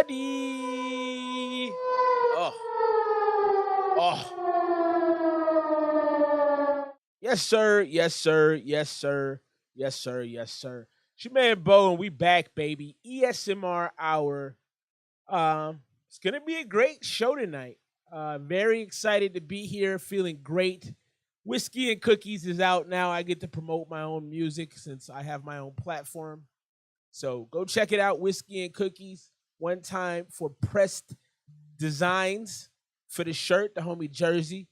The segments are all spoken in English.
RUDY. Yes, sir. Yes, sir. Yes, sir. Yes, sir. Yes, sir. It's your man Bo, and we back, baby. ESMR hour. It's gonna be a great show tonight. Very excited to be here. Feeling great. Whiskey and Cookies is out now. I get to promote my own music since I have my own platform. So go check it out. Whiskey and Cookies. One time for pressed designs for the shirt, the homie jersey.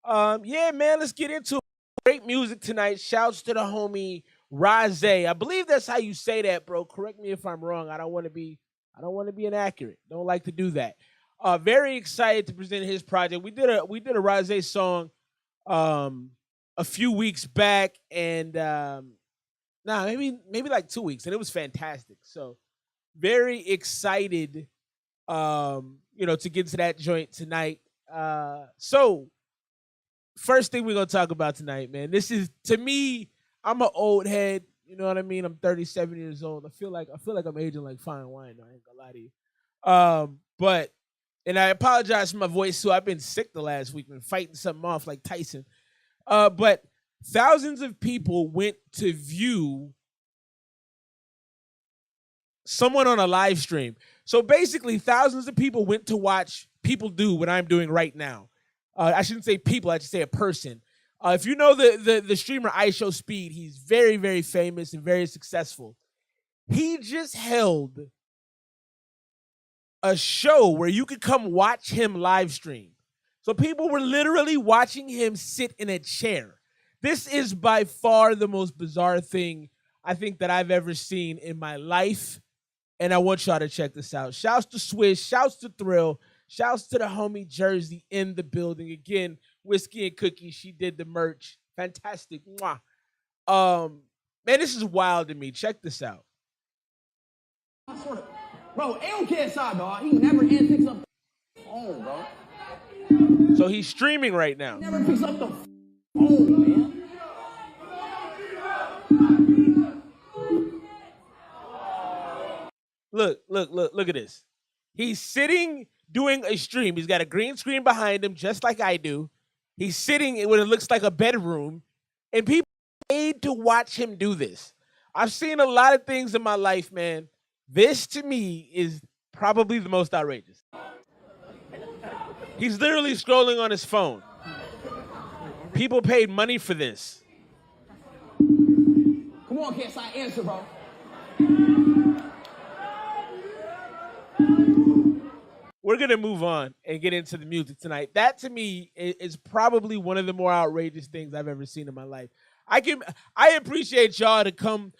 Yeah, man. Let's get into it. Great music tonight. Shouts to the homie RECELTY. I believe that's how you say that, bro. Correct me if I'm wrong. I don't want to be inaccurate. Don't like to do that. Very excited to present his project. We did a RECELTY song a few weeks back, and maybe like 2 weeks, and it was fantastic. So very excited to get to that joint tonight. So first thing we're gonna talk about tonight, man. This is, to me, I'm an old head. You know what I mean? I'm 37 years old. I feel like I'm aging like fine wine. I ain't gonna lie to you. But I apologize for my voice too. I've been sick the last week, been fighting something off like Tyson. But thousands of people went to view someone on a live stream. So basically, thousands of people went to watch people do what I'm doing right now. I shouldn't say people, I should say a person. If you know the streamer IShowSpeed, he's very, very famous and very successful. He just held a show where you could come watch him live stream. So people were literally watching him sit in a chair. This is by far the most bizarre thing I think that I've ever seen in my life. And I want y'all to check this out. Shouts to Swish, shouts to Thrill, shouts to the homie Jersey in the building. Again, Whiskey and Cookies, she did the merch. Fantastic. Mwah. Man, this is wild to me. Check this out. Bro, LKSI, dog. He never picks up the phone, bro. So he's streaming right now. He never picks up the phone, man. Look at this. He's sitting doing a stream. He's got a green screen behind him, just like I do. He's sitting in what it looks like a bedroom, and people paid to watch him do this. I've seen a lot of things in my life, man. This, to me, is probably the most outrageous. He's literally scrolling on his phone. People paid money for this. Come on, KSI, answer, bro. We're going to move on and get into the music tonight. That, to me, is probably one of the more outrageous things I've ever seen in my life. I appreciate y'all to come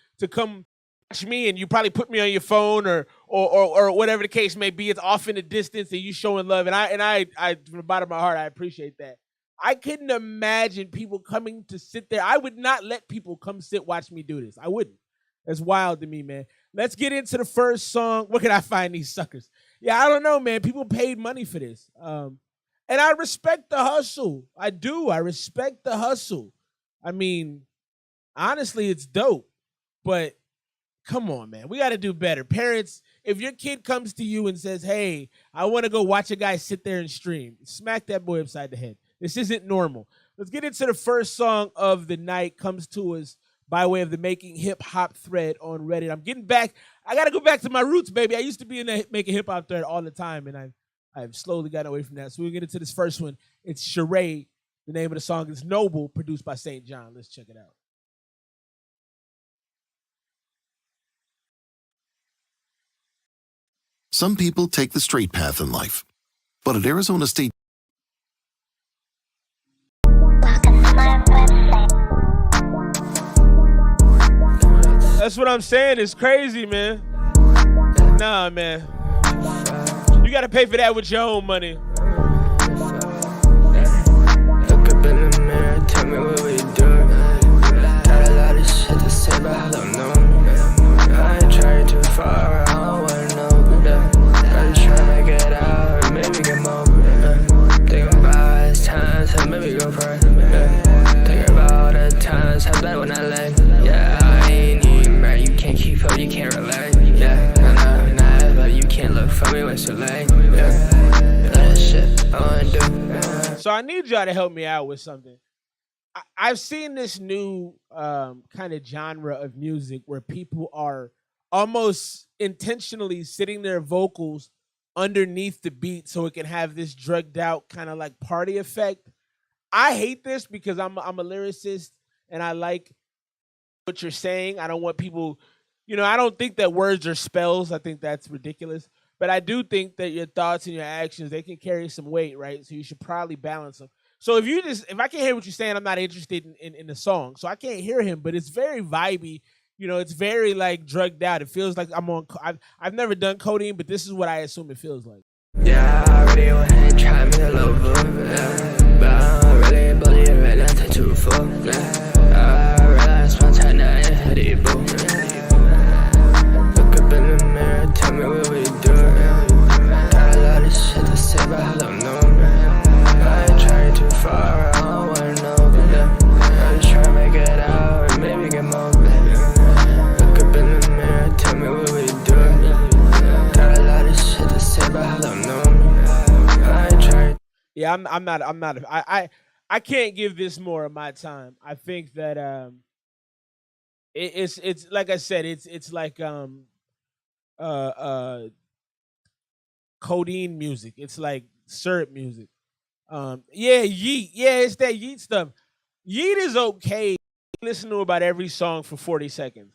watch me, and you probably put me on your phone or whatever the case may be. It's off in the distance and you showing love. And I from the bottom of my heart, I appreciate that. I couldn't imagine people coming to sit there. I would not let people come watch me do this. I wouldn't. That's wild to me, man. Let's get into the first song. Where can I find these suckers? Yeah, I don't know, man. People paid money for this. And I respect the hustle. I do. I respect the hustle. I mean, honestly, it's dope. But come on, man. We got to do better. Parents, if your kid comes to you and says, hey, I want to go watch a guy sit there and stream, smack that boy upside the head. This isn't normal. Let's get into the first song of the night. Comes to us by way of the Making Hip Hop thread on Reddit. I'm getting back. I got to go back to my roots, baby. I used to be in the Making Hip Hop thread all the time, and I've slowly gotten away from that. So we'll get into this first one. It's Charade. The name of the song is Noble, produced by St. John. Let's check it out. Some people take the straight path in life, but at Arizona State... That's what I'm saying. It's crazy, man. Nah, man. You got to pay for that with your own money. Look up in the mirror, tell me what we doing. Got a lot of shit to say, but I don't know. I ain't trying too far, I don't wanna know. I'm trying to get out, maybe get more. Thinking about his times, so maybe go first. Thinking about the times, how bad when I left. Yeah, I ain't even mad, you can't keep up, you can't relax. Yeah, nah, but you can't look for me So I need y'all to help me out with something. I've seen this new kind of genre of music where people are almost intentionally sitting their vocals underneath the beat so it can have this drugged out kind of like party effect. I hate this because I'm a lyricist and I like what you're saying. I don't want people, I don't think that words are spells. I think that's ridiculous. But I do think that your thoughts and your actions, they can carry some weight, right? So you should probably balance them. So if I can't hear what you're saying, I'm not interested in the song. So I can't hear him, but it's very vibey. It's very like drugged out. It feels like I've never done codeine, but this is what I assume it feels like. Yeah, I really wanna try me to love her, but I don't really believe it, that's a truthful. I realize one time that I ain't had it, boo. Look up in the mirror, tell me what we do. Got a lot of shit to say, but I don't know. I ain't trying too far, I don't wanna know. I'm just trying to make it out and maybe get more. Look up in the mirror, tell me what we do. Got a lot of shit to say, but I don't know. I ain't trying. Yeah, I'm not. I can't give this more of my time. I think that it's like I said, it's like codeine music. It's like syrup music. Yeah, yeet. Yeah, it's that yeet stuff. Yeet is okay. Listen to about every song for 40 seconds.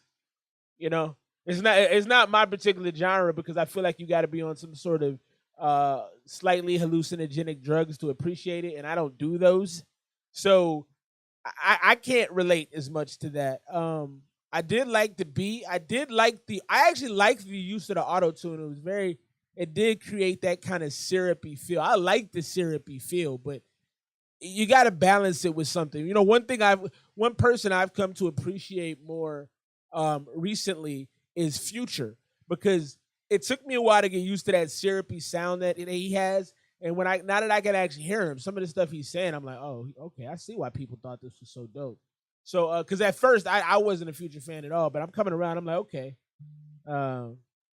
It's not my particular genre because I feel like you got to be on some sort of slightly hallucinogenic drugs to appreciate it, and I don't do those. So I can't relate as much to that. I did like the beat. I actually liked the use of the auto tune. It did create that kind of syrupy feel. I like the syrupy feel, but you got to balance it with something. One person I've come to appreciate more recently is Future, because it took me a while to get used to that syrupy sound that he has. And now that I can actually hear him, some of the stuff he's saying, I'm like, oh, okay, I see why people thought this was so dope. So, because at first I wasn't a Future fan at all, but I'm coming around. I'm like, okay,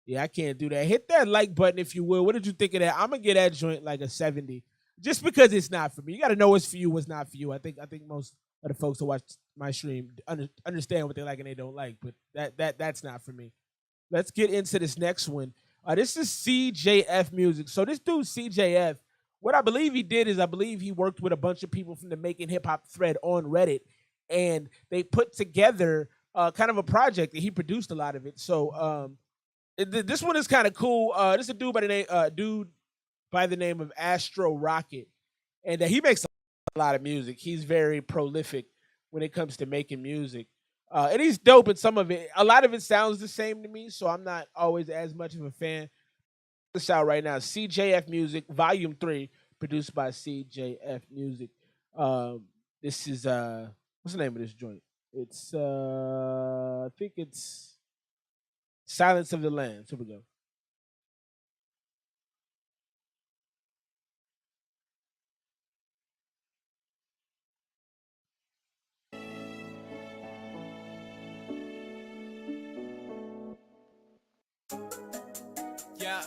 yeah, I can't do that. Hit that like button if you will. What did you think of that? I'm gonna get that joint like a 70, just because it's not for me. You got to know what's for you, what's not for you. I think most of the folks who watch my stream understand what they like and they don't like, but that's not for me. Let's get into this next one. This is CJF music. So this dude CJF, what I believe he did is I believe he worked with a bunch of people from the Making Hip Hop thread on Reddit, and they put together kind of a project, and he produced a lot of it. So this one is kind of cool. This is a dude by the name of Astro Rocket, and he makes a lot of music. He's very prolific when it comes to making music. And he's dope in some of it. A lot of it sounds the same to me, so I'm not always as much of a fan. This out right now, CJF Music, Volume 3, produced by CJF Music. This is what's the name of this joint? It's I think it's Silence of the Lambs. Here we go. Yeah.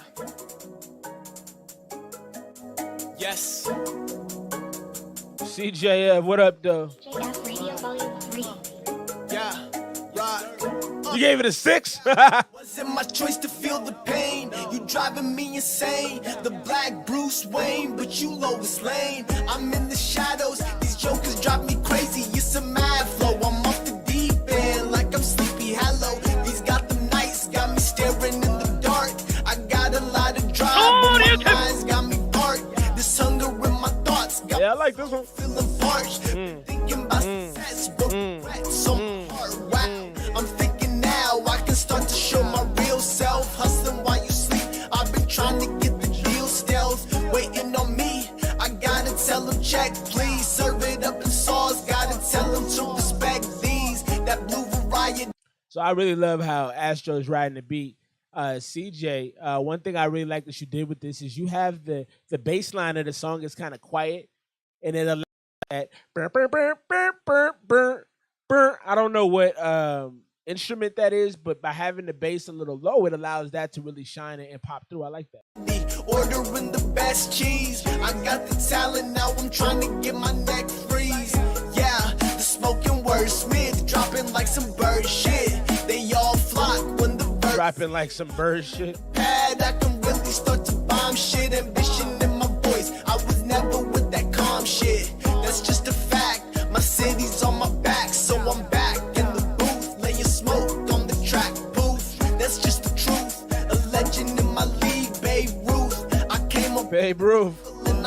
Yes. CJF, what up, though? JF Radio Volume 3. Yeah. Right. You gave it a 6? Wasn't my choice to feel the pain. You driving me insane. The black Bruce Wayne, but you Lois Lane. I'm in the shadows. These jokers drive me crazy. It's a mad flow. I'm off the deep end like I'm Sleepy Hollow. These got them nights, got me staring in the dark. I got a lot of drive, but my eyes got me parked. This hunger in my thoughts got Yeah, I like this one. feeling parched. Thinking about success, but regrets on my heart. Wow, I'm thinking now I can start to show my real self. Hustling while you sleep. I've been trying to get the deal stealth. Waiting on me. I gotta tell them check, please. Serve it up in sauce. Gotta tell them to respect these. That blue variety. So I really love how Astro's riding the beat. CJ, one thing I really like that you did with this is you have the bass line of the song is kind of quiet, and it allows that burr, burr, burr, burr, burr, burr, burr. I don't know what instrument that is, but by having the bass a little low, it allows that to really shine and pop through. I like that. Ordering the best cheese. I got the talent, now I'm trying to get my neck freeze. Yeah, the smoking word Smith dropping like some bird shit. They all flock when the bird dropping like some bird shit. Pad, I can really start to bomb shit. Ambition in my voice. I was never with that calm shit. That's just a fact. My city's on my back, so I'm back in the booth, laying smoke on the track booth. That's just the truth. A legend in my league, Babe Ruth. I came up Babe Ruth.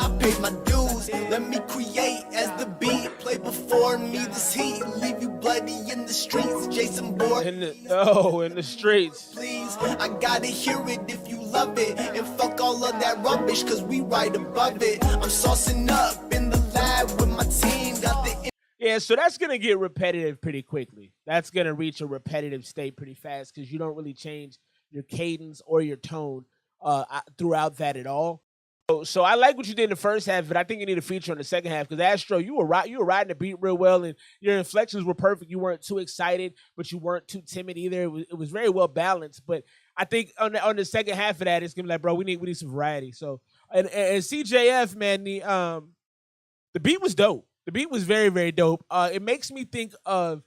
and I paid my dues. Let me create as the beat. Play before me this heat. Leave you bloody in the streets. Jason Bourne. In the streets. Please, I gotta hear it if you love it. And fuck all of that rubbish, cause we right above it. I'm saucing up in the lab with my team. Got the Yeah, so that's going to get repetitive pretty quickly. That's going to reach a repetitive state pretty fast because you don't really change your cadence or your tone throughout that at all. So I like what you did in the first half, but I think you need a feature on the second half because Astro, you were riding the beat real well, and your inflections were perfect. You weren't too excited, but you weren't too timid either. It was very well balanced. But I think on the second half of that, it's gonna be like, bro, we need some variety. So and CJF, man, the beat was dope. The beat was very, very dope. It makes me think of,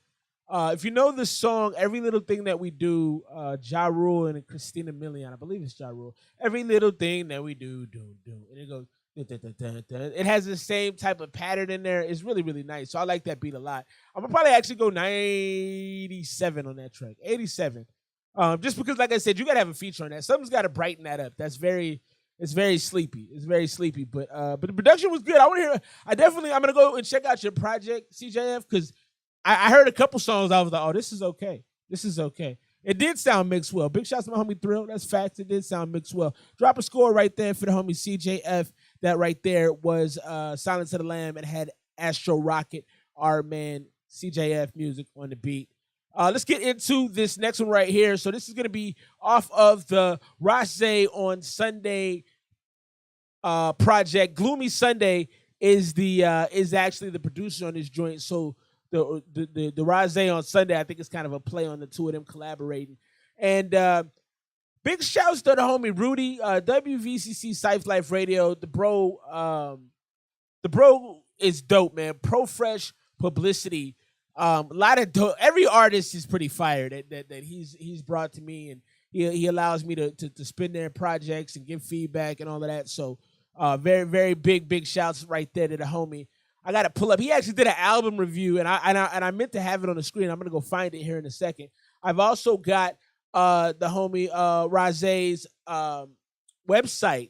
if you know the song, Every Little Thing That We Do, Ja Rule and Christina Milian. I believe it's Ja Rule. Every little thing that we do. And it goes, dun, dun, dun, dun, dun. It has the same type of pattern in there. It's really, really nice. So I like that beat a lot. I'm going to probably actually go 97 on that track. 87. Just because, like I said, you got to have a feature on that. Something's got to brighten that up. It's very sleepy. It's very sleepy, but the production was good. I'm gonna go and check out your project, CJF, because I heard a couple songs. I was like, oh, this is okay. It did sound mixed well. Big shouts to my homie Thrill. That's facts. It did sound mixed well. Drop a score right there for the homie CJF. That right there was Silence of the Lamb. It had Astro Rocket, our man CJF music on the beat. Let's get into this next one right here. So this is going to be off of the RECELTY on Sunday project. Gloomy Sunday is actually the producer on this joint. So the RECELTY on Sunday, I think it's kind of a play on the two of them collaborating. And big shouts to the homie Rudy, WVCC Cyph Life Radio. The bro is dope, man. PROFRESH, Publicity. A lot of every artist is pretty fire that he's brought to me, and he allows me to spin their projects and give feedback and all of that. So very, very big shouts right there to the homie. I got to pull up. He actually did an album review, and I meant to have it on the screen. I'm gonna go find it here in a second. I've also got the homie Raze's website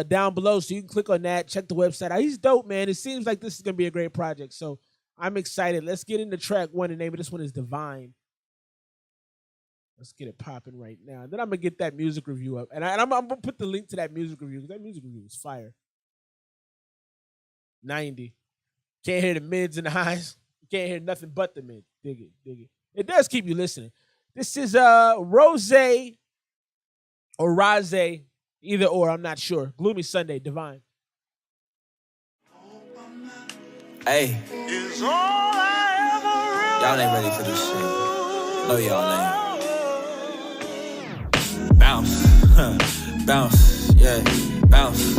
down below, so you can click on that, check the website out. He's dope, man. It seems like this is gonna be a great project. So I'm excited. Let's get into track one. The name of this one is Divine. Let's get it popping right now. And then I'm going to get that music review up. And I'm going to put the link to that music review because that music review is fire. 90. Can't hear the mids and the highs. Can't hear nothing but the mid. Dig it. It does keep you listening. This is Rose or Raze, either or, I'm not sure. Gloomy Sunday, Divine. Hey, y'all ain't ready for this shit. No, y'all ain't. Bounce, yeah, bounce.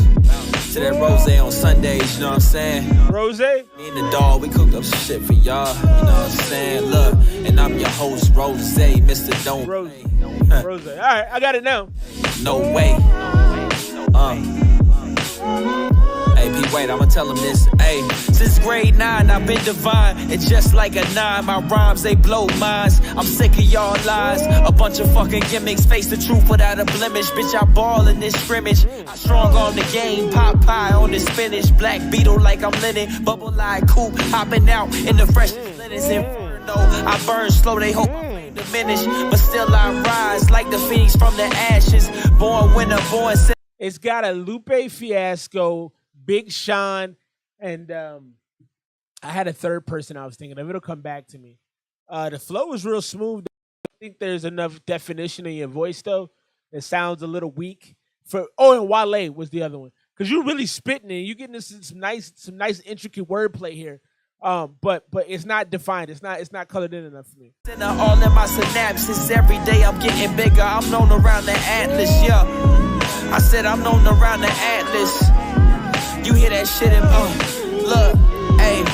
To that Rose on Sundays, you know what I'm saying? Rose? Me and the dog, we cooked up some shit for y'all, you know what I'm saying? Look, and I'm your host, Rose, Mr. Don't Rose. Rose. All right, I got it now. No way. Hey, P, wait, I'ma tell him this. Hey, since grade 9, I've been divine. It's just like a 9. My rhymes, they blow minds. I'm sick of y'all lies. A bunch of fucking gimmicks. Face the truth without a blemish. Bitch, I ball in this scrimmage. I strong on the game. Pop pie on the spinach. Black Beetle like I'm linen. Bubble line coupe. Hopping out in the fresh linens. Inferno. I burn slow. They hope I diminish. But still I rise like the phoenix from the ashes. Born winner, born. It's got a Lupe Fiasco, Big Sean, and I had a third person I was thinking of. It'll come back to me. The flow is real smooth. I think there's enough definition in your voice, though. It sounds a little weak. And Wale was the other one. Because you're really spitting it. You're getting some nice intricate wordplay here. But it's not defined. It's not colored in enough for me. All in my synapses, every day I'm getting bigger. I'm known around the Atlas, yeah. I said I'm known around the Atlas. You hear that shit in look, hey.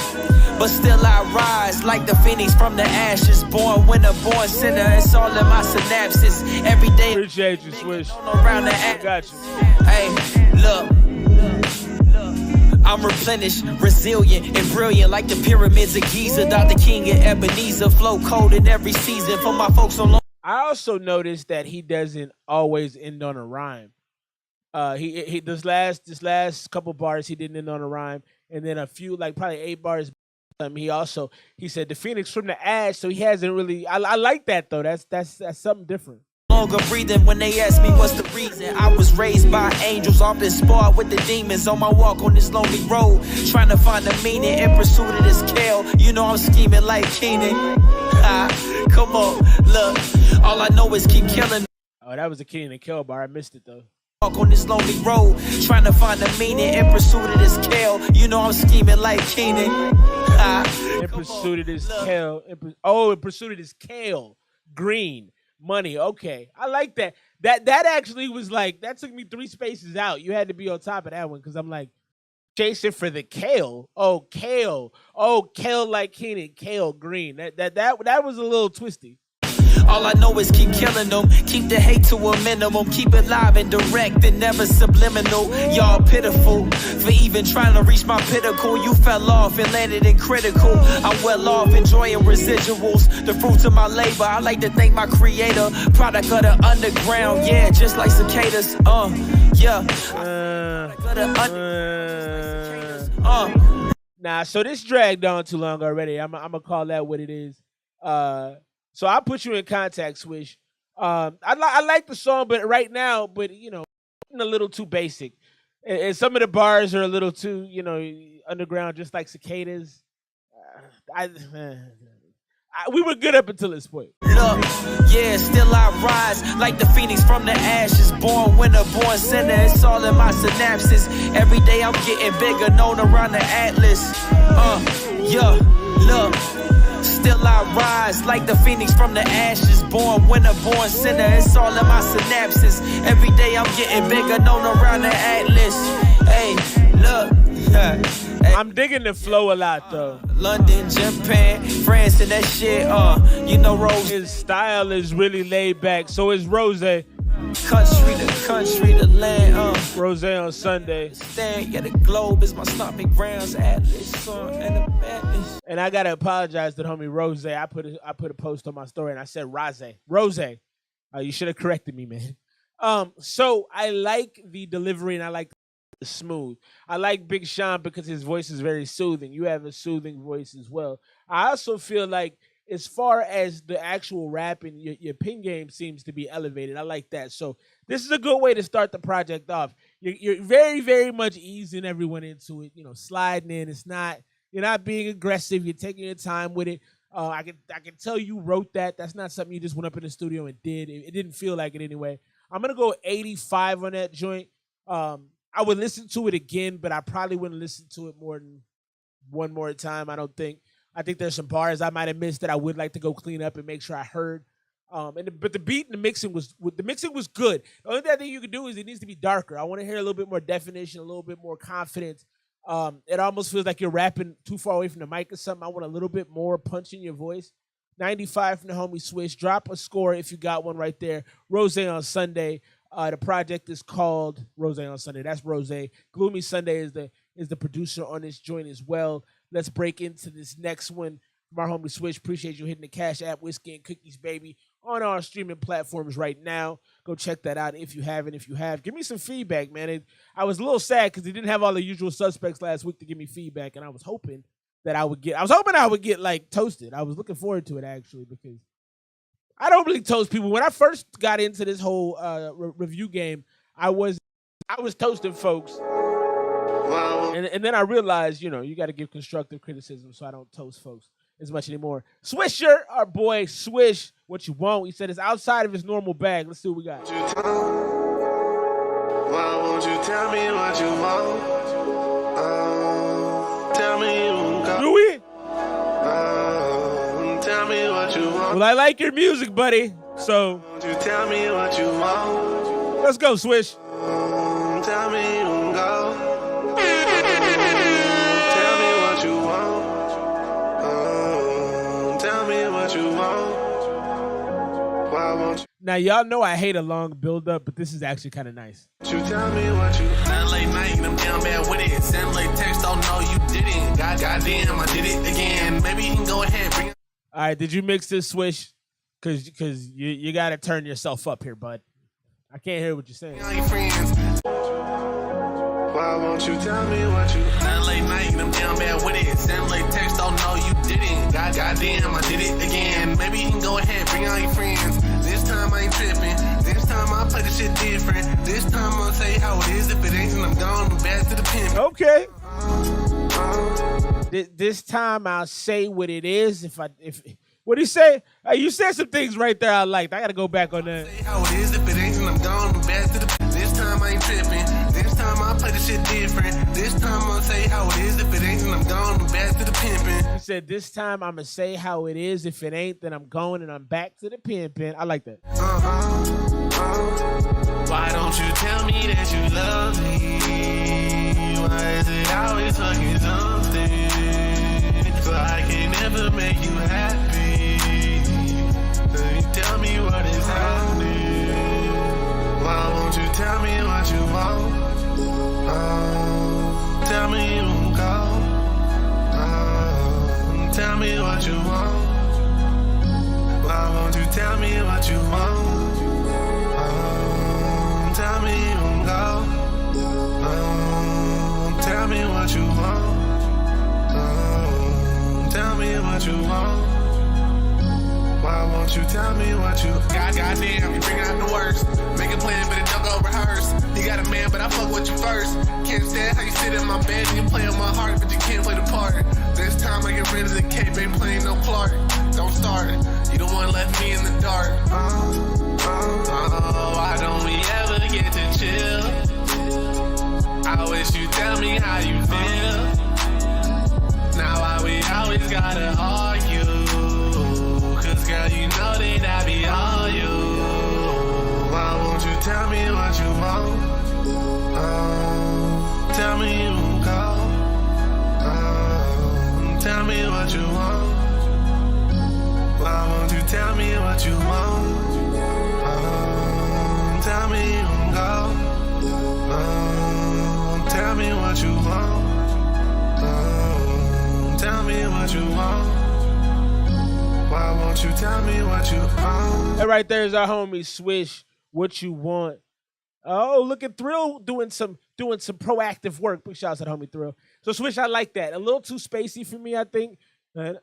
But still I rise like the phoenix from the ashes. Born winner, born sinner. It's all in my synapses. Every day. Appreciate you, Swish. Around the I got you. Hey, look. I'm replenished, resilient, and brilliant like the pyramids of Giza. Dr. King and Ebenezer. Flow cold in every season for my folks on long. I also noticed that he doesn't always end on a rhyme. He this last couple bars he didn't end on a rhyme, and then a few, like probably 8 bars. He said the phoenix from the ash, so he hasn't really. I like that though. That's something different. Longer breathing when they ask me what's the reason. I was raised by angels, often sparred with the demons on my walk on this lonely road, trying to find the meaning in pursuit of this kale. You know I'm scheming like Keenan. Come on, look. All I know is keep killing. Oh, that was a Keenan and Kel bar. I missed it though. Walk on this lonely road, trying to find the meaning in pursuit of this kale. You know I'm scheming like Keenan. In pursuit of this kale. In pursuit of this kale. Green. Money. Okay. I like that. That actually was like, that took me 3 spaces out. You had to be on top of that one because I'm like, chasing for the kale. Oh, kale. Oh, kale like Keenan. Kale green. That was a little twisty. All I know is keep killing them, keep the hate to a minimum, keep it live and direct and never subliminal. Y'all pitiful for even trying to reach my pinnacle. You fell off and landed in critical. I'm well off enjoying residuals, the fruits of my labor. I like to thank my creator, product of the underground, yeah, just like cicadas. Nah, so this dragged on too long already. I'm gonna call that what it is. So I'll put you in contact, Swish. I like the song, but right now, you know, a little too basic. And some of the bars are a little too, you know, underground, just like cicadas. We were good up until this point. Look, yeah, still I rise like the phoenix from the ashes. Born winner, born sinner. It's all in my synapses. Every day I'm getting bigger, known around the Atlas. Yeah, look. Still I rise like the phoenix from the ashes. Born winner, born sinner. It's all in my synapses. Every day I'm getting bigger, known around the Atlas. Hey, look. I'm digging the flow a lot though. London, Japan, France, and that shit. You know Rose. His style is really laid back. So is Rose. Country to country, the land. Rose on Sunday. Stand, yeah, the globe is my stomping grounds. Atlas, and the madness. And I gotta apologize to the homie Rose. I put a post on my story and I said Rose. You should have corrected me, man. So I like the delivery and I like the smooth. I like Big Sean because his voice is very soothing. You have a soothing voice as well. I also feel like as far as the actual rapping, your pin game seems to be elevated. I like that. So this is a good way to start the project off. You're very, very much easing everyone into it. You know, sliding in. You're not being aggressive. You're taking your time with it. I can tell you wrote that. That's not something you just went up in the studio and did. It didn't feel like it anyway. I'm gonna go 85 on that joint. I would listen to it again, but I probably wouldn't listen to it more than one more time. I don't think. I think there's some bars I might have missed that I would like to go clean up and make sure I heard. But the beat and the mixing was good. The only thing I think you could do is it needs to be darker. I want to hear a little bit more definition, a little bit more confidence. It almost feels like you're rapping too far away from the mic or something. I want a little bit more punch in your voice. 95 from the homie Swish. Drop a score if you got one right there. Rose on Sunday. The project is called Rose on Sunday. That's Rose. Gloomy Sunday is the producer on this joint as well. Let's break into this next one from our homie Swish. Appreciate you hitting the Cash App, Whiskey and Cookies, baby, on our streaming platforms right now. Go check that out if you haven't. If you have, give me some feedback, man. I was a little sad because he didn't have all the usual suspects last week to give me feedback, and I was hoping I would get like toasted. I was looking forward to it actually because I don't really toast people. When I first got into this whole review game, I was toasting folks. And then I realized, you know, you got to give constructive criticism, so I don't toast folks as much anymore. Swisher, our boy Swish, what you want? He said it's outside of his normal bag. Let's see what we got. Why won't you tell me what you want? Tell me you got. Do we? Well, I like your music, buddy. So You tell me what you want. let's go, Swish. Tell me you go. Tell me what you want. Tell me what you want. Why won't you? Now, y'all know I hate a long build-up, but this is actually kind of nice. You tell me what you. Late night and I'm down bad with it. Send late text, oh no you didn't. Goddamn, I did it again. Maybe you can go ahead, bring it. All right, did you mix this, Swish? Because you got to turn yourself up here, bud. I can't hear what you're saying. All your friends. Why won't you tell me what you? Late night and I'm down bad with it. Send late text, oh no you didn't. Goddamn, I did it again. Maybe you can go ahead, bring all your friends. This time I ain't tripping. This time I play the shit different. This time I'll say how it is. If it ain't, then I'm gone. I'm back to the pimp. Okay. This time I'll say what it is. If what do you say? You said some things right there I liked. I got to go back on that. Say how it is. If it ain't, then I'm gone. I'm back to the. This time I ain't tripping. This time I play the shit different. This time I'll say how it is. If it ain't, then I'm gone. I'm back to the pimping. You said this time I'm gonna say how it is. If it ain't, then I'm going and I'm back to the pimping. I like that. Why don't you tell me that you love me? Why is it always fucking something? So I can never make you happy. So you tell me what is happening. Why won't you tell me what you want? Tell me you won't go. Tell me what you want. Why won't you tell me what you want? Tell me you won't go. Tell me what you want. Tell me what you want. Why won't you tell me what you? Goddamn, you bring out the worst. Make a plan, but it don't go rehearse. You got a man, but I fuck with you first. Can't stand how you sit in my bed and you play on my heart, but you can't play the part. This time I get rid of the cape, ain't playing no Clark. Don't start. You the one left me in the dark. Why don't we ever get to chill? I wish you tell me how you feel. Now why we always gotta argue? Cause girl, you know that I be all you. Why won't you tell me what you want? Tell me you won't go. Tell me what you want. Why won't you tell me what you want? Tell me you won't go. Tell me what you want. Tell me what you want. Why won't you tell me what you want? And right there is our homie Swish. What you want? Oh, look at Thrill doing some proactive work. Big shouts at homie Thrill. So Swish, I like that. A little too spacey for me, I think. And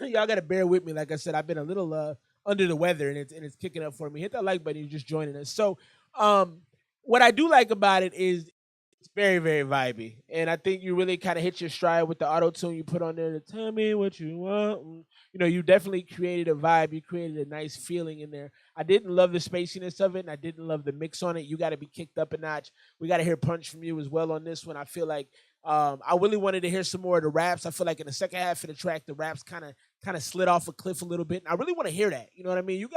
y'all gotta bear with me. Like I said, I've been a little under the weather, and it's kicking up for me. Hit that like button. You're just joining us. So, what I do like about it is it's very, very vibey, and I think you really kind of hit your stride with the auto tune you put on there to tell me what you want. You know, you definitely created a vibe. You created a nice feeling in there. I didn't love the spaciness of it, and I didn't love the mix on it. You got to be kicked up a notch. We got to hear punch from you as well on this one. I feel like I really wanted to hear some more of the raps. I feel like in the second half of the track, the raps kind of slid off a cliff a little bit. And I really want to hear that. You know what I mean? You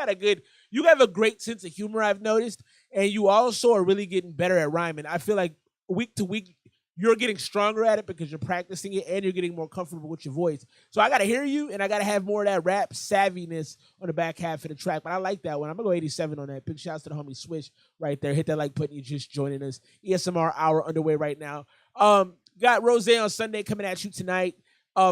have a great sense of humor, I've noticed, and you also are really getting better at rhyming. I feel like week to week, you're getting stronger at it because you're practicing it and you're getting more comfortable with your voice. So I got to hear you, and I got to have more of that rap savviness on the back half of the track. But I like that one. I'm going to go 87 on that. Big shouts to the homie Swish right there. Hit that like button. You just joining us. ESMR hour underway right now. Got Rose on Sunday coming at you tonight.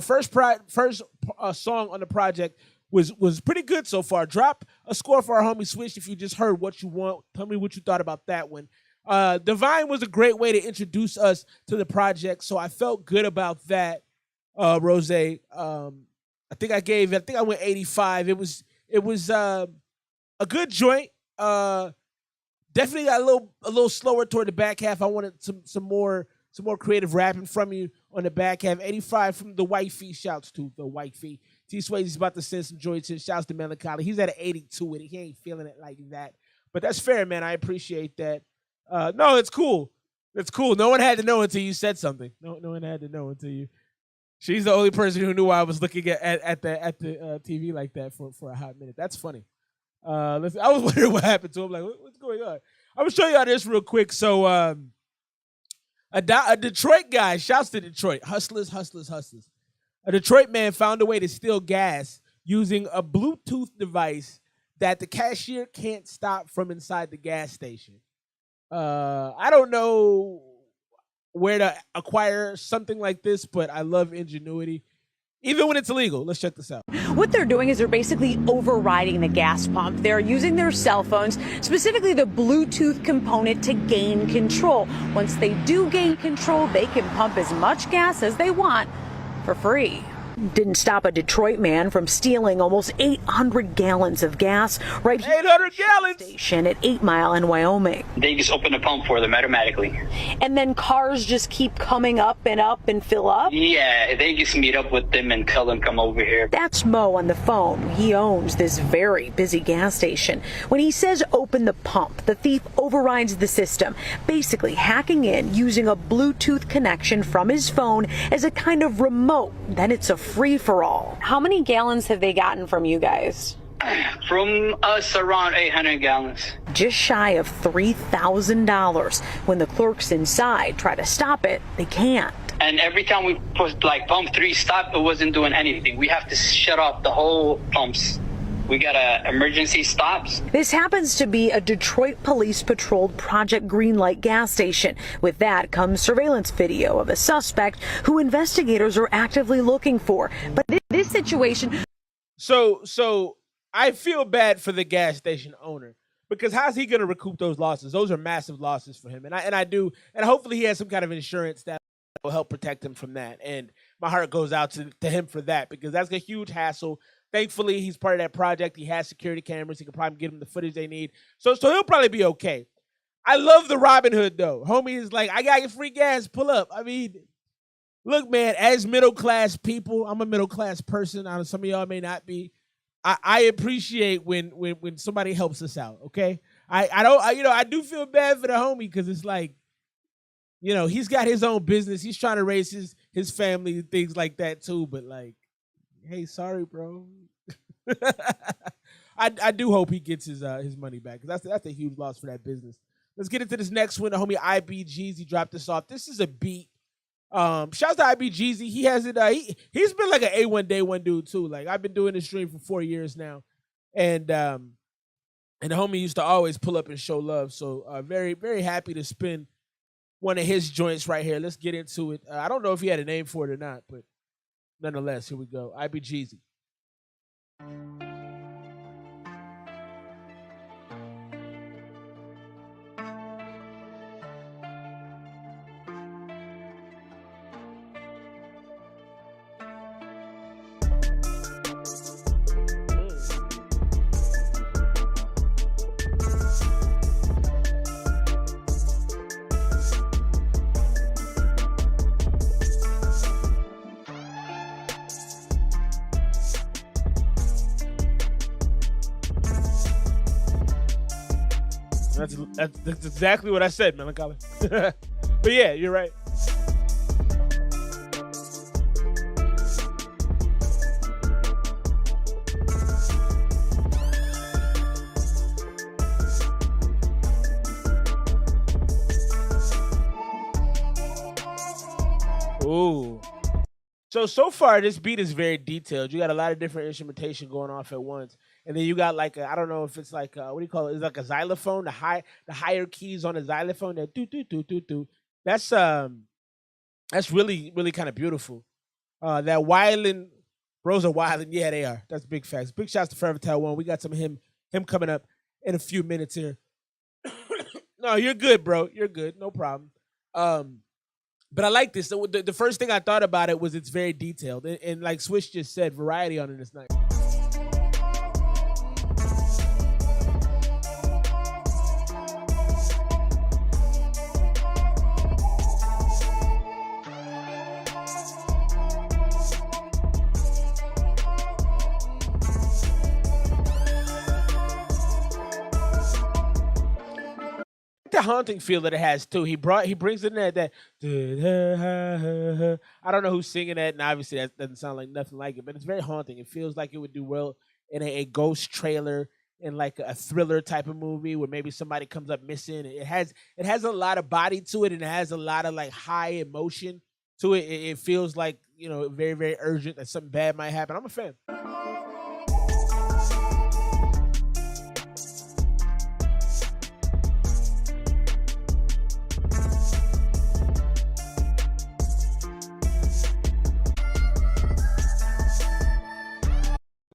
First song on the project was pretty good so far. Drop a score for our homie Swish if you just heard What You Want. Tell me what you thought about that one. Divine was a great way to introduce us to the project, so I felt good about that. Rose, I think I went 85. It was a good joint. Definitely got a little slower toward the back half. I wanted some more creative rapping from you on the back half. 85 from the Wifey. Shouts to the Wifey. T Swayze's about to send some joy to. Shouts to Melancholy. He's at an 82 with it. He ain't feeling it like that, but that's fair, man. I appreciate that. No, it's cool. It's cool. No one had to know until you said something. No one had to know until you. She's the only person who knew I was looking at the TV like that for a hot minute. That's funny. I was wondering what happened to him. Like, what's going on? I'm gonna show y'all this real quick. So, a Detroit guy, shouts to Detroit, hustlers. A Detroit man found a way to steal gas using a Bluetooth device that the cashier can't stop from inside the gas station. I don't know where to acquire something like this, but I love ingenuity, even when it's illegal. Let's check this out. What they're doing is they're basically overriding the gas pump. They're using their cell phones, specifically the Bluetooth component, to gain control. Once they do gain control, they can pump as much gas as they want for free. Didn't stop a Detroit man from stealing almost 800 gallons of gas right here 800 gallons station at 8 Mile in Wyoming. They just open the pump for them automatically. And then cars just keep coming up and fill up? Yeah, they just meet up with them and tell them come over here. That's Mo on the phone. He owns this very busy gas station. When he says open the pump, the thief overrides the system, basically hacking in using a Bluetooth connection from his phone as a kind of remote. Then it's a free-for-all. How many gallons have they gotten from you guys? From us, around 800 gallons. Just shy of $3,000. When the clerks inside try to stop it, they can't. And every time we put like pump 3 stop, it wasn't doing anything. We have to shut off the whole pumps. We got emergency stops. This happens to be a Detroit police patrolled Project Greenlight gas station. With that comes surveillance video of a suspect who investigators are actively looking for. But this situation... So I feel bad for the gas station owner, because how's he going to recoup those losses? Those are massive losses for him. And hopefully he has some kind of insurance that will help protect him from that. And my heart goes out to him for that, because that's a huge hassle. Thankfully, he's part of that project. He has security cameras. He can probably get him the footage they need. So he'll probably be okay. I love the Robin Hood, though. Homie is like, I got your free gas. Pull up. I mean, look, man, as middle-class people, I'm a middle-class person. I know some of y'all may not be. I appreciate when somebody helps us out, okay? I do feel bad for the homie, because it's like, he's got his own business. He's trying to raise his family and things like that, too. But, like, hey, sorry, bro. I do hope he gets his money back, because that's a huge loss for that business. Let's get into this next one. The homie IBGZ dropped this off. This is a beat. Shouts to IBGZ. He has it. He's been like an A1 day one dude too. Like, I've been doing this stream for 4 years now, and the homie used to always pull up and show love. So very, very happy to spin one of his joints right here. Let's get into it. I don't know if he had a name for it or not, but nonetheless, here we go. IBGZ. That's exactly what I said, Melancholy. But yeah, you're right. Ooh. So far, this beat is very detailed. You got a lot of different instrumentation going off at once. And then you got like I don't know if it's like what do you call it? It's like a xylophone. The higher keys on a xylophone. That do do do do do. That's really really kind of beautiful. That wildin', bros are wildin'. Yeah, they are. That's big facts. Big shouts to Forever Tell One. We got some of him coming up in a few minutes here. No, you're good, bro. You're good. No problem. But I like this. The first thing I thought about it was it's very detailed. And like Swish just said, variety on it is nice. haunting feel that it has too. He brings in that I don't know who's singing that, and obviously that doesn't sound like nothing like it, but it's very haunting. It feels like it would do well in a ghost trailer, in like a thriller type of movie where maybe somebody comes up missing. It has a lot of body to it, and it has a lot of like high emotion to it. It feels like, you know, very, very urgent that something bad might happen. I'm a fan.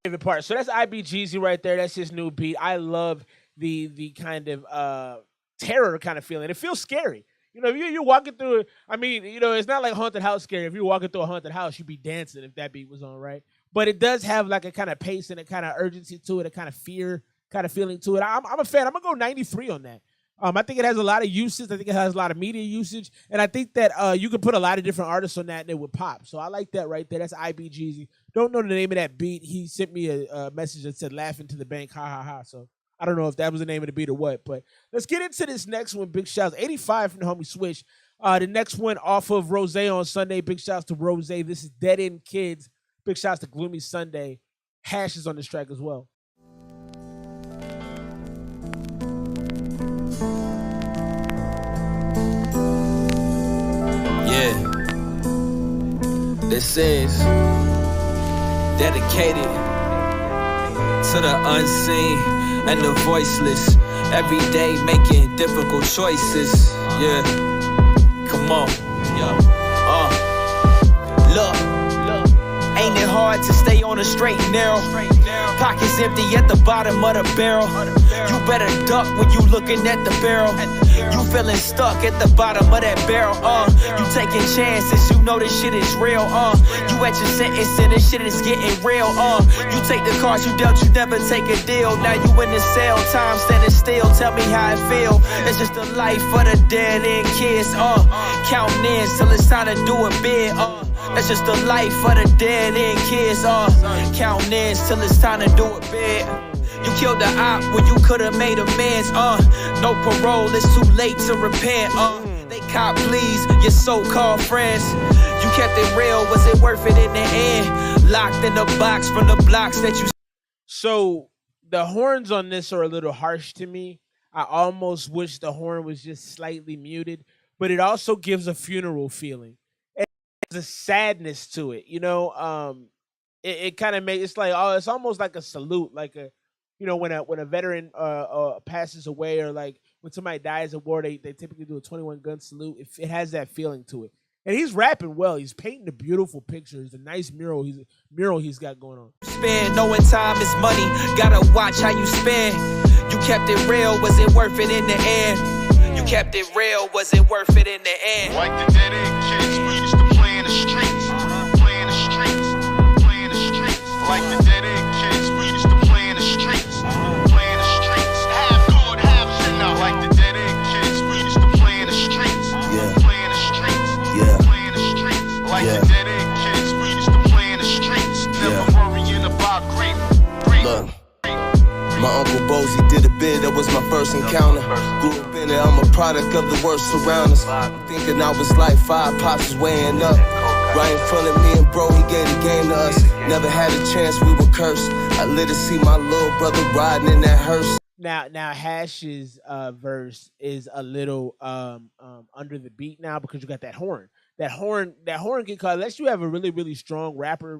Favorite part. So that's IBGZ right there. That's his new beat. I love the kind of terror kind of feeling. It feels scary. You know, if you're walking through it, I mean, you know, it's not like haunted house scary. If you're walking through a haunted house, you'd be dancing if that beat was on, right? But it does have like a kind of pace and a kind of urgency to it, a kind of fear kind of feeling to it. I'm a fan. I'm gonna go 93 on that. I think it has a lot of usage. I think it has a lot of media usage, and I think that you could put a lot of different artists on that and it would pop. So I like that right there. That's IBGZ. Don't know the name of that beat. He sent me a message that said "laughing to the bank," ha ha ha. So I don't know if that was the name of the beat or what. But let's get into this next one. Big shouts, 85 from the homie Swish. The next one off of Rose on Sunday. Big shouts to Rose. This is Dead End Kids. Big shouts to Gloomy Sunday. Hash is on this track as well. Yeah, this is dedicated to the unseen and the voiceless. Every day making difficult choices. Yeah, come on. Yeah. Look, ain't it hard to stay on a straight and narrow? Pockets empty at the bottom of the barrel. You better duck when you looking at the barrel. You feeling stuck at the bottom of that barrel. You taking chances, you know this shit is real. You at your sentence and this shit is getting real. You take the cards you dealt, you never take a deal. Now you in the cell, time standing still. Tell me how it feel. It's just the life of the dead end kids. Counting in till it's time to do it big. That's just the life of the dead end kids. Counting in till it's time to do it big. You killed the op when you could've made amends. No parole, it's too late to repent. They cop please, your so-called friends. You kept it real, was it worth it in the end? Locked in the box from the blocks that you. So the horns on this are a little harsh to me. I almost wish the horn was just slightly muted, but it also gives a funeral feeling. There's a sadness to it, you know. It kind of makes, it's like, oh, it's almost like a salute, like a, you know, when a veteran passes away, or like when somebody dies at war, they typically do a 21 gun salute. It has that feeling to it. And he's rapping well. He's painting a beautiful picture. It's a nice mural he's got going on. Spend knowing time is money. Gotta watch how you spend. You kept it real. Was it worth it in the end? You kept it real. Was it worth it in the end? Like the dead end kids, we used to play in the streets. Play in the streets. Play in the streets. Like the dead end kids, we used to play in the streets. Play in the streets. Half good, half sinner. Like the dead end kids, we used to play in the streets. Yeah. Play in the streets. Yeah. Play in the streets. Like the dead end kids, we used to play in the streets. Never worrying about grape. Look. My Uncle Bozy did a bid, that was my first encounter. Grew up in it, I'm a product of the worst surroundings. I'm thinking I was like 5, pops was weighing up. Right in front of me and bro, he gave the game to us. Never had a chance, we were cursed. I lived to see my little brother riding in that hearse. Now Hash's verse is a little under the beat now, because you got that horn. That horn can cause, unless you have a really, really strong rapper,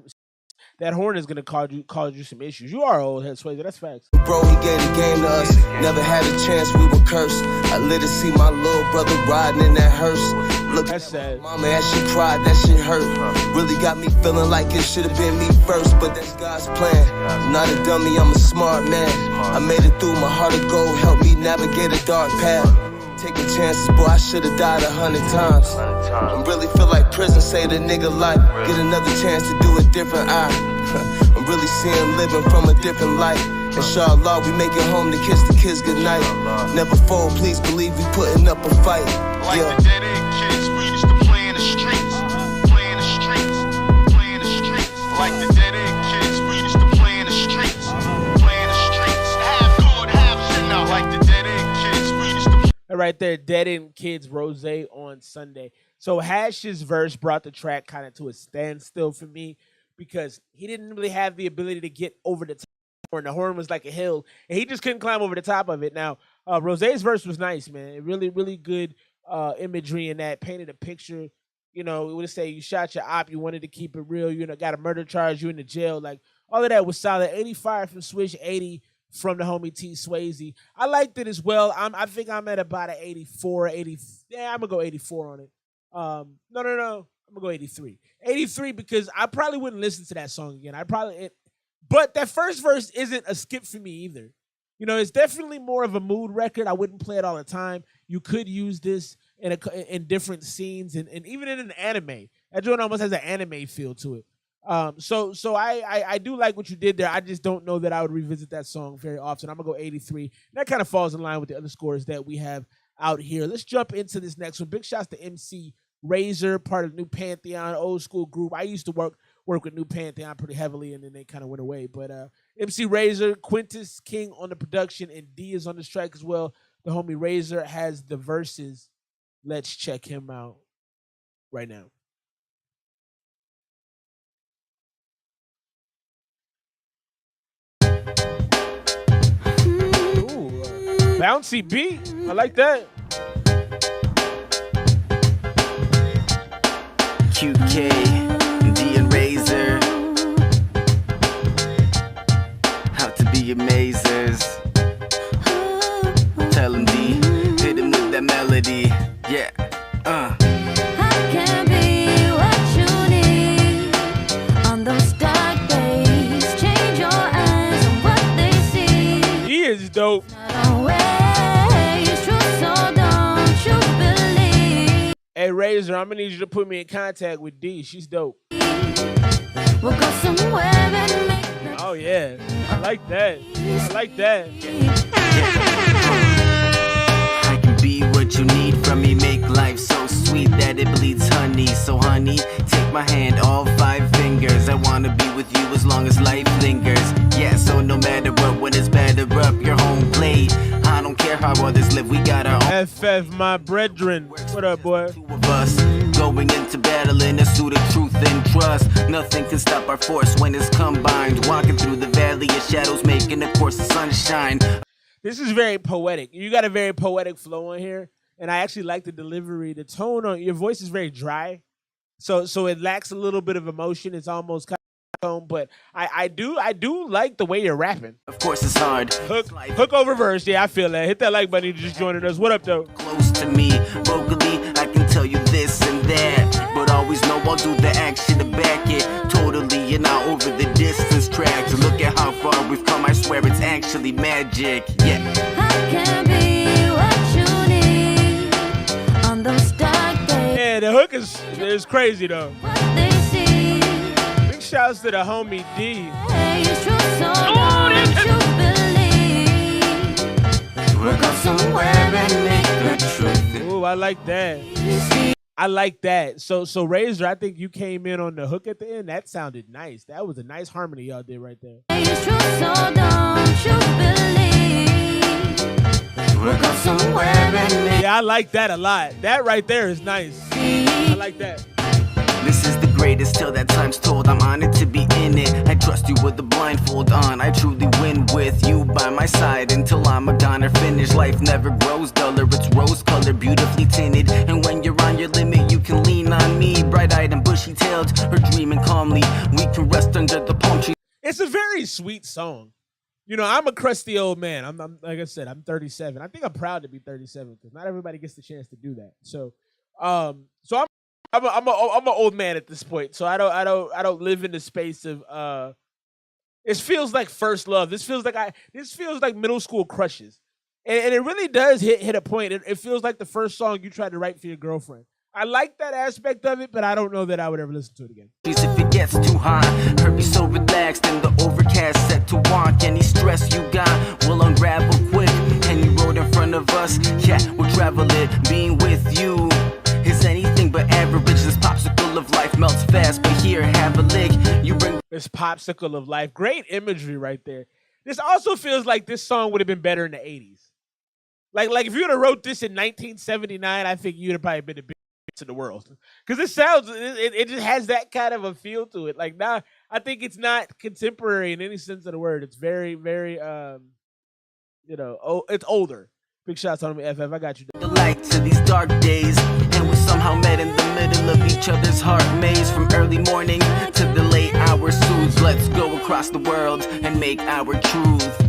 that horn is gonna cause you some issues. You are old head Swayze, that's facts. Bro, he gave the game to us. Never had a chance, we were cursed. I lived to see my little brother riding in that hearse. Look, that's sad. Mama, as she cried, that shit hurt. Really got me feeling like it should have been me first, but that's God's plan. I'm not a dummy, I'm a smart man. I made it through, my heart of gold helped me navigate a dark path. Taking chances, boy, I should have died 100 times. I really feel like prison saved a nigga life. Get another chance to do a different eye. I'm really seeing living from a different light. Inshallah, we make it home to kiss the kids goodnight. Never fold, please believe we putting up a fight. Like the dead end kids, we used to play in the streets. Play in the streets. Play in the streets. Like the dead end kids, we used to play in the streets. Play in the streets. Half good, half sinner. Like the dead end kids, we used to. That right there, Dead End Kids Rose on Sunday. So Hash's verse brought the track kind of to a standstill for me because he didn't really have the ability to get over the top. And the horn was like a hill, and he just couldn't climb over the top of it. Now, Rose's verse was nice, man. Really, really good imagery in that. Painted a picture. You know, it would say you shot your op, you wanted to keep it real. You know, got a murder charge, you in the jail. Like, all of that was solid. 85 from Swish, 80 from the homie T Swayze. I liked it as well. I think I'm at about an 84, 80. Yeah, I'm gonna go 84 on it. No. I'm gonna go 83. 83 because I probably wouldn't listen to that song again. But that first verse isn't a skip for me either. You know, it's definitely more of a mood record. I wouldn't play it all the time. You could use this in different scenes and even in an anime. That joint almost has an anime feel to it. So I do like what you did there. I just don't know that I would revisit that song very often. I'm gonna go 83. That kind of falls in line with the other scores that we have out here. Let's jump into this next one. Big shouts to MC Razor, part of New Pantheon, old school group. I used to work with New Pantheon pretty heavily, and then they kind of went away. But MC Razor, Quintus King on the production, and D is on the track as well. The homie Razor has the verses. Let's check him out right now. Bouncy beat. I like that. QK, D and Razor. How to be amazers. Tell him D, hit him with that melody. Yeah, I can be what you need on those dark days. Change your eyes on what they see. He is dope. Hey Razor, I'm gonna need you to put me in contact with D. She's dope. We'll go somewhere and make oh yeah, I like that. I like that. I can be what you need from me. Make life so sweet that it bleeds honey. So honey, take my hand, all 5 fingers. I wanna be with you as long as life lingers. Yeah, so no matter what, when it's better up your home plate. I don't care how others live, we got our own. FF, my brethren. What up, boy? 2 of us going into battle in a suit of truth and trust. Nothing can stop our force when it's combined. Walking through the valley of shadows, making a course of sunshine. This is very poetic. You got a very poetic flow on here, and I actually like the delivery. The tone on your voice is very dry, so it lacks a little bit of emotion. It's almost kind of tone, but I do like the way you're rapping. Of course, it's hard. Hook over verse. Yeah, I feel that. Hit that like button. You just joining us. What up, though? Close to me, vocally, I can tell you this and that, but always know I'll do the action to back it. Totally, you're not over the distance tracks. Look at how far we've come. I swear it's actually magic. Yeah. I can be what you need on those dark days. Yeah, the hook is crazy though. Big shouts to the homie D. We'll go somewhere and make the truth. Ooh, I like that. I like that. So Razor, I think you came in on the hook at the end. That sounded nice. That was a nice harmony y'all did right there. Yeah, I like that a lot. That right there is nice. I like that. This is the greatest till that time's told. I'm honored to be in it. I trust you with the blindfold on. I truly win with you by my side until I'm a goner finish. Life never grows duller. It's rose colored, beautifully tinted. And when you're on your limit, you can lean on me. Bright-eyed and bushy-tailed, or dreaming calmly. We can rest under the palm tree. It's a very sweet song. You know, I'm a crusty old man. I'm like I said, I'm 37. I think I'm proud to be 37 because not everybody gets the chance to do that. So I'm an old man at this point. So I don't live in the space of it feels like first love. This feels like middle school crushes. And it really does hit a point. It feels like the first song you tried to write for your girlfriend. I like that aspect of it, but I don't know that I would ever listen to it again. If it gets too hot, her be so relaxed in the overcast, set to walk. Any stress you got will unravel quick. Any road in front of us, yeah, we'll travel it. Being with you is anything but average. This popsicle of life melts fast, but here, have a lick. You bring this popsicle of life. Great imagery right there. This also feels like this song would have been better in the 80s. Like if you would have wrote this in 1979, I think you'd have probably been the biggest in the world. Because it just has that kind of a feel to it. Like now, I think it's not contemporary in any sense of the word. It's very, very, it's older. Big shots on me, FF. I got you. The light to these dark days, and we somehow met in the middle of each other's heart maze. From early morning to the late hours soothes. Let's go across the world and make our truth.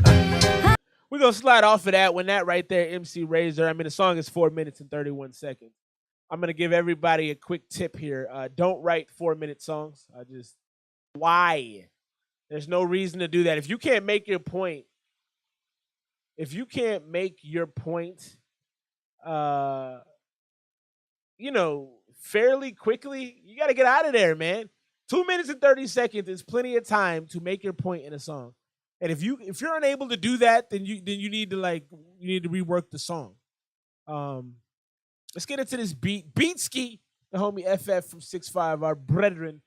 We're going to slide off of that when that right there, MC Razor. I mean, the song is 4 minutes and 31 seconds. I'm going to give everybody a quick tip here. Don't write 4-minute songs. Why? There's no reason to do that. If you can't make your point, fairly quickly, you got to get out of there, man. 2 minutes and 30 seconds is plenty of time to make your point in a song. And if you're unable to do that, then you need to rework the song. Let's get into this beat. Beatski, the homie FF from 6'5", our brethren.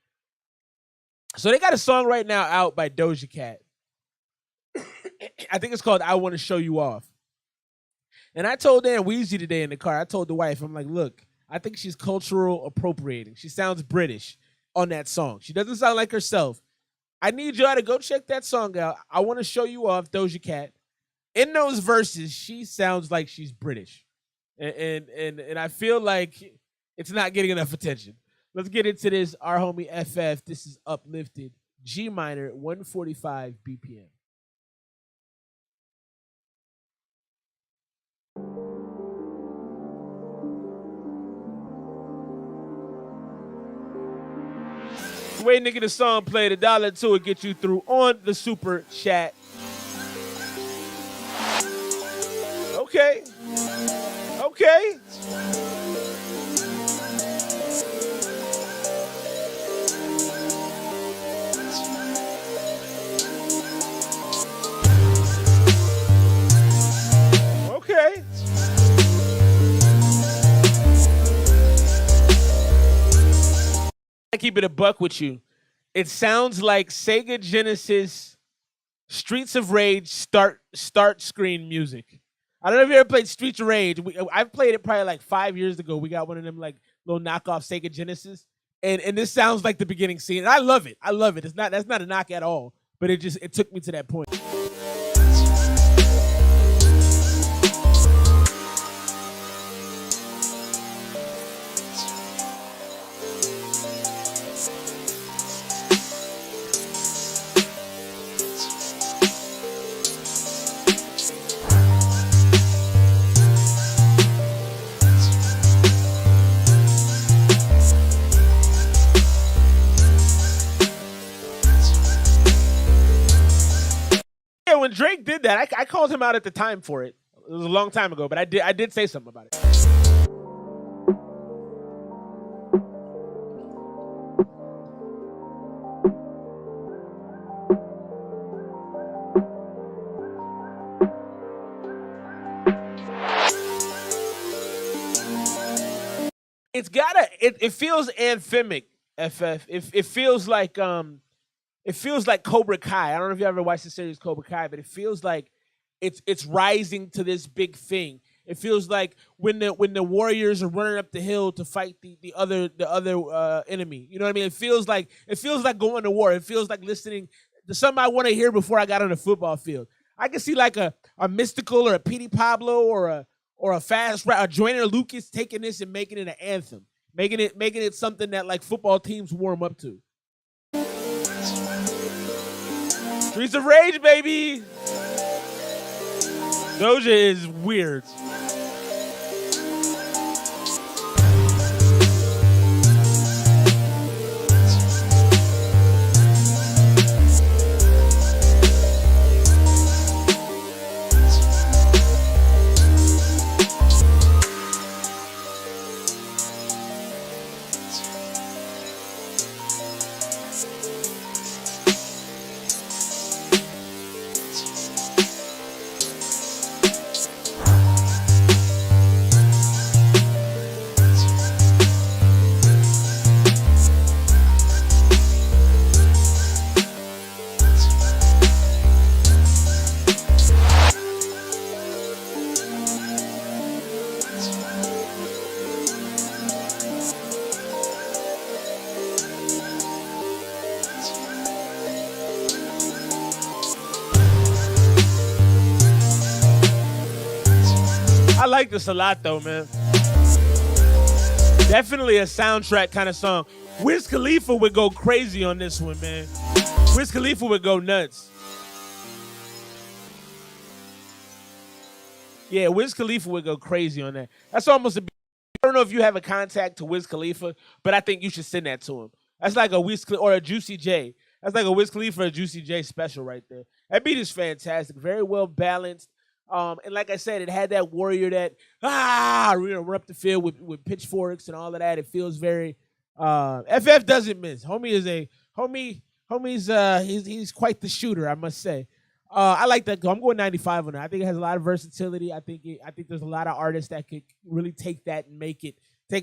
So they got a song right now out by Doja Cat. I think it's called I Want to Show You Off. And I told Dan Weezy today in the car, I told the wife, I'm like, look, I think she's cultural appropriating. She sounds British on that song. She doesn't sound like herself. I need y'all to go check that song out. I Want to Show You Off, Doja Cat. In those verses, she sounds like she's British. And I feel like it's not getting enough attention. Let's get into this. Our homie FF, this is Uplifted, G minor, 145 BPM. Waiting to get a song played, $1 will get you through on the super chat. Okay. I keep it a buck with you. It sounds like Sega Genesis Streets of Rage start screen music. I don't know if you ever played Streets of Rage. I've played it probably like 5 years ago. We got one of them like little knockoff Sega Genesis, and this sounds like the beginning scene. And I love it. That's not a knock at all, but it took me to that point. When Drake did that, I called him out at the time for it. It was a long time ago, but I did say something about it. It feels anthemic, FF. It feels like Cobra Kai. I don't know if you ever watched the series Cobra Kai, but it feels like it's rising to this big thing. It feels like when the warriors are running up the hill to fight the other enemy. You know what I mean? It feels like going to war. It feels like listening to something I want to hear before I got on the football field. I can see like a Mystical or a Petey Pablo or a fast rap, a Joyner Lucas taking this and making it an anthem, making it something that like football teams warm up to. Streets of Rage, baby. Doja is weird. like this a lot though, man. Definitely a soundtrack kind of song. Wiz Khalifa would go crazy on this one, man. Wiz Khalifa would go nuts. Yeah, Wiz Khalifa would go crazy on that. That's almost a... I don't know if you have a contact to Wiz Khalifa, but I think you should send that to him. That's like a Wiz Khalifa or a Juicy J. That's like a Wiz Khalifa or a Juicy J special right there. That beat is fantastic. Very well balanced. And like I said, it had that warrior that, run up the field with pitchforks and all of that. It feels very... FF doesn't miss. He's quite the shooter, I must say. I like that. I'm going 95 on it. I think it has a lot of versatility. I think there's a lot of artists that could really take that and take it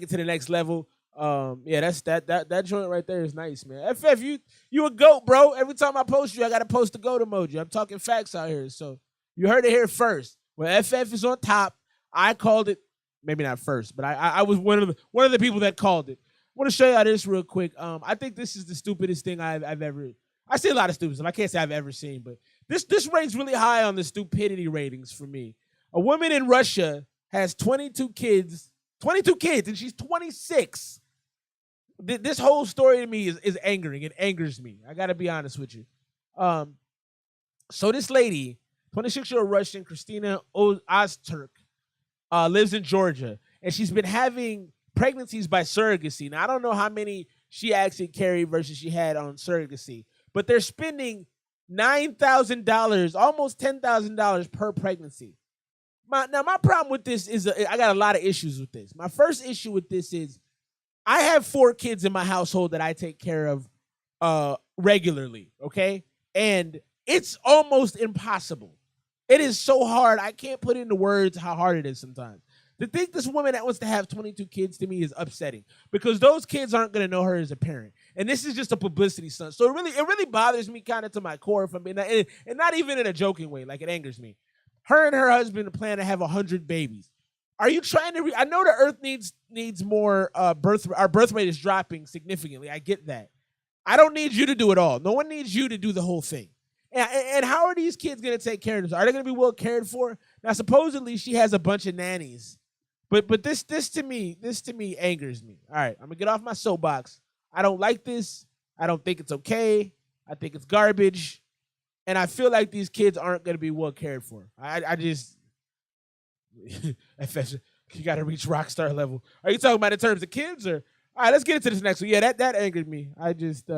to the next level. Yeah, that joint right there is nice, man. FF, you a goat, bro. Every time I post you, I gotta post the goat emoji. I'm talking facts out here, so you heard it here first. When FF is on top, I called it. Maybe not first, but I was one of the people that called it. I want to show y'all this real quick. I think this is the stupidest thing I've ever. I see a lot of stupid stuff. I can't say I've ever seen, but this ranks really high on the stupidity ratings for me. A woman in Russia has 22 kids, and she's 26. This whole story to me is angering. It angers me. I got to be honest with you. So this lady, 26-year-old Russian, Christina Ozturk, lives in Georgia, and she's been having pregnancies by surrogacy. Now, I don't know how many she actually carried versus she had on surrogacy, but they're spending $9,000, almost $10,000 per pregnancy. My problem with this is I got a lot of issues with this. My first issue with this is I have 4 kids in my household that I take care of regularly, okay? And it's almost impossible. It is so hard. I can't put into words how hard it is sometimes. To think this woman that wants to have 22 kids to me is upsetting because those kids aren't going to know her as a parent. And this is just a publicity stunt. So it really bothers me kind of to my core, if I'm being, and not even in a joking way, like it angers me. Her and her husband plan to have 100 babies. Are you trying to, I know the earth needs more our birth rate is dropping significantly. I get that. I don't need you to do it all. No one needs you to do the whole thing. And how are these kids going to take care of them? Are they going to be well cared for? Now, supposedly she has a bunch of nannies. But this to me angers me. All right, I'm gonna get off my soapbox. I don't like this. I don't think it's okay. I think it's garbage, and I feel like these kids aren't gonna be well cared for. I just, you gotta reach rock star level. Are you talking about in terms of kids or? All right, let's get into this next one. Yeah, that angered me. I just,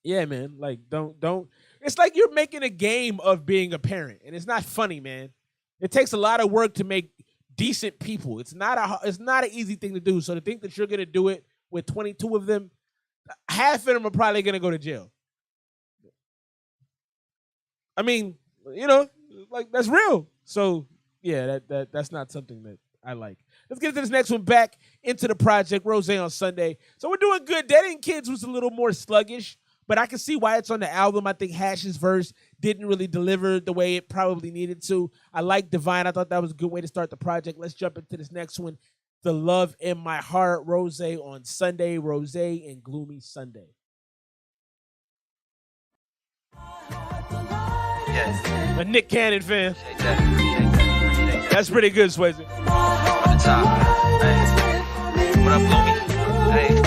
yeah, man. Like, don't. It's like you're making a game of being a parent, and it's not funny, man. It takes a lot of work to make decent people. It's not an easy thing to do. So to think that you're gonna do it with 22 of them, half of them are probably gonna go to jail. I mean, like that's real. So yeah, that's not something that I like. Let's get into this next one. Back into the project, Rose on Sunday. So we're doing good. Dead End Kids was a little more sluggish, but I can see why it's on the album. I think Hash's verse didn't really deliver the way it probably needed to. I like Divine. I thought that was a good way to start the project. Let's jump into this next one. The Love in My Heart, Rose on Sunday, Rose and Gloomy Sunday. Yes. A Nick Cannon fan. That's pretty good, Swayze. On the top. Hey. What up, Gloomy? Hey.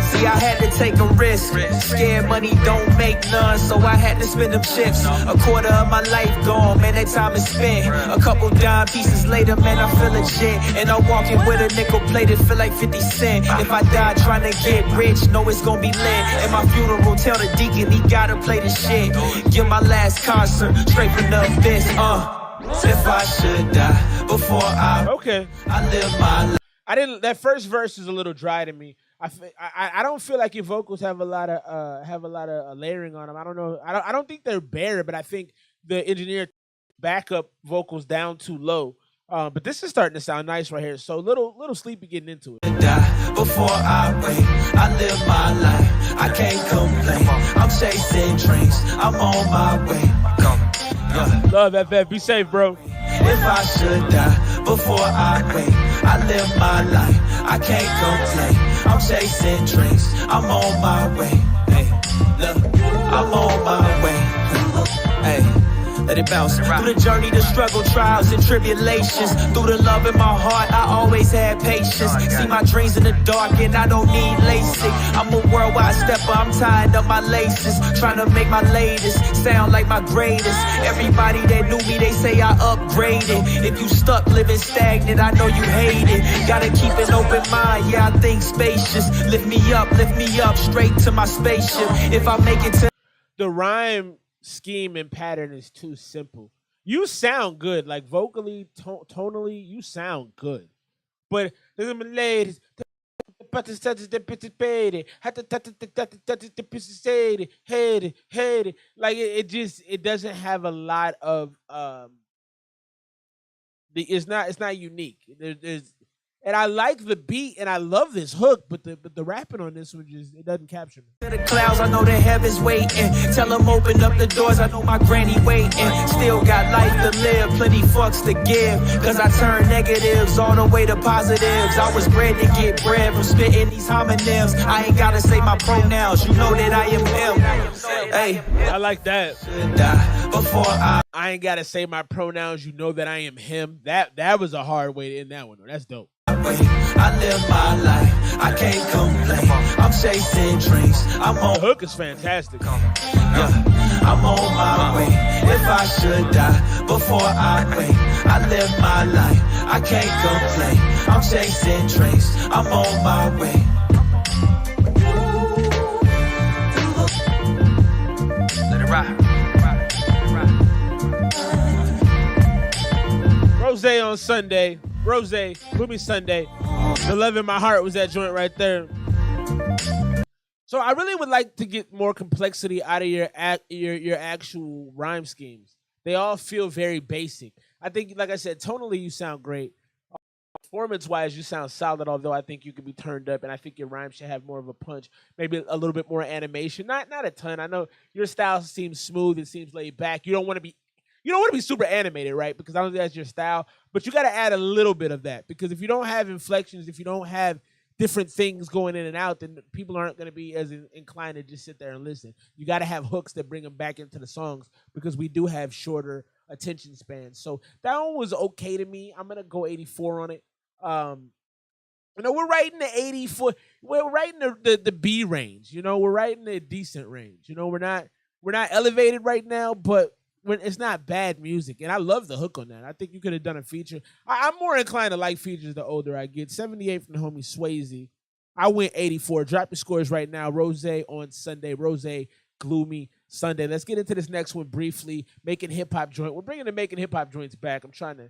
See, I had to take a risk. Scared money don't make none, so I had to spend them chips. A quarter of my life gone, man, that time is spent. A couple dime pieces later, man, I feel legit. And I'm walking with a nickel plated, feel like 50 Cent. If I die trying to get rich, know it's gonna be lit. At my funeral, tell the deacon he gotta play the shit. Give my last concert, straight from the abyss, If I should die before I live my life. That first verse is a little dry to me. I don't feel like your vocals have a lot of layering on them. I don't know. I don't think they're bare, but I think the engineer backup vocals down too low. But this is starting to sound nice right here. So little sleepy getting into it. Die before I wait, I live my life. I can't complain. I'm chasing dreams. I'm on my way. Love FF. Be safe, bro. If I should die before I wait, I live my life. I can't complain. I'm chasing dreams. I'm on my way. Hey, look, I'm on my way. Hey, let it bounce. Through the journey, the struggle, trials, and tribulations. Through the love in my heart, I always had patience. See my dreams in the dark, and I don't need LASIK. I'm a worldwide stepper, I'm tying up my laces. Trying to make my latest sound like my greatest. Everybody that knew me, they say I upgraded. If you stuck living stagnant, I know you hate it. Gotta keep an open mind, yeah, I think spacious. Lift me up, straight to my spaceship. If I make it to the rhyme scheme and pattern is too simple. You sound good, like vocally, tonally, you sound good. But ladies, like it doesn't have a lot of it's not unique. There's and I like the beat and I love this hook, but the rapping on this one it doesn't capture me. The clouds, I know the heavens waiting. Tell them open up the doors, I know my granny waiting. Still got life to live, plenty fucks to give. Cause I turn negatives all the way to positives. I was bred to get bread from spitting these homonyms. I ain't gotta say my pronouns, you know that I am him. Hey, I like that. Before I ain't gotta say my pronouns, you know that I am him. That was a hard way to end that one. That's dope. I live my life, I can't complain. I'm chasing dreams. The hook is fantastic. Yeah, I'm on my way. If I should die before I wake, I live my life, I can't complain. I'm chasing dreams. I'm on my way. Let it rock. Rose on Sunday. Rose, Gloomy Sunday. The Love in My Heart was that joint right there. So I really would like to get more complexity out of your actual rhyme schemes. They all feel very basic. I think, like I said, tonally you sound great. Performance-wise, you sound solid, although I think you could be turned up, and I think your rhyme should have more of a punch, maybe a little bit more animation. Not a ton. I know your style seems smooth. It seems laid back. You don't want to be super animated, right? Because I don't think that's your style. But you got to add a little bit of that. Because if you don't have inflections, if you don't have different things going in and out, then people aren't going to be as inclined to just sit there and listen. You got to have hooks that bring them back into the songs because we do have shorter attention spans. So that one was okay to me. I'm going to go 84 on it. We're right in the 84. We're right in the B range. We're right in the decent range. We're not elevated right now, but when it's not bad music, and I love the hook on that. I think you could have done a feature. I'm more inclined to like features the older I get. 78 from the homie Swayze. I went 84. Drop your scores right now. Rose on Sunday. Rose, Gloomy Sunday. Let's get into this next one briefly. Making hip hop joint. We're bringing the making hip hop joints back. I'm trying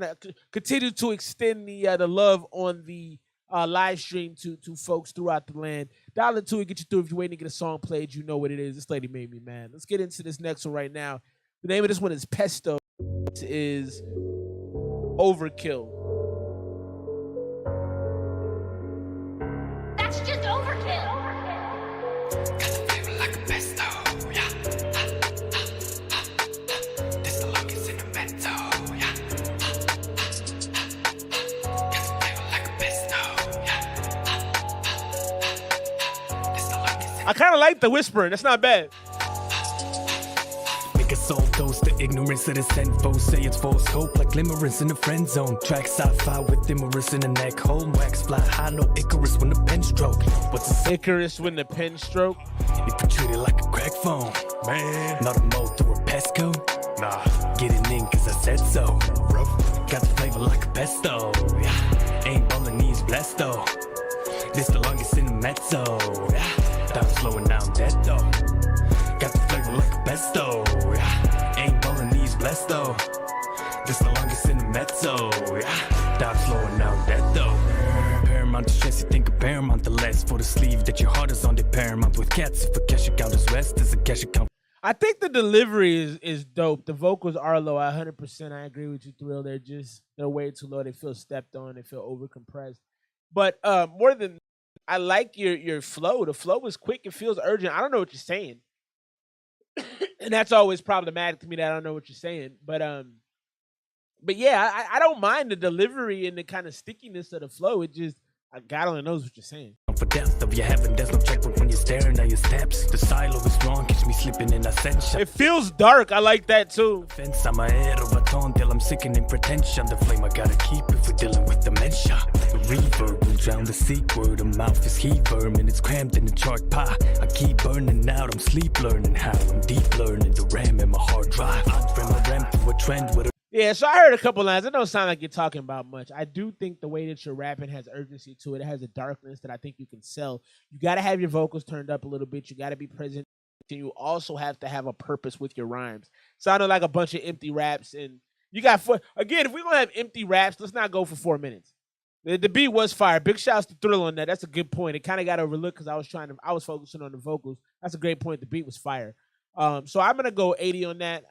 to continue to extend the love on the live stream to folks throughout the land. Dial into it, get you through. If you're waiting to get a song played, you know what it is. This lady made me mad. Let's get into this next one right now. The name of this one is Pesto. This is Overkill. That's just overkill. Got the flavor like a pesto, yeah. This the longest in the mezzo, yeah. Got the flavor like a pesto, yeah. This the longest. I kind of like the whispering. That's not bad. Make us all dose the ignorance of the sinful. Say it's false hope like glimmerance in the friend zone. Track sci-fi with immorous in the neck hole. Wax fly high, no Icarus when the pen stroke. What's a Icarus when the pen stroke? You can treat it like a crack phone. Man, not a mold through a pesco. Nah, get it in cause I said so. Rough. Got the flavor like a pesto. Yeah. Ain't Bolognese blessed though. This the longest in the mezzo. Yeah. Down slowing down dead though. Got the flavor like a pesto. Yeah. Ain't Bolognese blessed though. This the longest in the mezzo. Yeah. Down slowing down dead though. Paramount to stress, you think of paramount to less. For the sleeve that your heart is on the paramount with cats. If a cash account is rest, there's a cash account. I think the delivery is dope. The vocals are low. 100%. I agree with you, Thrill. They're way too low. They feel stepped on. They feel over compressed. But more than I like your flow. The flow is quick. It feels urgent. I don't know what you're saying. And that's always problematic to me that I don't know what you're saying. But yeah, I don't mind the delivery and the kind of stickiness of the flow. It just, God only knows what you're saying. for death of your heaven. There's no checkbook when you're staring at your steps. The silo is wrong, catch me slipping in ascension. It feels dark. I like that too. Fence on my head of a tone till I'm sickening pretension. The flame I gotta keep if we're dealing with dementia. The reverb will drown the seek word. The mouth is heat vermin, it's cramped in the chart pie. I keep burning out, I'm sleep learning how. I'm deep learning the RAM in my hard drive. I bring my RAM to a trend with a Yeah, so I heard a couple lines. It don't sound like you're talking about much. I do think the way that you're rapping has urgency to it. It has a darkness that I think you can sell. You got to have your vocals turned up a little bit. You got to be present. And you also have to have a purpose with your rhymes. Sounded like a bunch of empty raps. And you got again, if we're going to have empty raps, let's not go for 4 minutes. The beat was fire. Big shouts to Thrill on that. That's a good point. It kind of got overlooked because I was focusing on the vocals. That's a great point. The beat was fire. So I'm going to go 80 on that.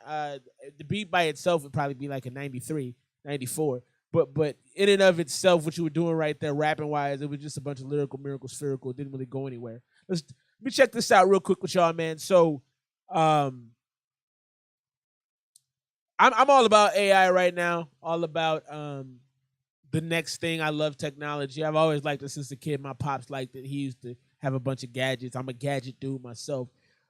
The beat by itself would probably be like a 93, 94. But in and of itself, what you were doing right there, rapping-wise, it was just a bunch of lyrical, miracle, spherical. It didn't really go anywhere. Let me check this out real quick with y'all, man. So I'm all about AI right now, all about the next thing. I love technology. I've always liked it since a kid. My pops liked it. He used to have a bunch of gadgets. I'm a gadget dude myself.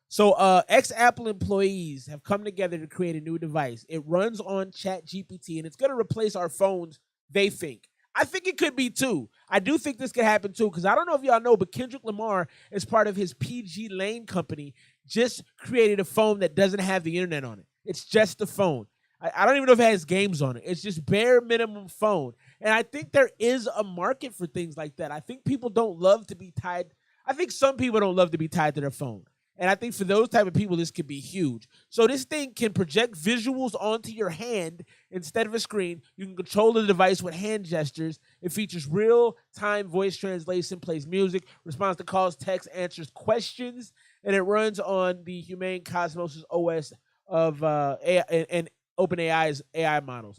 So ex-Apple employees have come together to create a new device. It runs on ChatGPT, and it's going to replace our phones, they think. I think it could be, too. I do think this could happen, too, because I don't know if y'all know, but Kendrick Lamar, as part of his PG Lane company, just created a phone that doesn't have the internet on it. It's just a phone. I don't even know if it has games on it. It's just bare minimum phone. And I think there is a market for things like that. I think people don't love to be tied. I think some people don't love to be tied to their phone. And I think for those type of people, this could be huge. So this thing can project visuals onto your hand instead of a screen. You can control the device with hand gestures. It features real-time voice translation, plays music, responds to calls, text, answers questions, and it runs on the Humane Cosmos OS of AI and OpenAI's AI models.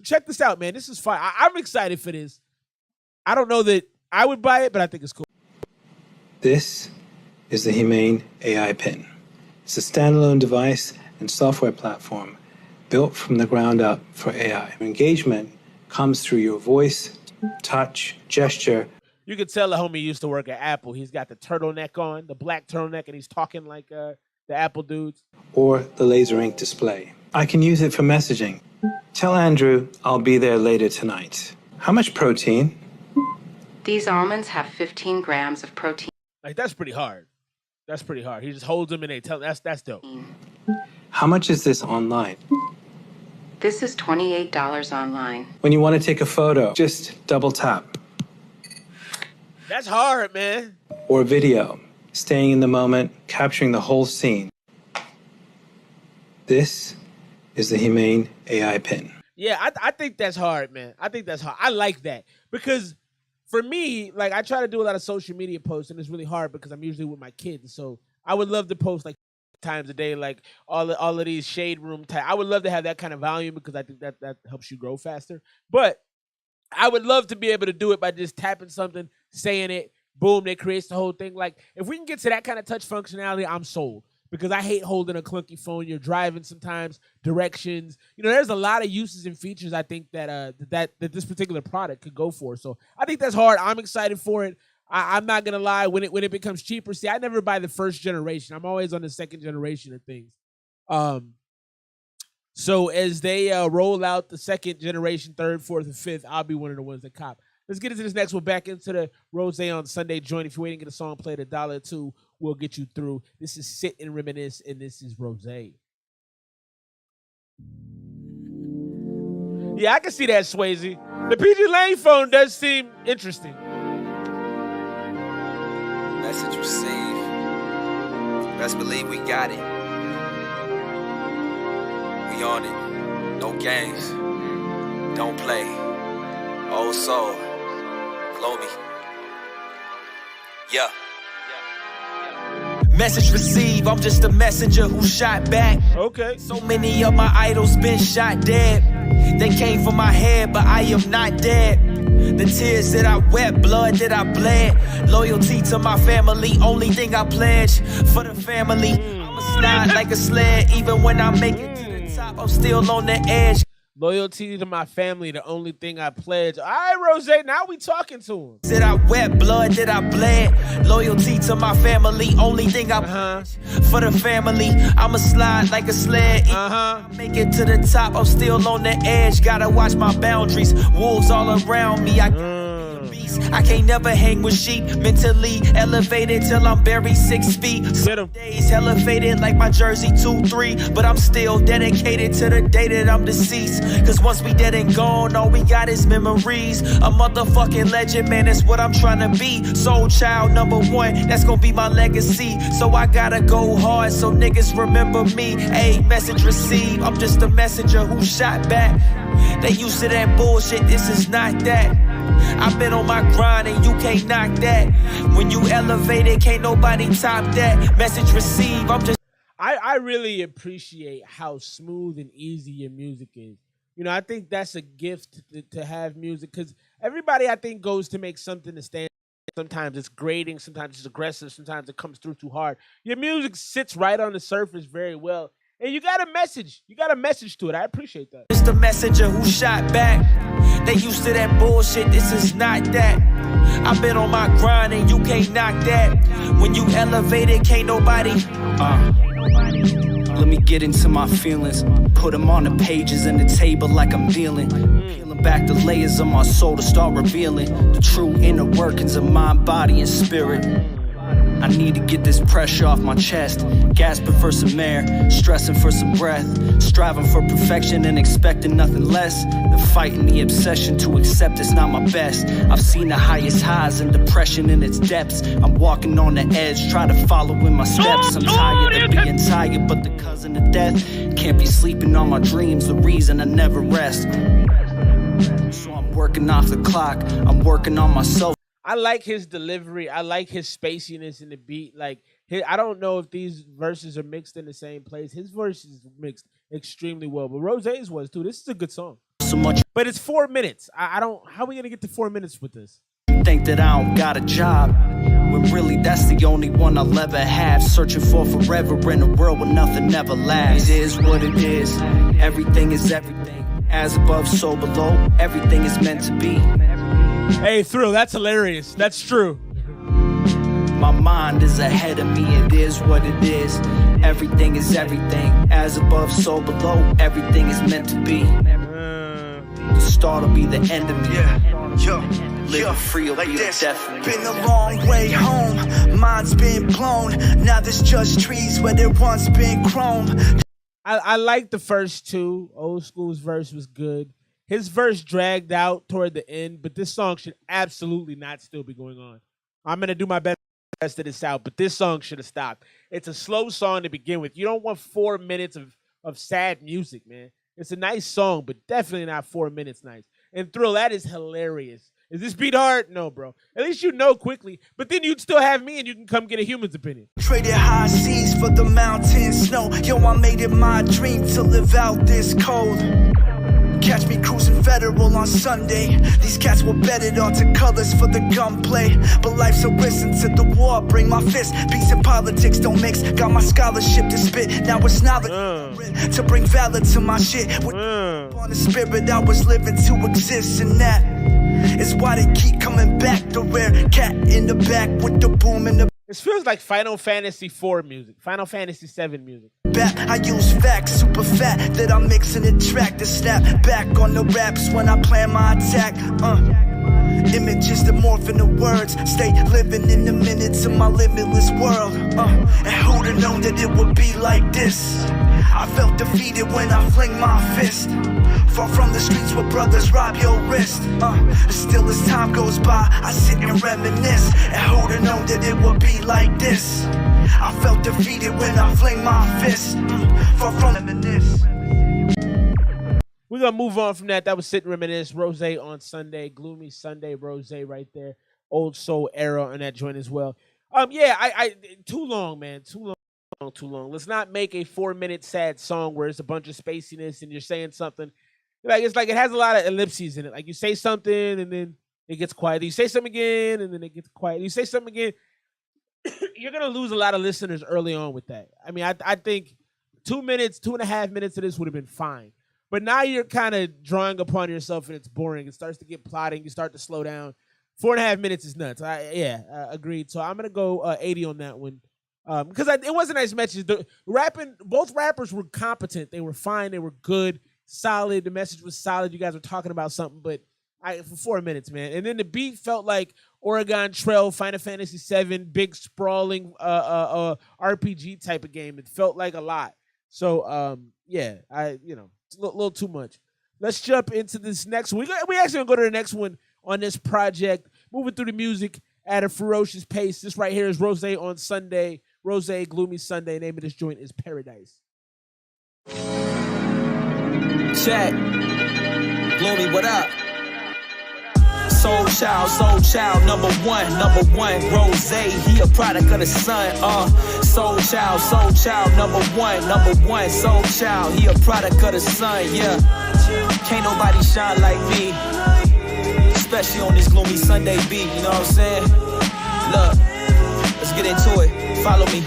Check this out, man. This is fun. I'm excited for this. I don't know that I would buy it, but I think it's cool. This is the Humane AI Pen. It's a standalone device and software platform built from the ground up for AI. Engagement comes through your voice, touch, gesture. You can tell the homie used to work at Apple. He's got the turtleneck on, the black turtleneck, and he's talking like the Apple dudes. Or the laser ink display. I can use it for messaging. Tell Andrew I'll be there later tonight. How much protein? These almonds have 15 grams of protein. Like, that's pretty hard. That's pretty hard. He just holds them and they tell him. That's dope. How much is this online? This is $28 online. When you want to take a photo, just double tap. That's hard, man. Or video, staying in the moment, capturing the whole scene. This is the Humane AI Pen. Yeah, I think that's hard, man. I think that's hard. I like that because for me, like, I try to do a lot of social media posts, and it's really hard because I'm usually with my kids. So I would love to post like times a day, like all of these shade room type. I would love to have that kind of volume because I think that helps you grow faster. But I would love to be able to do it by just tapping something, saying it, boom, it creates the whole thing. Like, if we can get to that kind of touch functionality, I'm sold. Because I hate holding a clunky phone. You're driving sometimes, directions. You know, there's a lot of uses and features I think that that this particular product could go for. So I think that's hard. I'm excited for it. I'm not gonna lie. When it becomes cheaper, see, I never buy the first generation. I'm always on the second generation of things. So as they roll out the second generation, third, fourth, and fifth, I'll be one of the ones that cop. Let's get into this next one. Back into the Rose on Sunday joint. If you're waiting to get a song played, $1 or $2, we'll get you through. This is Sit and Reminisce, and this is Rose. Yeah, I can see that, Swayze. The PG Lane phone does seem interesting. Message received. Best believe we got it. We on it. No games. Don't play. Old soul. GLOOMY. Yeah. Message received, I'm just a messenger who shot back. Okay. So many of my idols been shot dead. They came for my head, but I am not dead. The tears that I wept, blood that I bled. Loyalty to my family, only thing I pledge. For the family, I'ma slide like a sled. Even when I make it to the top, I'm still on the edge. Loyalty to my family, the only thing I pledge. All right, Rose, now we talking to him. Did I wet blood? Did I bled? Loyalty to my family, only thing I for the family. I'ma slide like a sled. Make it to the top, I'm still on the edge. Gotta watch my boundaries. Wolves all around me. I can't never hang with sheep. Mentally elevated till I'm buried 6 feet. Some days elevated like my jersey 2-3, but I'm still dedicated to the day that I'm deceased. Cause once we dead and gone, all we got is memories. A motherfucking legend, man, that's what I'm trying to be. Soul child #1, that's gonna be my legacy. So I gotta go hard so niggas remember me. Ayy, message received, I'm just a messenger who shot back. They used to that bullshit, this is not that. I've been on my grind and you can't knock that. When you elevated, can't nobody top that. Message received, I'm just... I really appreciate how smooth and easy your music is. You know, I think that's a gift to have music, because everybody, I think, goes to make something to stand. Sometimes it's grating, sometimes it's aggressive, sometimes it comes through too hard. Your music sits right on the surface very well. And you got a message. You got a message to it. I appreciate that. Just a messenger who shot back. They used to that bullshit. This is not that. I've been on my grind and you can't knock that. When you elevated, can't nobody. Let me get into my feelings. Put them on the pages and the table like I'm dealing. Peeling back the layers of my soul to start revealing the true inner workings of mind, body, and spirit. I need to get this pressure off my chest. Gasping for some air, stressing for some breath. Striving for perfection and expecting nothing less than fighting the obsession to accept it's not my best. I've seen the highest highs and depression in its depths. I'm walking on the edge, try to follow in my steps. I'm tired of being tired, but the cousin of death. Can't be sleeping on my dreams, the reason I never rest. So I'm working off the clock, I'm working on myself. I like his delivery. I like his spaciness in the beat. Like, I don't know if these verses are mixed in the same place. His verse is mixed extremely well, but Rose's was too. This is a good song. So much, but it's 4 minutes. I don't. How are we gonna get to 4 minutes with this? Think that I don't got a job, when really that's the only one I'll ever have. Searching for forever in a world where nothing ever lasts. It is what it is. Everything is everything. As above, so below. Everything is meant to be. Hey, Thrill, that's hilarious. That's true. My mind is ahead of me, it is what it is. Everything is everything. As above, so below. Everything is meant to be. The start will be the end of me. Living free will be the death of me. Been a long way home, mind's been blown. Now there's just trees where there once been chrome. I like the first two. Old School's verse was good. His verse dragged out toward the end, but this song should absolutely not still be going on. I'm going to do my best to this out, but this song should have stopped. It's a slow song to begin with. You don't want 4 minutes of sad music, man. It's a nice song, but definitely not 4 minutes nice. And Thrill, that is hilarious. Is this beat hard? No, bro. At least you know quickly, but then you'd still have me and you can come get a human's opinion. Traded high seas for the mountain snow. Yo, I made it my dream to live out this cold. Catch me cruising federal on Sunday. These cats were betted onto colors for the gunplay. But life's a risk into the war. Bring my fist. Peace and politics don't mix. Got my scholarship to spit. Now it's knowledge to bring valor to my shit. On the spirit I was living to exist, and that is why they keep coming back. The rare cat in the back with the boom in the. This feels like Final Fantasy IV music, Final Fantasy VII music. I use facts, super fat, that I'm mixing and track to snap back on the raps when I plan my attack. Images that morph into words, stay living in the minutes of my limitless world. And who'd have known that it would be like this? I felt defeated when I fling my fist. Far from the streets where brothers rob your wrist. Still as time goes by, I sit and reminisce. And who'd have known that it would be like this? I felt defeated when I fling my fist. Far from reminisce. We're going to move on from that. That was Sit and Reminisce. Rose on Sunday. Gloomy Sunday. Rose right there. Old Soul era on that joint as well. Yeah, I too long, man. Too long. Let's not make a 4 minute sad song where it's a bunch of spaciness and you're saying something. It's like it has a lot of ellipses in it. Like you say something and then it gets quiet. You say something again and then it gets quiet. You say something again. You're going to lose a lot of listeners early on with that. I mean, I think 2 minutes, 2.5 minutes of this would have been fine. But now you're kind of drawing upon yourself and it's boring. It starts to get plotting. You start to slow down. 4.5 minutes is nuts. Agreed. So I'm gonna go 80 on that one because it was a nice message. Both rappers were competent. They were fine. They were good, solid. The message was solid. You guys were talking about something, but for 4 minutes, man. And then the beat felt like Oregon Trail, Final Fantasy VII, big sprawling RPG type of game. It felt like a lot. So it's a little too much. Let's jump into this next one. We actually gonna go to the next one on this project. Moving through the music at a ferocious pace. This right here is Rose on Sunday. Rose, Gloomy Sunday. Name of this joint is Paradise. Check. Gloomy, what up? Soul child, number one, Rose, he a product of the sun, Soul child, number one, soul child, he a product of the sun, yeah. Can't nobody shine like me, especially on this gloomy Sunday beat, you know what I'm saying? Look, let's get into it, follow me,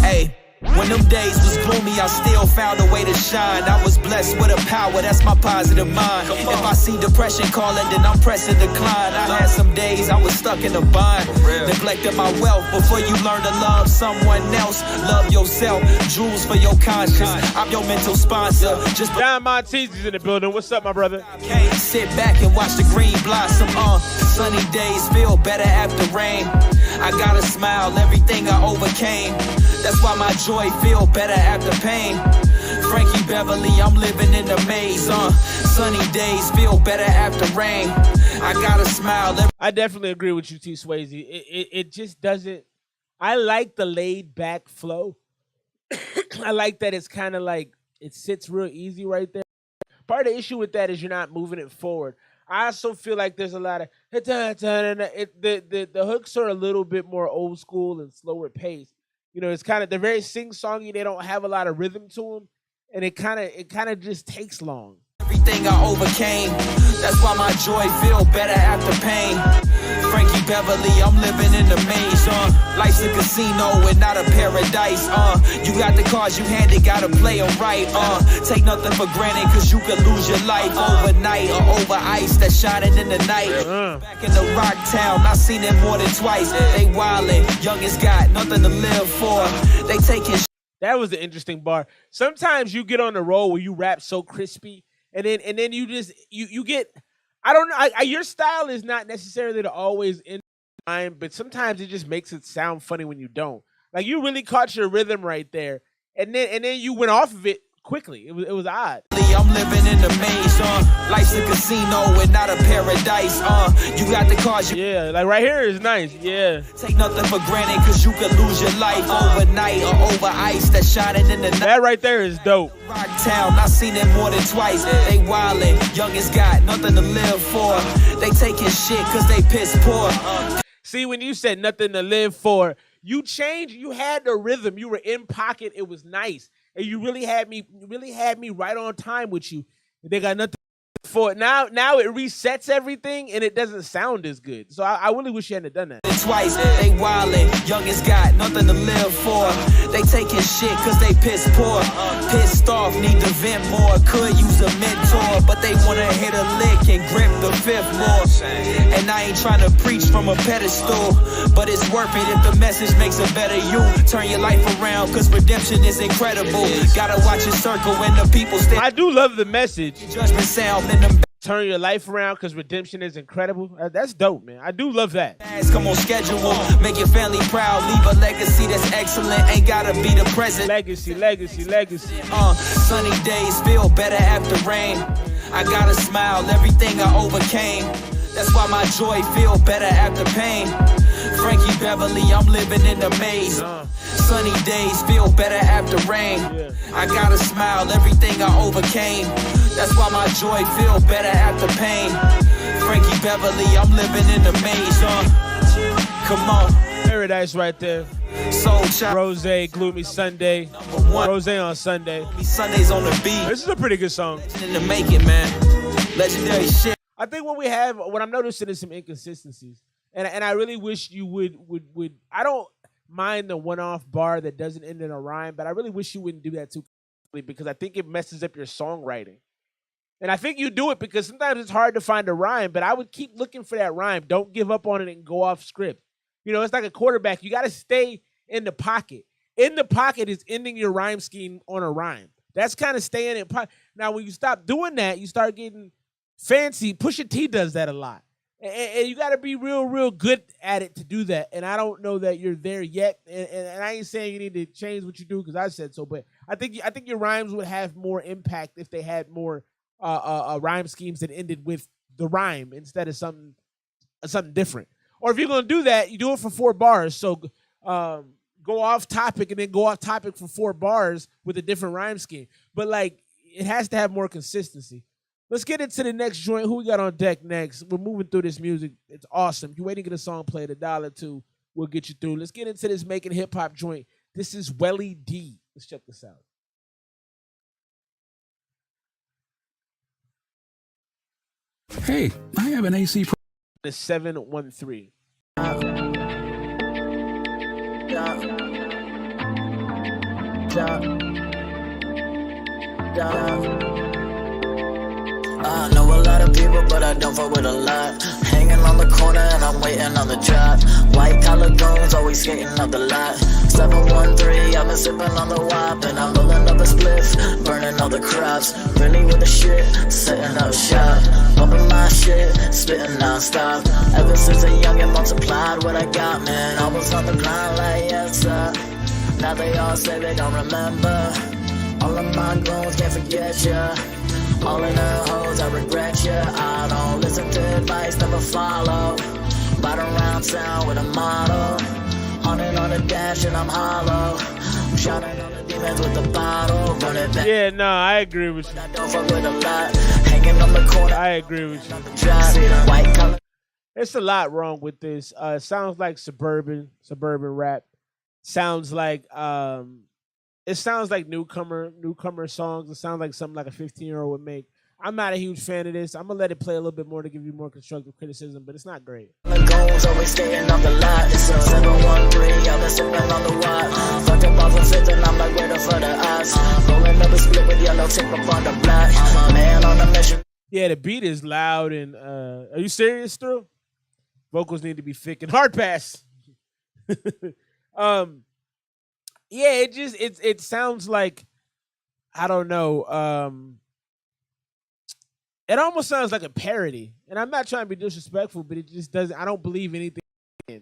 hey. When them days was gloomy, I still found a way to shine. I was blessed with a power, that's my positive mind. If I see depression calling, then I'm pressing decline. I had some days I was stuck in a bind, neglected my wealth. Before you learn to love someone else, love yourself. Jewels for your conscience, I'm your mental sponsor. Just John Monteese's in the building. What's up, my brother? Sit back and watch the green blossom. Sunny days feel better after rain. I gotta smile, everything I overcame. That's why my joy feel better after pain. Frankie Beverly, I'm living in the maze. Sunny days feel better after rain. I gotta smile. I definitely agree with you, T. Swayze. It just doesn't. I like the laid back flow. I like that it's kind of like it sits real easy right there. Part of the issue with that is you're not moving it forward. I also feel like there's a lot of the hooks are a little bit more old school and slower paced. You know, it's kind of they're very sing-songy. They don't have a lot of rhythm to them, and it kind of just takes long. Everything I overcame, that's why my joy feel better after pain. Frankie Beverly, I'm living in the maze, life's a casino and not a paradise, you got the cards you handed, gotta play them right, take nothing for granted, cause you could lose your life overnight, or over ice that's shining in the night. Back in the rock town, I seen it more than twice. They wildin', youngest got nothing to live for. They taking. That was an interesting bar. Sometimes you get on the roll where you rap so crispy, and then you just you get. I don't know. Your style is not necessarily to always in time, but sometimes it just makes it sound funny when you don't. Like you really caught your rhythm right there, and then you went off of it quickly. It was odd. I'm living in the maze, life's a casino and not a paradise, you got the cards. Yeah, like right here is nice. Yeah. Take nothing for granted, cause you could lose your life overnight or over ice that's shining in the night. That right there is dope. Rock town, I seen it more than twice. They wildin', youngest got nothing to live for. They taking shit cause they piss poor. See, when you said nothing to live for, you changed. You had the rhythm. You were in pocket. It was nice. And you really had me right on time with you. They got nothing for it. Now it resets everything and it doesn't sound as good. So I really wish you hadn't done that. Twice, they wildin', youngest got nothing to live for. They taking shit cause they piss poor. Pissed off, need to vent more. Could use a mentor, but they wanna hit a lick and grip the fifth more. And I ain't trying to preach from a pedestal, but it's worth it if the message makes a better you. Turn your life around cause redemption is incredible. Gotta watch your circle when the people stay. I do love the message. Judgment sound in the turn your life around because redemption is incredible. That's dope, man. I do love that. Come on schedule, make your family proud, leave a legacy that's excellent. Ain't gotta be the present. Legacy. Sunny days feel better after rain. I gotta smile, everything I overcame. That's why my joy feel better after pain. Frankie Beverly, I'm living in the maze. Sunny days feel better after rain. I gotta smile, everything I overcame. That's why my joy feel better after pain. Frankie Beverly, I'm living in the maze. Come on. Paradise right there. Soul Child. Rose, Gloomy Sunday. Rose on Sunday. Sundays on the beat. This is a pretty good song. In the making, man. Legendary shit. I think what I'm noticing is some inconsistencies. And I really wish you would I don't mind the one-off bar that doesn't end in a rhyme, but I really wish you wouldn't do that too. because I think it messes up your songwriting. And I think you do it because sometimes it's hard to find a rhyme, but I would keep looking for that rhyme. Don't give up on it and go off script. You know, it's like a quarterback. You got to stay in the pocket. In the pocket is ending your rhyme scheme on a rhyme. That's kind of staying in pocket. Now, when you stop doing that, you start getting fancy. Pusha T does that a lot. And you got to be real good at it to do that. And I don't know that you're there yet. And I ain't saying you need to change what you do because I said so. But I think your rhymes would have more impact if they had more rhyme schemes that ended with the rhyme instead of something different. Or if you're going to do that, you do it for 4 bars. So go off topic and then go off topic for 4 bars with a different rhyme scheme. But like it has to have more consistency. Let's get into the next joint. Who we got on deck next? We're moving through this music. It's awesome. You're waiting to get a song played, $1 2. We'll get you through. Let's get into this making hip hop joint. This is Welly D. Let's check this out. Hey, I have an AC. The 713. I know a lot of people, but I don't fuck with a lot. Hanging on the corner and I'm waiting on the drop. White collar goons always skating up the lot. 713, I've been sipping on the wop, and I'm rolling up a spliff, burning all the crops. Really with the shit, setting up shop. Bumping my shit, spitting non-stop. Ever since a youngin' multiplied what I got, man. I was on the grind like yes, sir. Now they all say they don't remember. All of my goons can't forget ya. All in the hoes, I regret ya. I don't listen to advice, never follow. Ride around town with a model. On and on the dash and I'm hollow. I'm shouting on the demons with the bottle. Run it back. Yeah, no, I agree with you. I don't fuck with a lot. Hanging on the corner. I agree with you. White collar. There's a lot wrong with this. It sounds like suburban rap. Sounds like it sounds like newcomer songs. It sounds like something like a 15-year-old would make. I'm not a huge fan of this. I'm gonna let it play a little bit more to give you more constructive criticism, but it's not great. The goals always skating on the lot. It's a 713, I've been sipping on the watt. Fucking off a fifth and I'm like waiting for the odds. Rolling up a split with yellow tip up on the block. Man on a mission. Yeah, the beat is loud and are you serious, Thrill? Vocals need to be thick and hard pass. Yeah, it sounds like, I don't know, it almost sounds like a parody. And I'm not trying to be disrespectful, but it just doesn't, I don't believe anything in.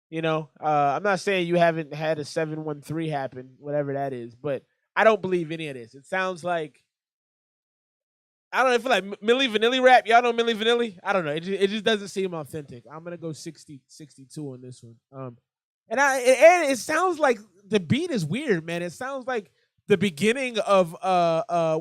You know, I'm not saying you haven't had a 713 happen, whatever that is, but I don't believe any of this. It sounds like, I don't know, I feel like Milli Vanilli rap. Y'all know Milli Vanilli? I don't know. It just doesn't seem authentic. I'm going to go 62 on this one. And it sounds like the beat is weird, man. It sounds like the beginning of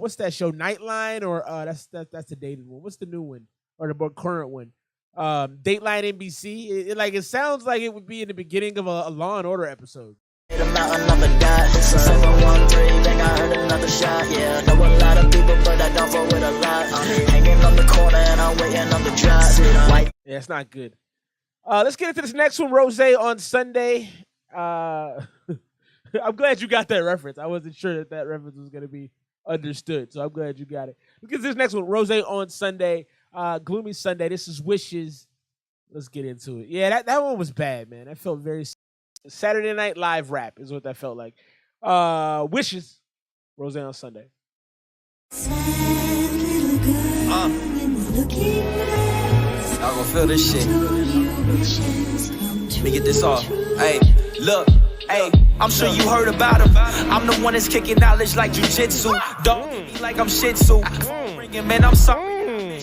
what's that show, Nightline, or that's the dated one. What's the new one or the more current one? Dateline NBC. It sounds like it would be in the beginning of a Law and Order episode. Another dot. It's a 713, think I heard another shot. Yeah, know a lot of people, but I don't fuck with a lot. Hanging on the corner and I'm waiting on the drop. Yeah, it's not good. Let's get into this next one, Rose on Sunday. I'm glad you got that reference. I wasn't sure that reference was going to be understood, so I'm glad you got it. Let's get to this next one, Rose on Sunday. Gloomy Sunday. This is Wishes. Let's get into it. Yeah, that one was bad, man. That felt very Saturday Night Live rap is what that felt like. Wishes. Rose on Sunday. Y'all gonna feel this shit. Let me get this off. Hey, look. Hey, I'm sure you heard about him. I'm the one that's kicking knowledge like jujitsu. Don't get me like I'm shih tzu. Man, I'm sorry.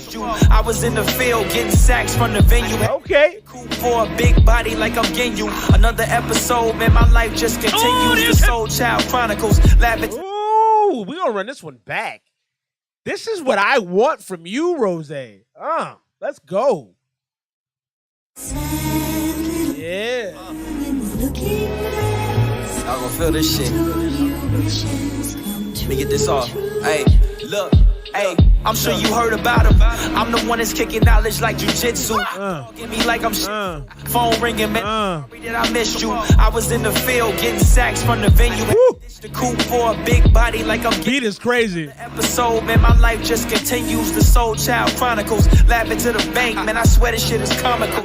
I was in the field getting sacks from the venue. Okay. Cool for a big body like I'm getting you. Another episode, man, my life just continues. The Soul Child Chronicles. Ooh, we gonna run this one back. This is what I want from you, Rose. Let's go. Yeah. Y'all gonna feel this shit. Let me get this off. Hey, look. Hey, I'm sure you heard about him. I'm the one that's kicking knowledge like jujitsu. Give me like I'm phone ringing, man. Sorry that I missed you. I was in the field getting sacks from the venue. The coupe for a big body like I'm beat is crazy. Episode, man, my life just continues. The Soul Child Chronicles, laughing to the bank, man. I swear this shit is comical.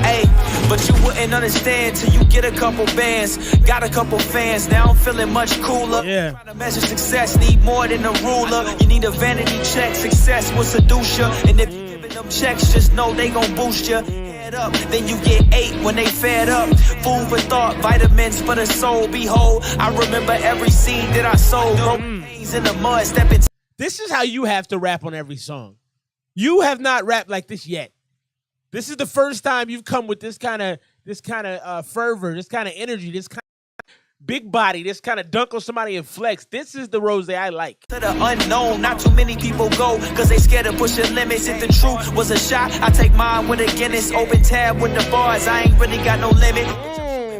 Hey, but you wouldn't understand till you get a couple bands. Got a couple fans, now I'm feeling much cooler. Yeah. Trying to measure success, need more than a ruler. You need a vanity check, success will seduce you. And if you're giving them checks, just know they gon' boost you. Head up, then you get 8 when they fed up. Food for thought, vitamins for the soul. Behold, I remember every seed that I sowed. Broken pains in the mud, stepping. This is how you have to rap on every song. You have not rapped like this yet. This is the first time you've come with this kind of fervor, this kind of energy, this kind of big body, this kind of dunk on somebody and flex. This is the Rose I like. To the unknown, not too many people go, cause they scared of pushing limits. If the truth was a shot, I take mine with a Guinness. Open tab with the bars, I ain't really got no limit.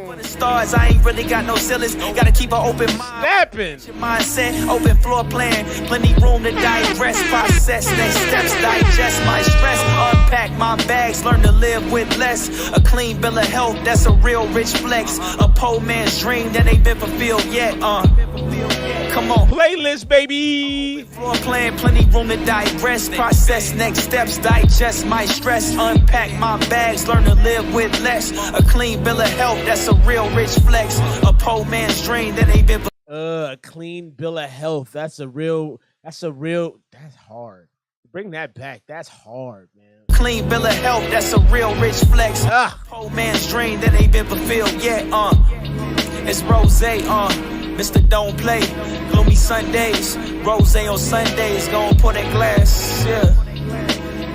For the stars, I ain't really got no ceilings. Gotta keep an open mind. Snapping. Your mindset, open floor plan, plenty room to digress. Process, next steps, digest my stress. Unpack my bags, learn to live with less. A clean bill of health, that's a real rich flex. A poor man's dream that ain't been fulfilled yet. Come on. Playlist, baby. Floor plan, plenty room to digress. Process, next steps, digest my stress. Unpack my bags, learn to live with less. A clean bill of health, that's a real rich flex. A poor man's dream that ain't been a clean bill of health. That's hard. Bring that back. That's hard, man. Clean bill of health, that's a real rich flex. Poor man's dream that ain't been fulfilled yet. It's Rose, Mr. Don't Play. Gloomy Sundays, Rose on Sundays. Gon' pour that glass, yeah.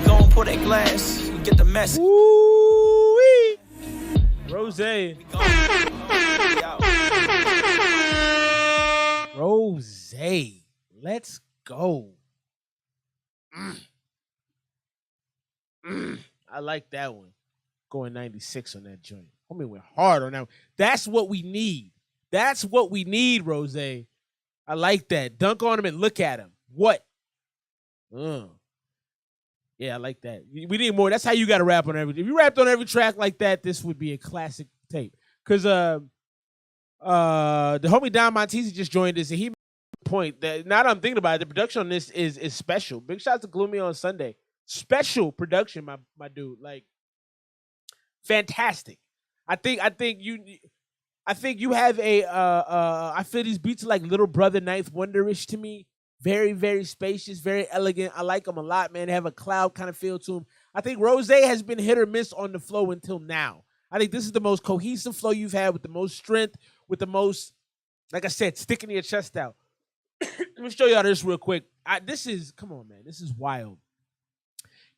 Gon' pour that glass. You get the message. Woo-wee. Rose. Rose. Let's go. I like that one. Going 96 on that joint. Homie went hard on that one. That's what we need. That's what we need, Rose. I like that. Dunk on him and look at him. What? Yeah, I like that. We need more. That's how you got to rap on every. If you rapped on every track like that, this would be a classic tape. Because the homie Don Montesi just joined us, and he made a point that now that I'm thinking about it, the production on this is special. Big shout out to Gloomy on Sunday. Special production, my dude. Like, fantastic. I think you have a I feel these beats are like Little Brother Ninth Wonder-ish to me. Very, very spacious, very elegant. I like them a lot, man. They have a cloud kind of feel to them. I think Rose has been hit or miss on the flow until now. I think this is the most cohesive flow you've had with the most strength, with the most, like I said, sticking your chest out. Let me show y'all this real quick. Come on, man. This is wild.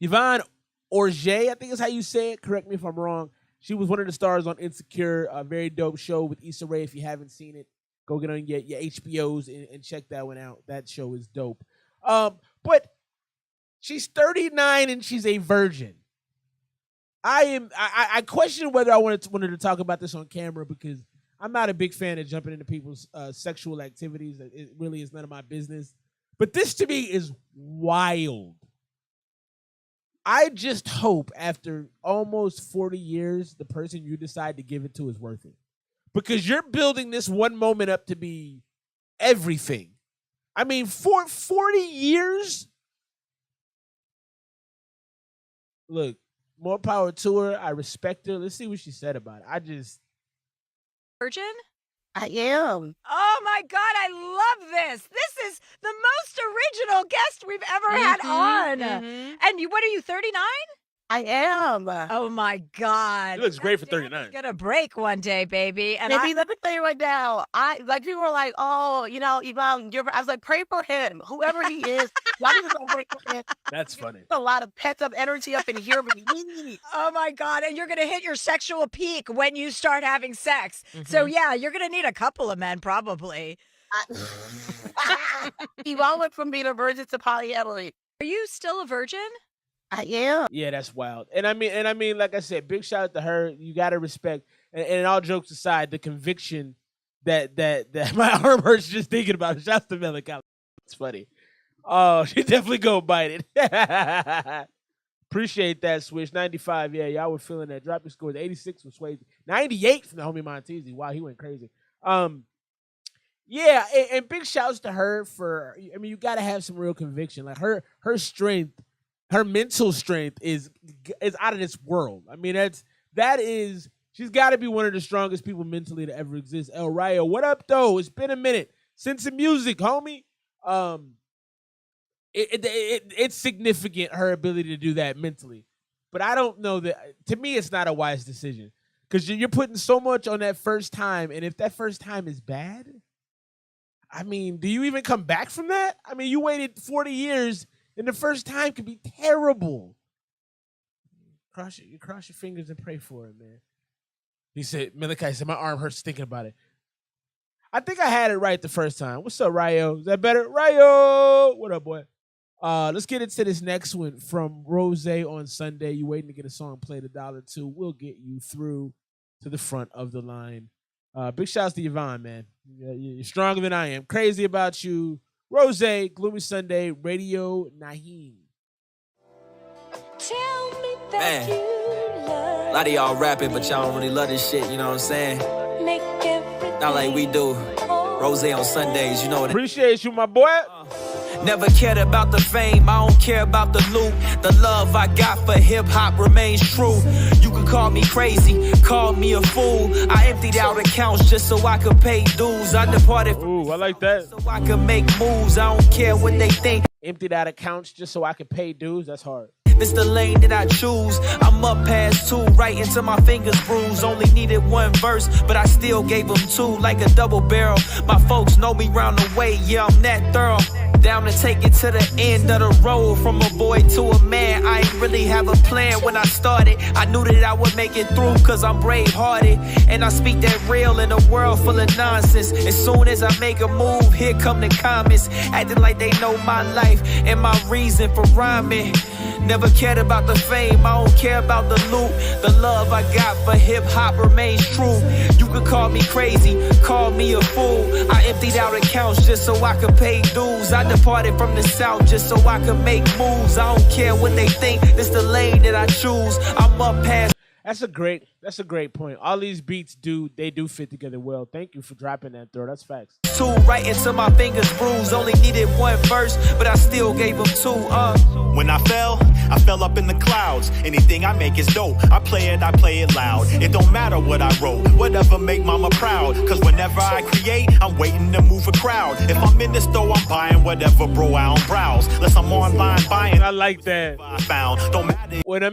Yvonne Orge, I think is how you say it. Correct me if I'm wrong. She was one of the stars on Insecure, a very dope show with Issa Rae. If you haven't seen it, go get on your HBOs and check that one out. That show is dope. But she's 39 and she's a virgin. I question whether I wanted to talk about this on camera because I'm not a big fan of jumping into people's sexual activities. It really is none of my business. But this to me is wild. I just hope after almost 40 years, the person you decide to give it to is worth it. Because you're building this one moment up to be everything. I mean, for 40 years? Look, more power to her. I respect her. Let's see what she said about it. Virgin? I am. Oh my God, I love this. This is the most original guest we've ever had on. And what are you, 39? I am. Oh my God. It looks great for 39. Gonna break one day, baby. And Maybe let me tell you right now. People were like, oh, Yvonne, I was like, pray for him. Whoever he is, y'all need to go pray for him. That's funny. There's a lot of pent up energy up in here. Oh my God. And you're gonna hit your sexual peak when you start having sex. So yeah, you're gonna need a couple of men, probably. Yvonne went from being a virgin to polyamory. Are you still a virgin? I am. Yeah, that's wild. And I mean, like I said, big shout out to her. You gotta respect. And all jokes aside, the conviction that my arm hurts just thinking about it. Shouts to Melancholy. It's funny. Oh, she definitely go bite it. Appreciate that, Swish. 95, yeah, y'all were feeling that. Drop your scores. 86 from Swayze. 98 from the homie Montezi. Wow, he went crazy. Yeah, and big shouts to her for, I mean, you got to have some real conviction. Like her strength, her mental strength is out of this world. I mean, that is, she's got to be one of the strongest people mentally to ever exist. El Rayo, what up, though? It's been a minute. Send some music, homie. It's significant, her ability to do that mentally. But I don't know that, to me, it's not a wise decision. Because you're putting so much on that first time, and if that first time is bad, I mean, do you even come back from that? I mean, you waited 40 years, and the first time could be terrible. You cross your fingers and pray for it, man. He said, Malachi said, my arm hurts thinking about it. I think I had it right the first time. What's up, Rayo? Is that better? Rayo! What up, boy? Let's get into this next one from Rose on Sunday. You waiting to get a song played $1 We'll get you through to the front of the line. Big shouts to Yvonne, man. You're stronger than I am. Crazy about you. Rose, Gloomy Sunday, Radio Naheem. Tell me that you love. A lot of y'all rapping, but y'all don't really love this shit, you know what I'm saying? Not like we do. Rose on Sundays, you know what? Appreciate you, my boy. Never cared about the fame, I don't care about the loot. The love I got for hip-hop remains true. You can call me crazy, call me a fool. I emptied out accounts just so I could pay dues. I departed from I like that. So I could make moves, I don't care what they think. Emptied out accounts just so I could pay dues, that's hard. This the lane that I choose. I'm up past 2, right into my fingers bruised. Only needed 1 verse, but I still gave them 2 like a double barrel. My folks know me round the way, yeah, I'm that thorough. Down to take it to the end of the road. From a boy to a man, I ain't really have a plan when I started. I knew that I would make it through cause I'm brave-hearted. And I speak that real in a world full of nonsense. As soon as I make a move, here come the comments. Acting like they know my life and my reason for rhyming. Never cared about the fame, I don't care about the loot. The love I got for hip-hop remains true. You could call me crazy, call me a fool. I emptied out accounts just so I could pay dues. I departed from the south just so I could make moves. I don't care what they think, this the lane that I choose. I'm up past. That's a great point. All these beats do fit together well. Thank you for dropping that, though. That's facts. 2 right into my fingers bruised. Only needed 1 verse, but I still gave them 2. When I fell up in the clouds. Anything I make is dope. I play it loud. It don't matter what I wrote. Whatever make mama proud. Cause whenever I create, I'm waiting to move a crowd. If I'm in the store, I'm buying whatever, bro. I don't browse. Unless I'm online buying. I like that. I found. Don't matter. When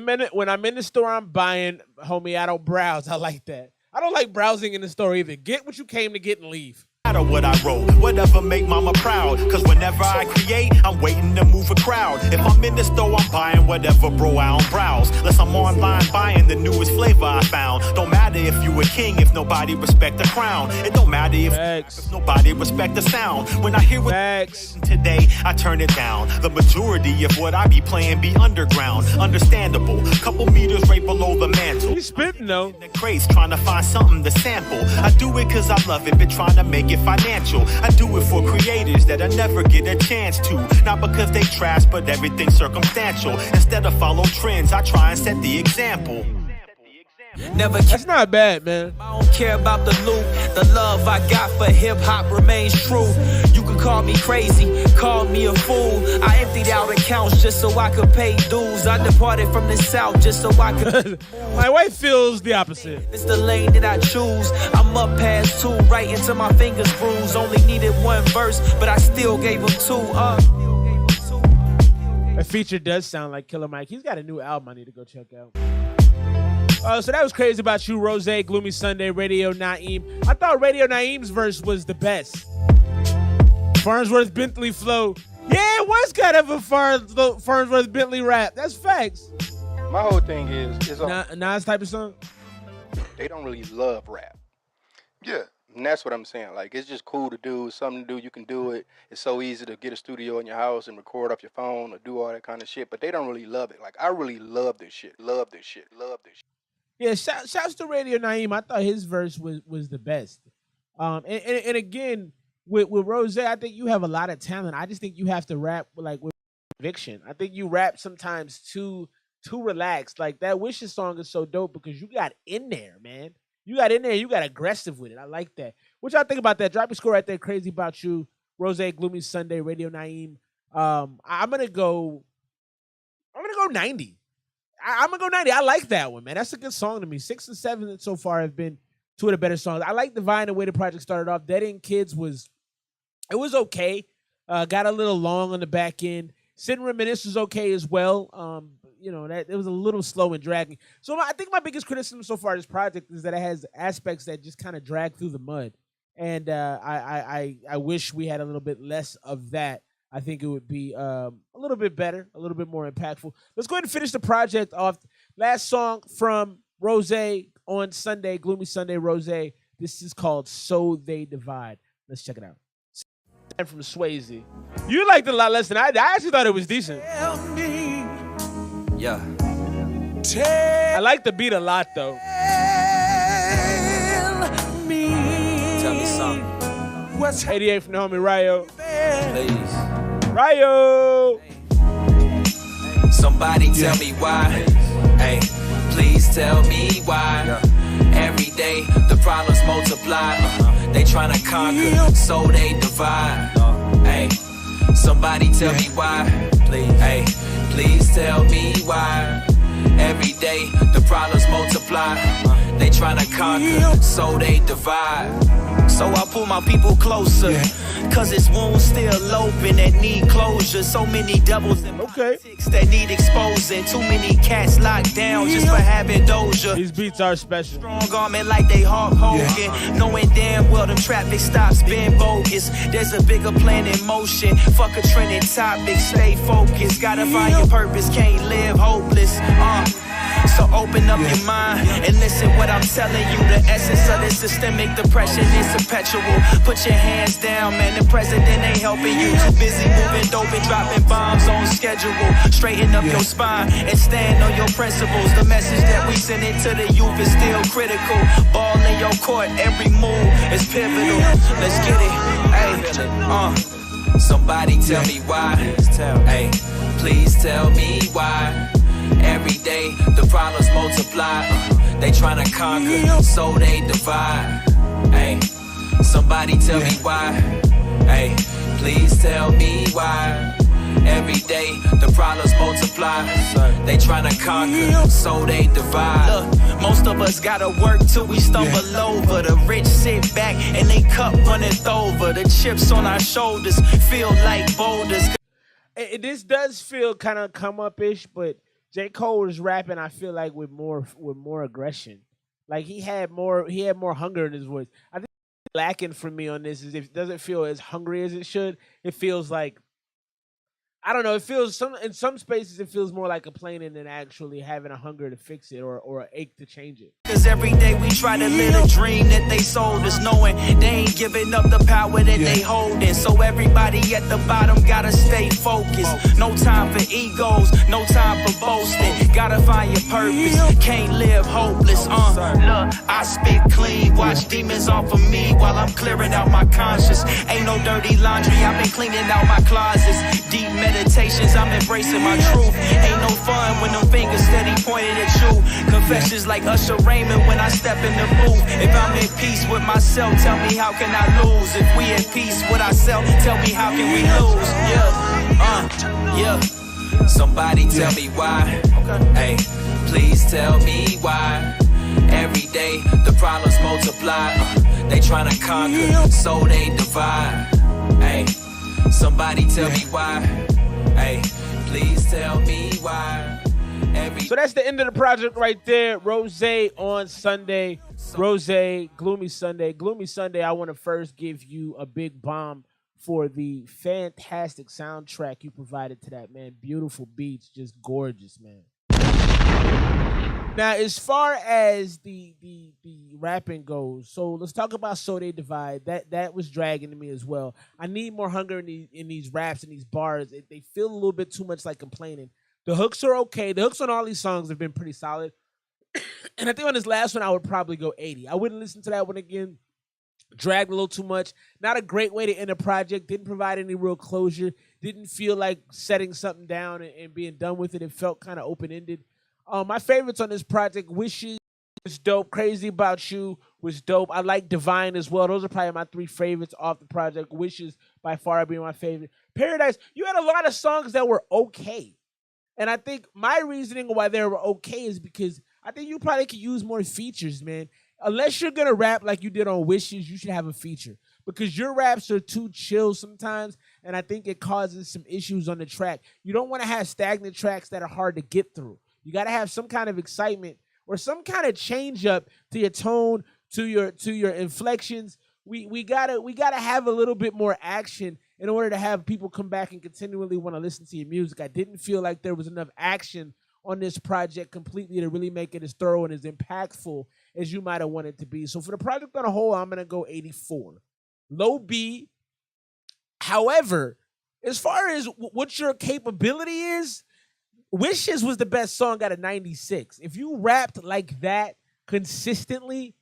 I'm in the store, I'm buying. Homie, I don't browse. I like that. I don't like browsing in the store either. Get what you came to get and leave. Matter what I wrote, whatever make mama proud. Cause whenever I create, I'm waiting to move a crowd. If I'm in the store, I'm buying whatever, bro. I don't browse. Unless I'm online buying the newest flavor I found. Don't matter if you a king, if nobody respect the crown. It don't matter if nobody respect the sound. When I hear what today, I turn it down. The majority of what I be playing be underground. Understandable, couple meters right below the mantle. He's spitting though. In the crates trying to find something to sample. I do it cause I love it, but trying to make it financial. I do it for creators that I never get a chance to. Not because they trash, but everything's circumstantial. Instead of follow trends, I try and set the example. That's not bad, man. I don't care about the loot. The love I got for hip-hop remains true. You can call me crazy, call me a fool. I emptied out accounts just so I could pay dues. I departed from the south just so I could. My wife feels the opposite. It's the lane that I choose. I'm up past 2, right into my fingers bruised. Only needed 1 verse, but I still gave them 2. That feature does sound like Killer Mike. He's got a new album I need to go check out. So that was Crazy About You, Rose, Gloomy Sunday, Radio Naeem. I thought Radio Naeem's verse was the best. Farnsworth Bentley flow. Yeah, it was kind of a Farnsworth Bentley rap. That's facts. My whole thing is Nas type of song. They don't really love rap. Yeah. And that's what I'm saying. Like, it's just cool to do, something to do. You can do it. It's so easy to get a studio in your house and record off your phone or do all that kind of shit. But they don't really love it. Like, I really love this shit. Love this shit. Love this shit. Yeah, shouts to Radio Naeem. I thought his verse was the best. And again, with Rose, I think you have a lot of talent. I just think you have to rap with conviction. I think you rap sometimes too relaxed. Like that Wishes song is so dope because you got in there, man. You got in there. You got aggressive with it. I like that. What y'all think about that? Drop your score right there. Crazy About You, Rose, Gloomy Sunday, Radio Naeem. I'm gonna go 90. I'm gonna go 90. I like that one, man. That's a good song to me. 6 and 7 so far have been two of the better songs. I like Divine the way the project started off. Dead End Kids was okay. Got a little long on the back end. Sit and Reminisce was okay as well. That it was a little slow and dragging. So I think my biggest criticism so far of this project is that it has aspects that just kind of drag through the mud. And I wish we had a little bit less of that. I think it would be a little bit better, a little bit more impactful. Let's go ahead and finish the project off. Last song from Rose on Sunday, Gloomy Sunday, Rose. This is called So They Divide. Let's check it out. And from Swayze. You liked it a lot less than I did. I actually thought it was decent. Yeah. I like the beat a lot, though. Tell me something. 88 from the homie Ryo. Please. Ryo. Somebody tell me why. Hey, please tell me why. Every day the problems multiply. They tryna conquer, so they divide. Hey, somebody tell me why. Please. Hey, please tell me why. Every day the problems multiply. They tryna conquer, so they divide. So I pull my people closer, cause it's wounds still open that need closure. So many devils and politics that need exposing. Too many cats locked down just for having doja. These beats are special. Strong arming like they Hulk Hogan. Knowing damn well them traffic stops been bogus. There's a bigger plan in motion. Fuck a trending topic, stay focused. Gotta find your purpose, can't live hopeless. So open up your mind and listen what I'm telling you. The essence of this systemic depression is perpetual. Put your hands down, man, the president ain't helping you. Too busy moving dope and dropping bombs on schedule. Straighten up your spine and stand on your principles. The message that we send it to the youth is still critical. Ball in your court, every move is pivotal. Let's get it, hey, somebody tell me why. Hey, please tell me why. Every day the problems multiply. They tryna conquer, so they divide. Hey, somebody tell me why. Hey, please tell me why. Every day the problems multiply. They tryna conquer, so they divide. Look, most of us gotta work till we stumble over. The rich sit back and they cup runneth over. The chips on our shoulders feel like boulders. This does feel kind of come up-ish, but J. Cole was rapping, I feel like, with more aggression. Like he had more hunger in his voice. I think lacking for me on this is it doesn't feel as hungry as it should. It feels like, I don't know, it feels in some spaces it feels more like complaining than actually having a hunger to fix it or an ache to change it. Cause every day we try to live a dream that they sold us, knowing they ain't giving up the power that they holding. So everybody at the bottom gotta stay focused. No time for egos, no time for boasting. Gotta find your purpose, can't live hopeless. Look, I spit clean, watch demons off of me while I'm clearing out my conscience. Ain't no dirty laundry, I've been cleaning out my closets. Deep meditations, I'm embracing my truth. Ain't no fun when them fingers steady pointed at you. Confessions like Usher Raymond when I step in the booth. If I'm in peace with myself, tell me how can I lose? If we at peace with ourselves, tell me how can we lose? Yeah. Somebody tell me why. Hey, please tell me why. Every day the problems multiply. They tryna conquer, so they divide. Hey, somebody tell me why. Hey, please tell me why. So that's the end of the project right there. Rose on Sunday. Rose, Gloomy Sunday. Gloomy Sunday, I want to first give you a big bomb for the fantastic soundtrack you provided to that, man. Beautiful beats, just gorgeous, man. Now, as far as the rapping goes, so let's talk about So They Divide. That was dragging to me as well. I need more hunger in these raps and these bars. They feel a little bit too much like complaining. The hooks are okay. The hooks on all these songs have been pretty solid. And I think on this last one, I would probably go 80. I wouldn't listen to that one again. Dragged a little too much. Not a great way to end a project. Didn't provide any real closure. Didn't feel like setting something down and being done with it. It felt kind of open-ended. My favorites on this project, Wishes was dope. Crazy About You was dope. I like Divine as well. Those are probably my 3 favorites off the project. Wishes by far being my favorite. Paradise, you had a lot of songs that were okay. And I think my reasoning why they were okay is because I think you probably could use more features, man. Unless you're going to rap like you did on Wishes, you should have a feature. Because your raps are too chill sometimes, and I think it causes some issues on the track. You don't want to have stagnant tracks that are hard to get through. You got to have some kind of excitement or some kind of change up to your tone, to your inflections. We gotta have a little bit more action in order to have people come back and continually want to listen to your music. I didn't feel like there was enough action on this project completely to really make it as thorough and as impactful as you might have wanted to be. So for the project on a whole, I'm gonna go 84. Low B. However, as far as what your capability is, Wishes was the best song out of 96. If you rapped like that consistently,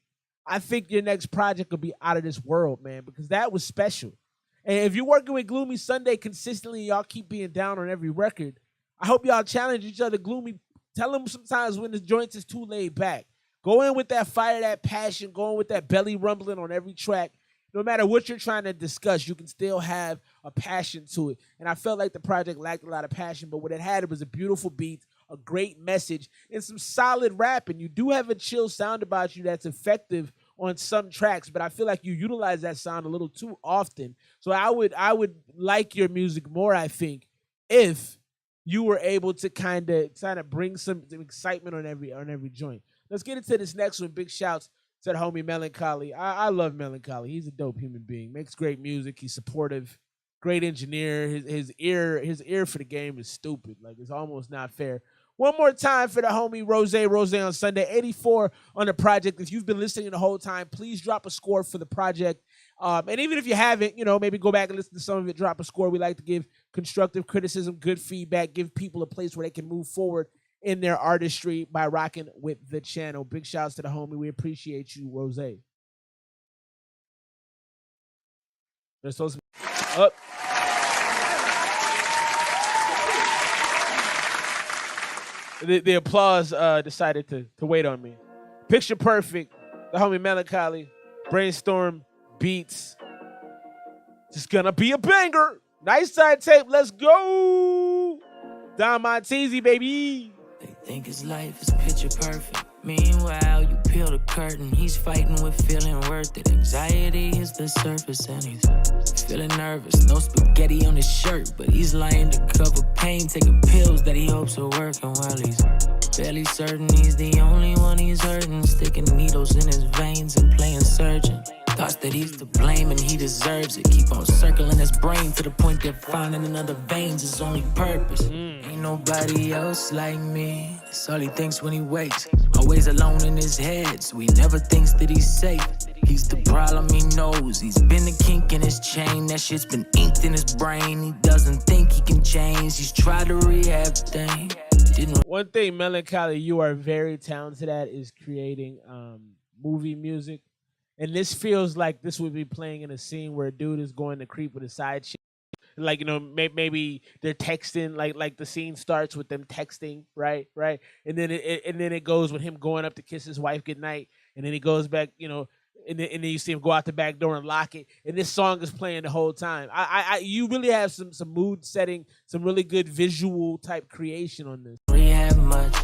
I think your next project will be out of this world, man, because that was special. And if you're working with Gloomy Sxnday consistently, y'all keep being down on every record, I hope y'all challenge each other. Gloomy, tell them sometimes when the joints is too laid back. Go in with that fire, that passion, go in with that belly rumbling on every track. No matter what you're trying to discuss, you can still have a passion to it. And I felt like the project lacked a lot of passion, but what it had, it was a beautiful beat, a great message, and some solid rapping. You do have a chill sound about you that's effective on some tracks, but I feel like you utilize that sound a little too often. So I would like your music more, I think, if you were able to kind of bring some excitement on every joint. Let's get into this next one. Big shouts to the homie Melancholy. I love Melancholy. He's a dope human being. Makes great music. He's supportive. Great engineer. His ear for the game is stupid. Like, it's almost not fair. One more time for the homie Rose on Sxnday. 84 on the project. If you've been listening the whole time, please drop a score for the project. And even if you haven't, maybe go back and listen to some of it, drop a score. We like to give constructive criticism, good feedback, give people a place where they can move forward in their artistry by rocking with the channel. Big shouts to the homie. We appreciate you, Rose. They're supposed to be up. The applause decided to wait on me. Picture Perfect, the homie Melancholy, Brainstorm, Beats. It's gonna be a banger. Nice side tape. Let's go. Don Montesi, baby. They think his life is picture perfect. Meanwhile, you peel the curtain. He's fighting with feeling worth it. Anxiety is the surface and he's feeling nervous. No spaghetti on his shirt, but he's lying to cover pain, taking pills that he hopes are working while he's barely certain he's the only one he's hurting. Sticking needles in his veins and playing surgeon. Thoughts that he's to blame and he deserves it. Keep on circling his brain to the point that finding another vein's his only purpose. Ain't nobody else like me. That's all he thinks when he wakes. Always alone in his head, so he never thinks that he's safe. He's the problem, he knows. He's been the kink in his chain. That shit's been inked in his brain. He doesn't think he can change. He's tried to rehab thing. One thing, Melancholy, you are very talented at is creating movie music. And this feels like this would be playing in a scene where a dude is going to creep with a side chick. Like, maybe they're texting, like the scene starts with them texting, right? And then it goes with him going up to kiss his wife goodnight. And then he goes back, and then you see him go out the back door and lock it. And this song is playing the whole time. You really have some mood setting, some really good visual type creation on this. Rehab much.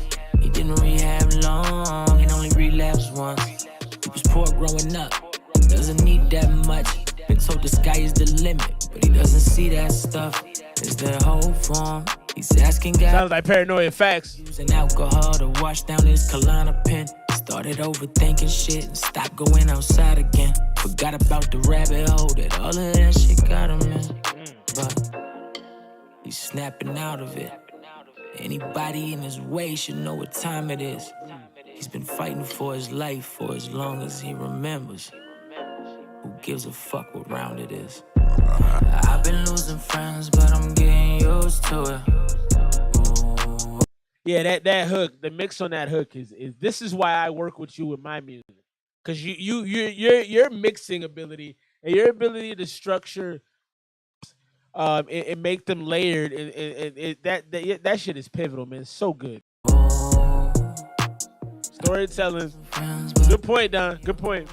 He didn't rehab long and only relapsed once. He was poor growing up. Doesn't need that much. Been told the sky is the limit, but he doesn't see that stuff. Is their whole form? He's asking God. Sounds like Paranoia Facts. Using alcohol to wash down his Klonopin. Started overthinking shit and stopped going outside again. Forgot about the rabbit hole that all of that shit got him in. But he's snapping out of it. Anybody in his way should know what time it is. He's been fighting for his life for as long as he remembers. Who gives a fuck what round it is? I've been losing friends, but I'm getting used to it. Yeah, that hook, the mix on that hook is this is why I work with you with my music. because your mixing ability and your ability to structure and make them layered and that shit is pivotal, man. It's so good. Storytelling. Good point, Don. Good point.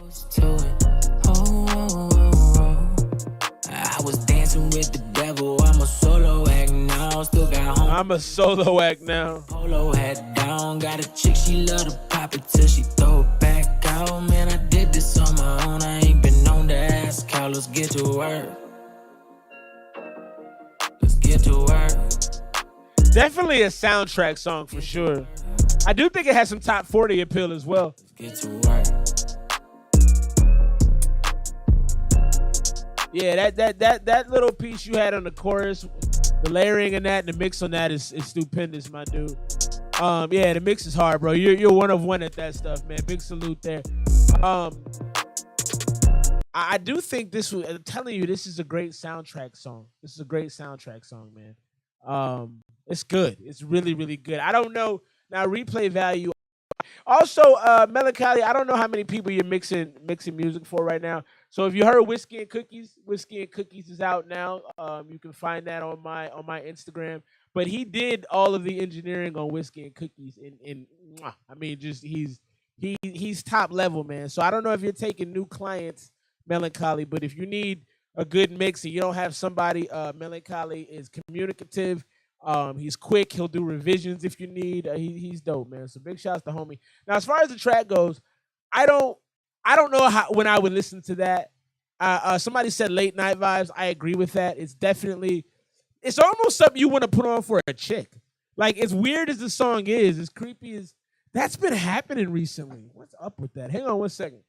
I was dancing with the devil. I'm a solo act now. Still got home. I'm a solo act now. Polo hat down. Got a chick, she love to pop it till she throw it back out. Man, I did this on my own. I ain't been known to ask how. Let's get to work. Let's get to work. Definitely a soundtrack song for sure. I do think it has some top 40 appeal as well. Let's get to work. Yeah, that little piece you had on the chorus, the layering and that, and the mix on that is stupendous, my dude. Yeah, the mix is hard, bro. You're one of one at that stuff, man. Big salute there. I do think I'm telling you, this is a great soundtrack song. This is a great soundtrack song, man. It's good. It's really, really good. I don't know now replay value. Also, Melancholy, I don't know how many people you're mixing music for right now. So if you heard Whiskey and Cookies is out now. You can find that on my Instagram. But he did all of the engineering on Whiskey and Cookies, and I mean, just he's top level, man. So I don't know if you're taking new clients, Melancholy, but if you need a good mix and you don't have somebody, Melancholy is communicative. He's quick. He'll do revisions if you need. He's dope, man. So big shouts to homie. Now, as far as the track goes, I don't know when I would listen to that. Somebody said late night vibes. I agree with that. It's almost something you want to put on for a chick. Like, as weird as the song is, as creepy as that's been happening recently. What's up with that? Hang on one second.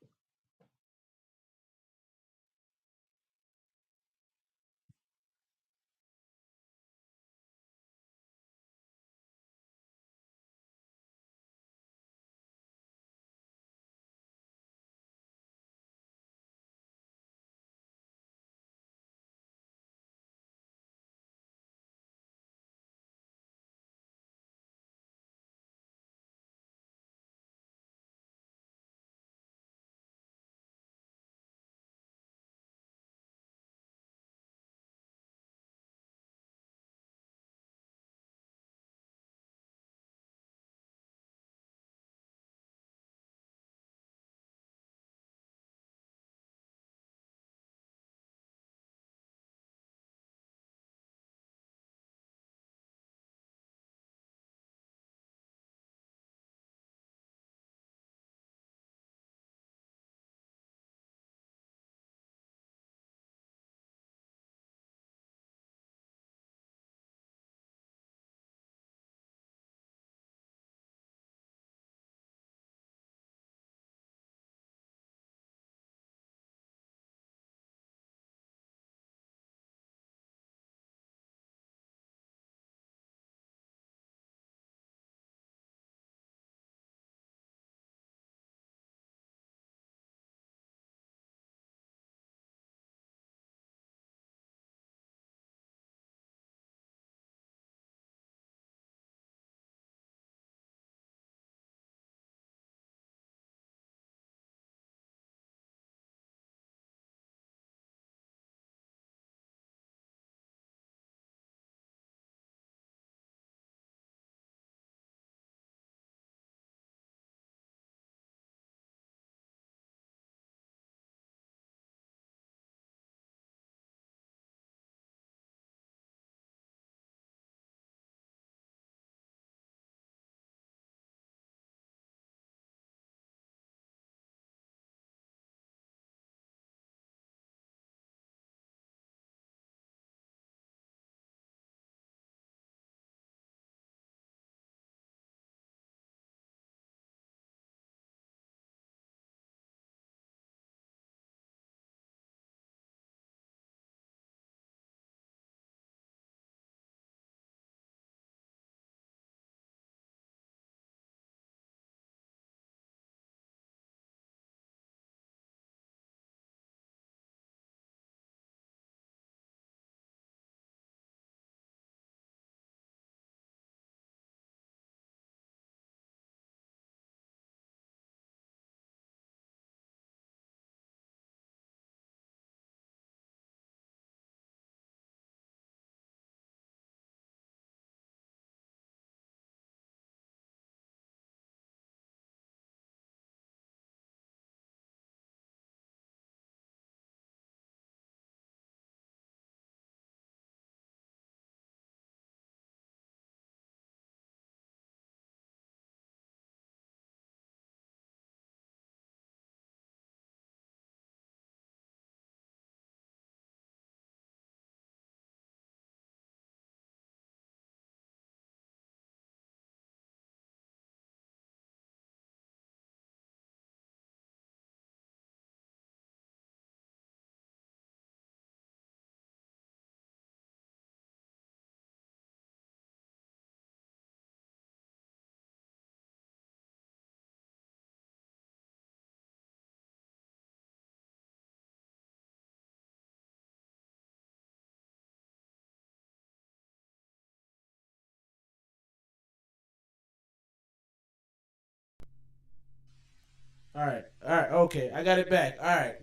All right. Okay, I got it back. All right.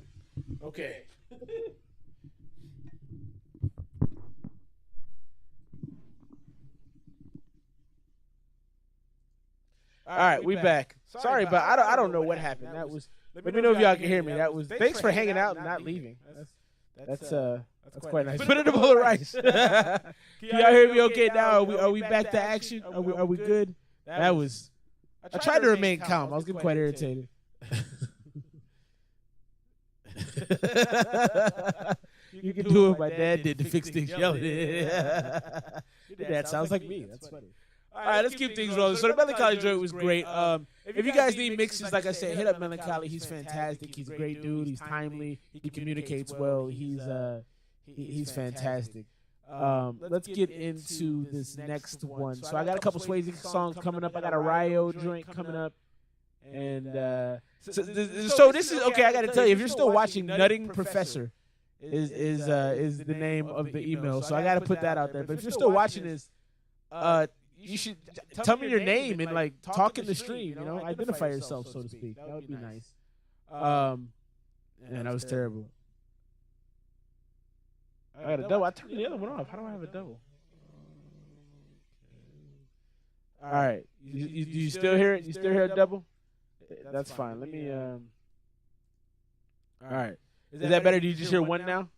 Okay. All right, we back. Sorry, but I don't know what happened. That was. Let me know if y'all can hear me. That was. Thanks for hanging out and not leaving. That's quite nice. Put in a bowl of rice. Can y'all hear me okay now? Are we back to action? Are we good? That was. I tried to remain calm. I was getting quite irritated. You can do what my dad did to fix things yelling. Your dad sounds like me. That's funny. All right, let's keep things rolling. So the Melancholy joint was great. If you guys need mixes, like I said, hit up Melancholy. He's fantastic. He's a great dude. He's timely. He communicates well. He's fantastic. Let's get into this next one. So I got a couple Swayze songs coming up. I got a Ryo joint coming up. And so this is okay. I got to tell you, if you're still watching, Nutting Professor is the name of the email. So I got to put that out there. But if you're still watching this, you should tell me your name and like talk in the stream. You know, identify yourself, so to speak. That would be nice. And that was terrible. I got a double. I turned the other one off. How do I have a double? All right. You still hear it? You still hear a double? That's fine. Let me. All right. Is that better? Do you just hear one now?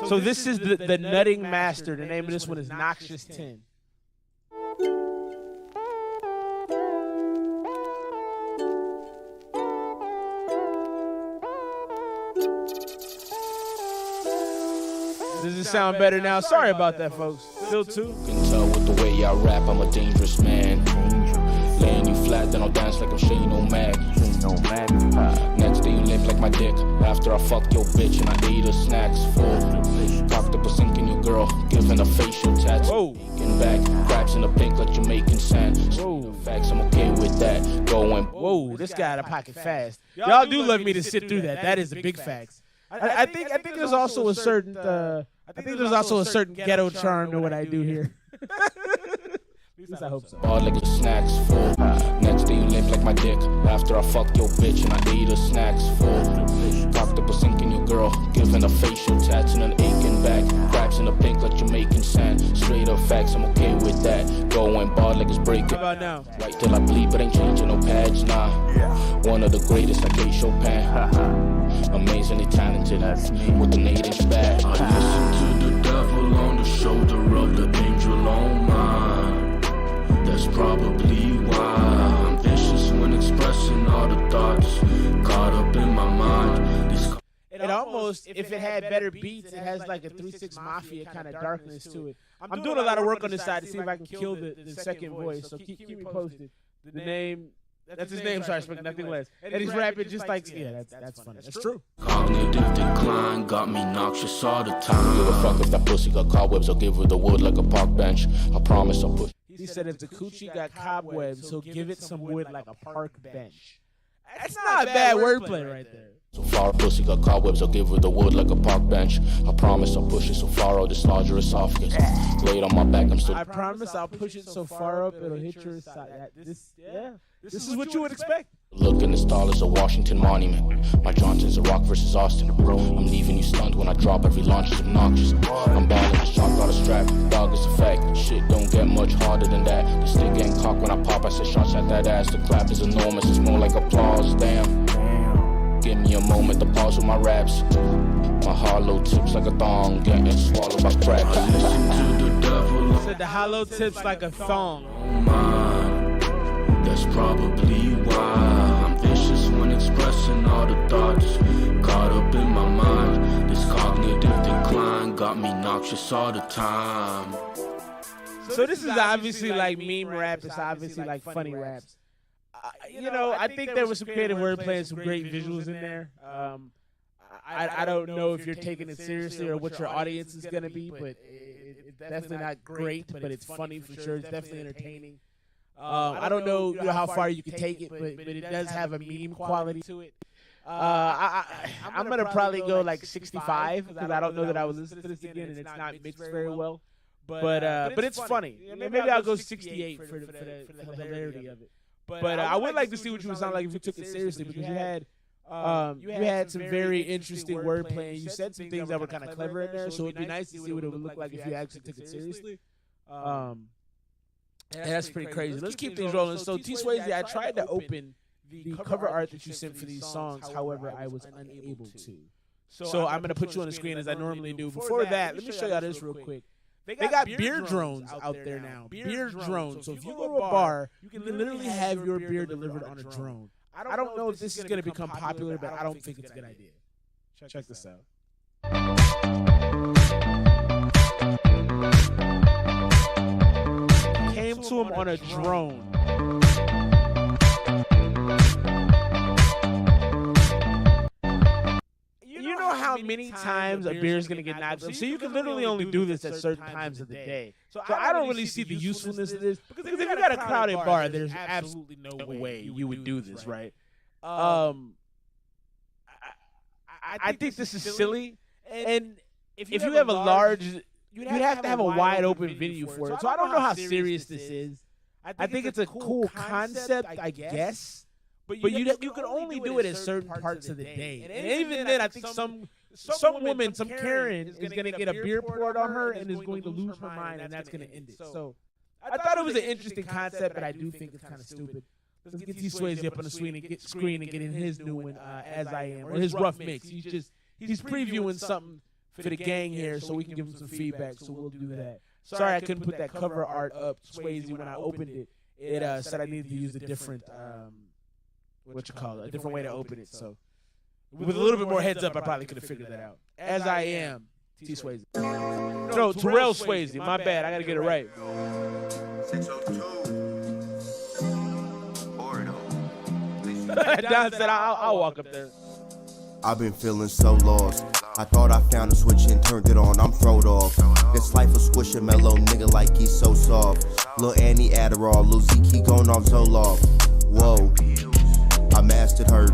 So this is the Nutting Master. The name of this one is Noxious 10. Does it sound better now? Sorry about that, folks. Still two. You can tell with the way I rap, I'm a dangerous man. Laying you flat, then I'll dance like I'm Shane O'Mac. Next day you limp like my dick. After I fucked your bitch and I ate her snacks full. Cocked up a sink in your girl, giving a facial tattoo. Taking back, crabs in the pink like Jamaican sand. Facts, I'm okay with that. Going. Whoa, this guy out of pocket fast. Y'all do love me to sit through that. That is a big fact. I think there's also a certain ghetto charm to what I do here. At least I hope so. All like the snacks full. Next day you limp like my dick. After I fucked your bitch and I ate her snacks full. Cocked up a sink in your girl, giving a facial tats and an aching back. Crabs in the pink like Jamaican sand. Straight up facts, I'm okay with that. Going bald like it's breaking. How about now? Right till I bleed, but ain't changing no pads, nah. One of the greatest like A. Chopin. Amazingly talented, with an 8-inch back. I listen to the devil on the shoulder of the angel on mine. That's probably why I'm vicious when expressing all the thoughts caught up in my mind. It almost, if it had better beats, it has like a 3-6 Mafia kind of darkness to it. I'm doing a lot of work on this side to see if I can kill the second voice, so keep me posted. The name, that's his name, sorry, I expect nothing less. And he's rapping just like, yeah, that's funny. That's true. Cognitive decline got me noxious all the time. Give a fuck if that pussy got cobwebs, I'll give her the wood like a park bench. I promise I'll push. He said if the coochie got cobwebs, he'll give it some wood like a park bench. That's not bad wordplay right there. So far, pussy got cobwebs, I'll give her the wood like a park bench. I promise I'll push it so far I'll dislodge her esophagus. Lay it on my back, I'm still. I promise I'll push it so far up it'll hit your esophagus. This is what you would expect. Looking as tall as a Washington monument. My Johnson's a rock versus Austin. I'm leaving you stunned when I drop. Every launch is obnoxious. I'm bad as a shot, got a strap. Dog is a fact. Shit don't get much harder than that. The stick getting cocked when I pop. I say shots at that ass. The clap is enormous. It's more like applause. Damn. Give me a moment to pause with my raps. My hollow tips like a thong. Getting swallowed by crap. Listen to the devil. Said the hollow tips like a thong. That's probably why I'm vicious when expressing all the thoughts caught up in my mind. This cognitive decline got me noxious all the time. So this is obviously like meme rap. It's obviously like funny raps. You know, I think there was some creative wordplay and some great visuals in there. I don't know if you're taking it seriously or what your audience is going to be, but it's definitely not great, but it's funny for sure. It's definitely entertaining. I don't know how far you can take it, but it does have a meme quality to it. I'm going to probably go like 65 because I don't know that I would listen to this again and it's not mixed very well. but it's funny. Maybe I'll go 68 for the hilarity of it. But I would like to see what you would sound like if you took it seriously, because you had some very interesting wordplay, and you said some things that were kind of clever in there. So it'd be nice to see what it would look like if you actually took it seriously. And that's pretty crazy. Let's keep things rolling. So T Swayze, I tried to open the cover art that you sent for these songs. However, I was unable to. So I'm gonna put you on the screen as I normally do. Before that, let me show y'all this real quick. They got beer drones out there now. Beer drones. So if you go to a bar, you can literally have your beer delivered on a drone. I don't know if this is going to become popular, but I don't think it's a good idea. Check this out. Came to him on a drone. You know how many times a beer is going to get knocked up? So you can literally only do this at certain times of the day. So I don't really see the usefulness of this. Because if you got a crowded bar, there's absolutely no way you would do this, right? I think this is silly. And if you have a large, you'd have to have a wide open venue for it. So I don't know how serious this is. I think it's a cool concept, I guess. But you can only do it at certain parts of the day. And even then, I think some woman, some Karen, is going to get a beer poured on her and is going to lose her mind, and that's going to end it. So I thought it was an interesting concept, but I do think it's kind of stupid. Let's get T Swayze up on the screen and get in his new one, As I Am, or his rough mix. He's previewing something for the gang here, so we can give him some feedback, so we'll do that. Sorry I couldn't put that cover art up, Swayze, when I opened it. It said I needed to use a different... a different way to open it. So with a little bit more heads up, I probably could have figured that out. As I Am, T Swayze. No, Terrell Swayze. My bad. I got to get it right. 602. Don said I'll walk up there. I've been feeling so lost. I thought I found a switch and turned it on. I'm throwed off. This life will squish a mellow nigga like he's so soft. Lil Annie Adderall, Lil Zeke going off Zoloft. Whoa. I mastered her.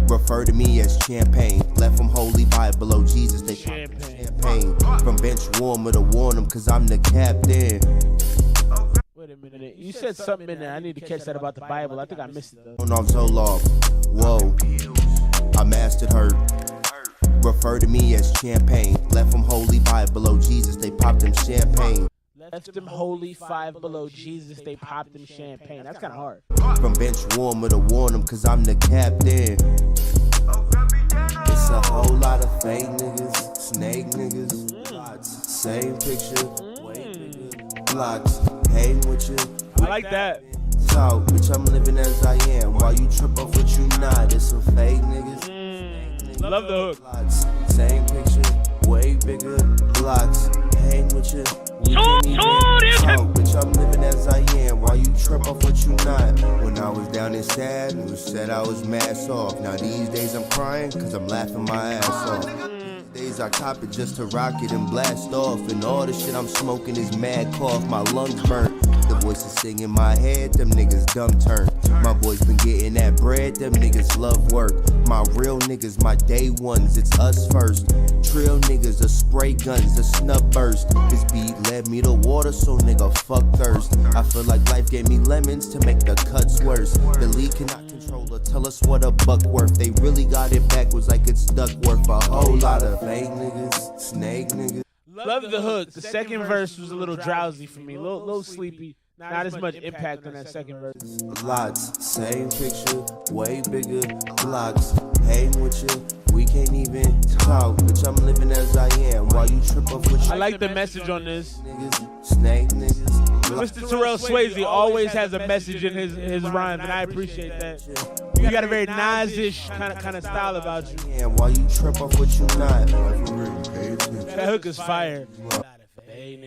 Refer to me as champagne. Left from Holy Bible below Jesus. They champagne. From bench warmer to warn them, cause I'm the captain. Wait a minute. You said something in there. I need to catch that about the Bible. I think I missed it though. Going off Zoloft. Whoa. I mastered her. Refer to me as champagne. Left from Holy Bible below Jesus. They popped them champagne. Left them holy 5 below Jesus, they popped them champagne. That's kind of hard. From bench warmer to warn them, cause I'm the captain. It's a whole lot of fake niggas, snake niggas, lots, same picture, way bigger, blocks, hating with you. I like that. Talk, bitch, I'm living as I am. While you trip off what you not, it's some fake niggas. Love the hook. Lots, same picture, way bigger, blocks, hating with you. Bitch, I'm living as I am. While you trip off what you not. When I was down and sad, it was said I was mask off. Now these days I'm crying, cause I'm laughing my ass off. These days I cop it just to rock it and blast off. And all the shit I'm smoking is mad cough, my lungs burnt. The voices sing in my head, them niggas dumb turn. My boys been getting that bread, them niggas love work. My real niggas, my day ones, it's us first. Trill niggas, the spray guns, the snub burst. This beat led me to water, so nigga fuck thirst. I feel like life gave me lemons to make the cuts worse. The league cannot control her, tell us what a buck worth. They really got it backwards like it's Duckworth. A whole lot of fake niggas, snake niggas. Love the hook. The second verse was a little drowsy for me, a little sleepy. Not as much impact on that second verse. Lots, same picture, way bigger, blocks, hating with you. We can't even talk, bitch, I'm living as I am. While you trip off with you. I like the message on this. Niggas, snake niggas. Mr. Terrell Swayze always has a message in his rhymes, and I appreciate that. You got a very Nas-ish kind of style about you. Yeah, while you trip off what you not. That hook is fire. Hey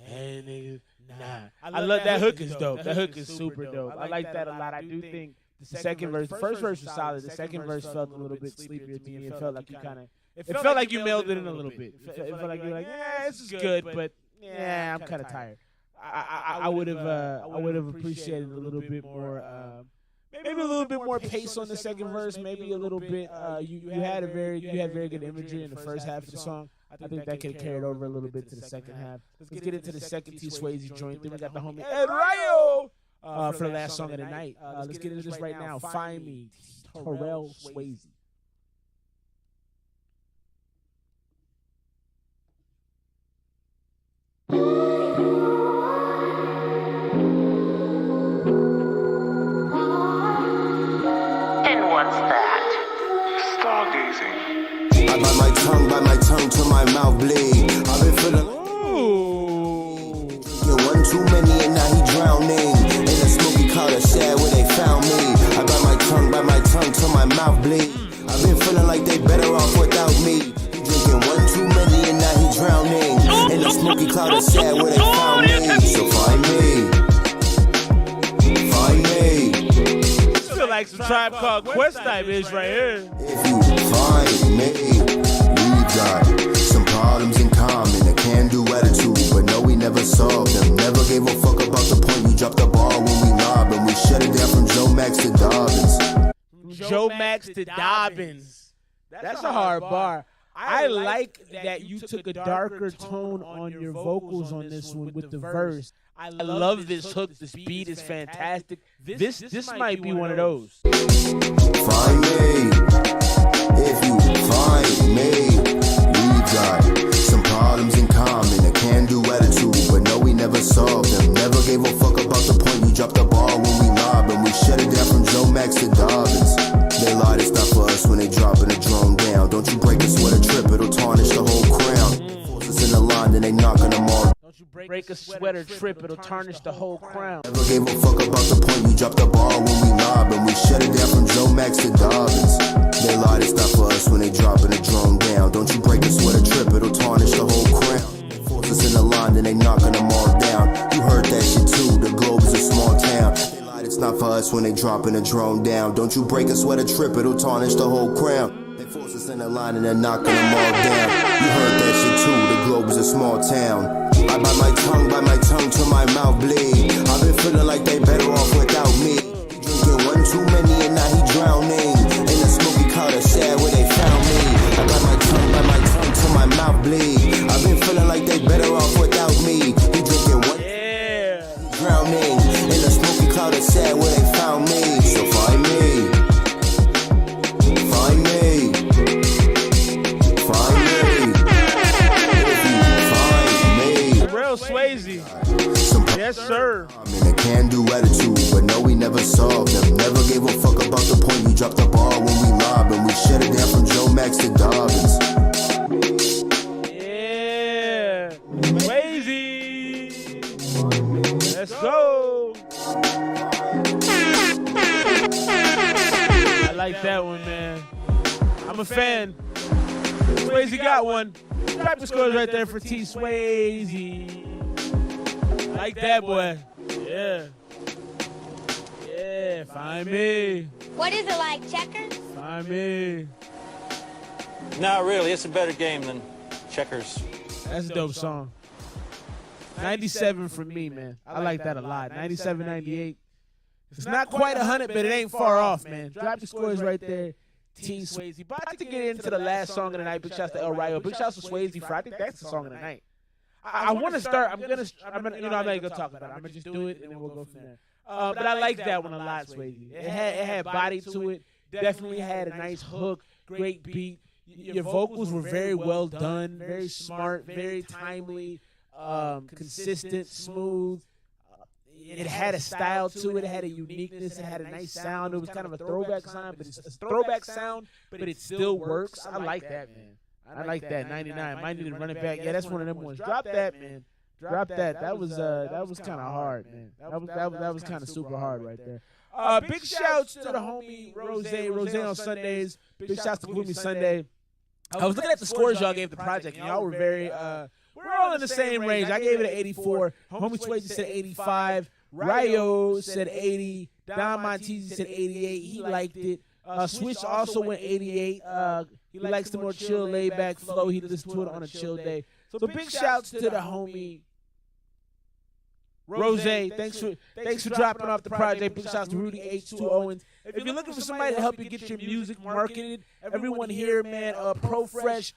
niggas, nah. I love that hook is dope. That hook is super dope. I like that a lot. I do think the second verse, the first verse was solid. The second verse felt a little bit sleepier to me. It felt like you mailed it in a little bit. It felt like you're like, yeah, this is good, but yeah, I'm kind of tired. I would have appreciated a little bit more. maybe a little bit more pace on the second verse. Maybe a little bit. You had very good imagery in the first half of the song. I think that could have carried over a little bit to the second half. Let's get into the second T Swayze joint. Then we got the homie Ed Rayo for the last song of the night. Let's get into this right now. Find Me, Terrell Swayze. And what's that? Stargazing. I bite my tongue till my mouth bleed. I've been feeling drinking one too many and now he drowning. In a smoky cloud of sad where they found me. I bite my tongue till my mouth bleed. I've been feeling like they better off without me. He drinking one too many and now he drowning. In a smoky cloud of sad where they found me. So find me. Find me. Feel like some Tribe Called Quest type is right here. If you find me, we got some problems in common, a can-do attitude, but no, we never solved them. Never gave a fuck about the point. You dropped the ball when we lobbed and we shut it down from Joe Max to Dobbins. Joe Max to Dobbins. That's a hard bar. I like that you took a darker tone on your vocals on this one with the verse. I love this hook. This beat is fantastic. This might be one of those. Find me. If you find me, we got some problems in common, a can-do attitude, but no, we never solved them. Never gave a fuck about the point. You dropped the ball when we lobbed and we shut it down from Joe Max to Dobbins. They lied, it's not for us when they dropping a drone down. Don't you break us with a trip, it'll tarnish the whole crown. Force us in the line, then they knocking them all. Don't you break a sweater trip, it'll tarnish the whole crown. Never gave a fuck about the point. You dropped the ball when we lobbed and we shut it down from Joe Max to Dobbins. They lied, it's not for us when they dropping a drone down. Don't you break us with a trip, it'll tarnish the whole crown. Force us in the line, then they knocking them all down. You heard that shit too, the globe is a small town. They lied, it's not for us when they dropping a drone down. Don't you break us with a trip, it'll tarnish the whole crown. They force us in the line and they're knocking them all down. You heard that shit too, the globe is a small town. I bite my tongue till my mouth bleed. I've been feeling like they better off without me. Drinking one too many and now he drowning. In a smoky cloud of sad where they found me. I bite my tongue till my mouth bleed. I've been feeling like they better off without me. He drinking one, drowning. In a smoky cloud of sad where they found me. So find me. Find me. Find me. Terrell Swayze. Yes, sir. In a can-do attitude, but no, we never solved them. Never gave a fuck about the point. You dropped the ball when we lobbed and we shut it down from Joe Max to Dobbins. Yeah, Swayze. Let's go. I like that one, man. I'm a fan. Swayze got one. Drop the scores right there for T Swayze. Like that, boy. Yeah. Yeah, find me. What is it, like checkers? Find me. Not really. It's a better game than checkers. That's a dope song. 97 for me, man. I like that a lot. 97, 98. It's not quite 100, but it ain't far off, man. Drop the scores right there. T Swayze. About to get into the last song of the night. Big shouts to El Rayo. Big shouts to Swayze for I think that's the song of the night. I want to start. I'm not even gonna talk about it. I'm gonna just do it and then we'll go from there. But I like that one a lot, Swayze. It had body to it. Definitely had a nice hook. Great beat. Your vocals were very well done. Very smart. Very timely. Consistent. Smooth. It had a style to it. It had a uniqueness. It had a nice sound. It was kind of a throwback sound, but it's a throwback sound, but it still works. I like that, man. I like that. 99. Might need to run it back. Yeah, that's one of them ones. Drop that, man. Drop that. That was kind of hard, man. That was kind of super hard right there. Big shouts to the homie Rose on Sundays. Big shouts to Gloomy Sunday. I was looking at the scores y'all gave the project, and y'all were very we're all in the same range. I gave it an 84. Homie Swayze said 85. Rayo said 80. Don Montese said 88. He liked it. Switch also went 88. He likes the more chill, laid-back flow. He listens to it on a chill day. So big shouts to the homie Rose, thanks for dropping off the project. Big shouts to Rudy H2 Owens. If you're looking for somebody to help you get your music marketed, everyone here, man, ProFresh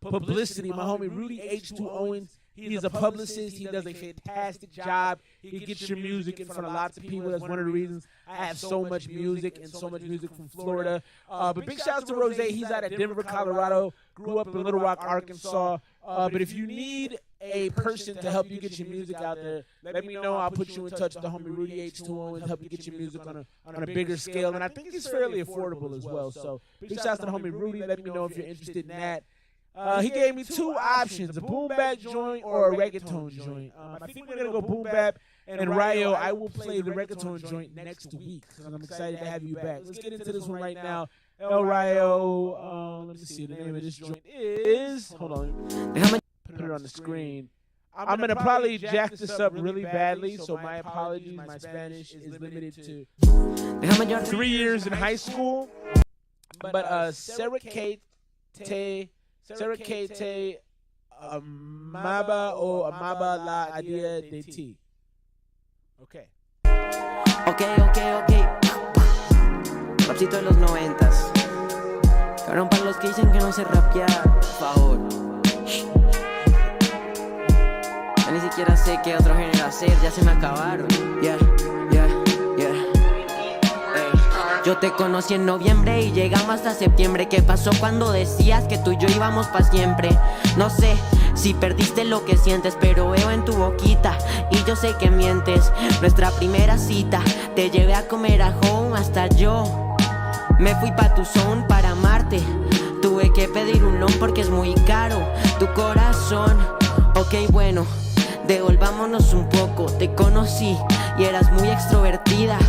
Publicity, my homie Rudy H2 Owens. He's a publicist. He does a fantastic job. He gets your music in front of lots of people. That's one of the reasons I have so much music and so much music from Florida. But big shouts to Rose. He's out of Denver, Colorado. Grew up in Little Rock, Arkansas. But if you need a person to help you get your music out there, let me know. I'll put you in touch with the homie Rudy H2 Owens, help you get your music on a bigger scale. And I think it's fairly affordable as well. So big shouts to the homie Rudy. Let me know if you're interested in that. He gave me two options, a boom bap joint or a reggaeton joint. I think we're going to go boom bap. And Rayo, I will play the reggaeton joint next week because I'm excited to have you back. Let's get into this one right now. El Rayo, let me see. The name of this joint is, hold on, put it on the screen. I'm going to probably jack this up really badly, so my apologies. My Spanish is limited to 3 years in high school. But Sxnday, Amaba o Amaba la idea de ti. Okay. Ok. Rapcito de los 90s. Cabrón, para los que dicen que no sé rapear, por favor. Ya ni siquiera sé qué otro género hacer, ya se me acabaron. Yeah. Yo te conocí en noviembre y llegamos hasta septiembre. ¿Qué pasó cuando decías que tú y yo íbamos pa' siempre? No sé si perdiste lo que sientes, pero veo en tu boquita y yo sé que mientes. Nuestra primera cita, te llevé a comer a home, hasta yo me fui pa' tu zone para amarte. Tuve que pedir un loan porque es muy caro tu corazón. Ok, bueno, devolvámonos un poco. Te conocí y eras muy extrovertida,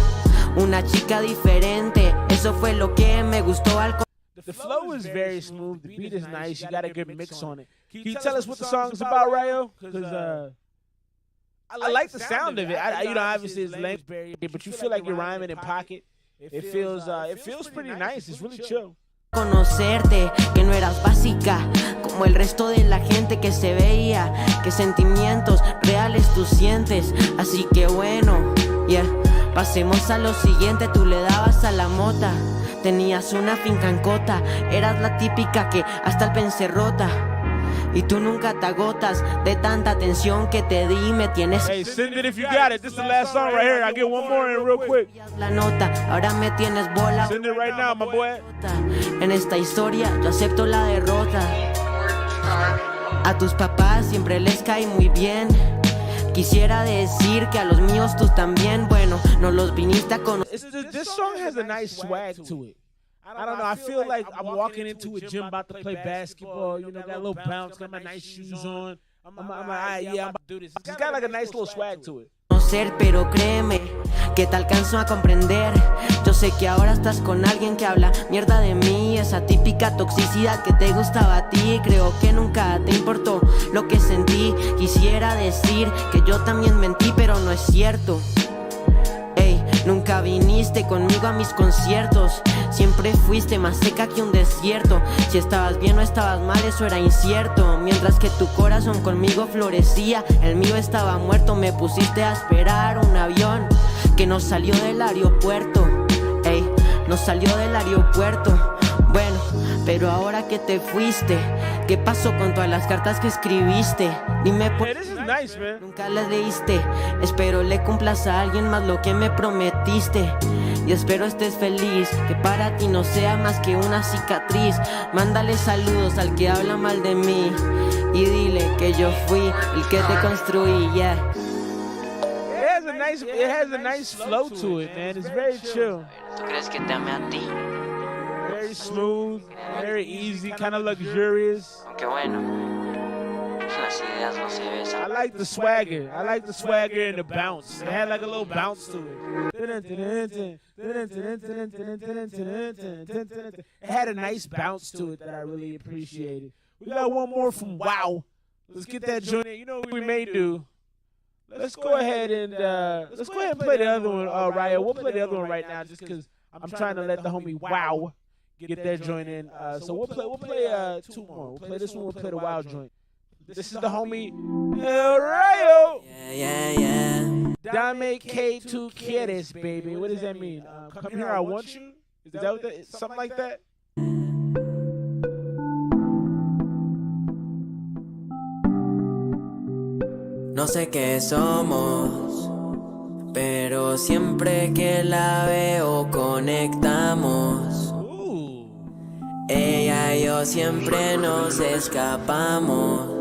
una chica diferente, eso fue lo que me gustó al The flow is very smooth, the beat is nice, you got a good mix on it. Can you tell us what the song's about, Rayo? Because I like the sound of it. Obviously it's length, but you feel like you're rhyming in pocket. It feels pretty nice, it's really chill. Conocerte, que no eras básica como el resto de la gente que se veía, que sentimientos reales tú sientes, así que bueno, yeah. Pasemos a lo siguiente, tú le dabas a la mota, tenías una finca en Cota, eras la típica que hasta el pen se rota, y tú nunca te agotas de tanta atención que te di, me tienes. Hey, send it if you got it. This is the last song right here. I'll get one more in real quick. La nota, ahora me tienes bola. Send it right now, my boy. En esta historia yo acepto la derrota. A tus papás siempre les cae muy bien. Quisiera decir que a los míos tú también. Bueno, no los viniste a conocer. This song has a nice swag to it. I don't know. I feel like I'm walking into a gym about to play basketball. You know, got a little bounce, got my nice shoes on. I'm about to do this. It's got like a nice little swag to it. Pero créeme que te alcanzo a comprender. Yo sé que ahora estás con alguien que habla mierda de mí, esa típica toxicidad que te gustaba a ti. Creo que nunca te importó lo que sentí. Quisiera decir que yo también mentí, pero no es cierto. Ey, nunca viniste conmigo a mis conciertos. Siempre fuiste más seca que un desierto. Si estabas bien o estabas mal, eso era incierto. Mientras que tu corazón conmigo florecía, el mío estaba muerto. Me pusiste a esperar un avión que no salió del aeropuerto. Ey, no salió del aeropuerto. Bueno, pero ahora que te fuiste, ¿qué pasó con todas las cartas que escribiste? Dime por qué nunca las leíste. Espero le cumplas a alguien más lo que me prometiste. Y espero estés feliz, que para ti no sea más que una cicatriz. Mándale saludos al que habla mal de mí y dile que yo fui el que te construí, yeah. It has a nice flow to it, man. It's very chill. ¿Tú crees que te ame a ti? Very smooth, very easy, kind of luxurious. Aunque bueno, las ideas no se besan. I like the swagger. I like the swagger and the bounce. It had like a little bounce to it. It had a nice bounce to it that I really appreciated. We got one more from Wow. Let's get that joint in. You know what we may do? Let's go ahead and play the other one, Ryo. We'll play the other one right now just because I'm trying to let the homie Wow get their joint in. So we'll play two more. We'll play this one. We'll play the Wow joint. This is the homie El Rayo. Yeah. Dame que tu quieres, baby. What does that mean? Come here, I want you. Is that what that? Something like that? No sé qué somos, pero siempre que la veo conectamos. Ella y yo siempre nos escapamos.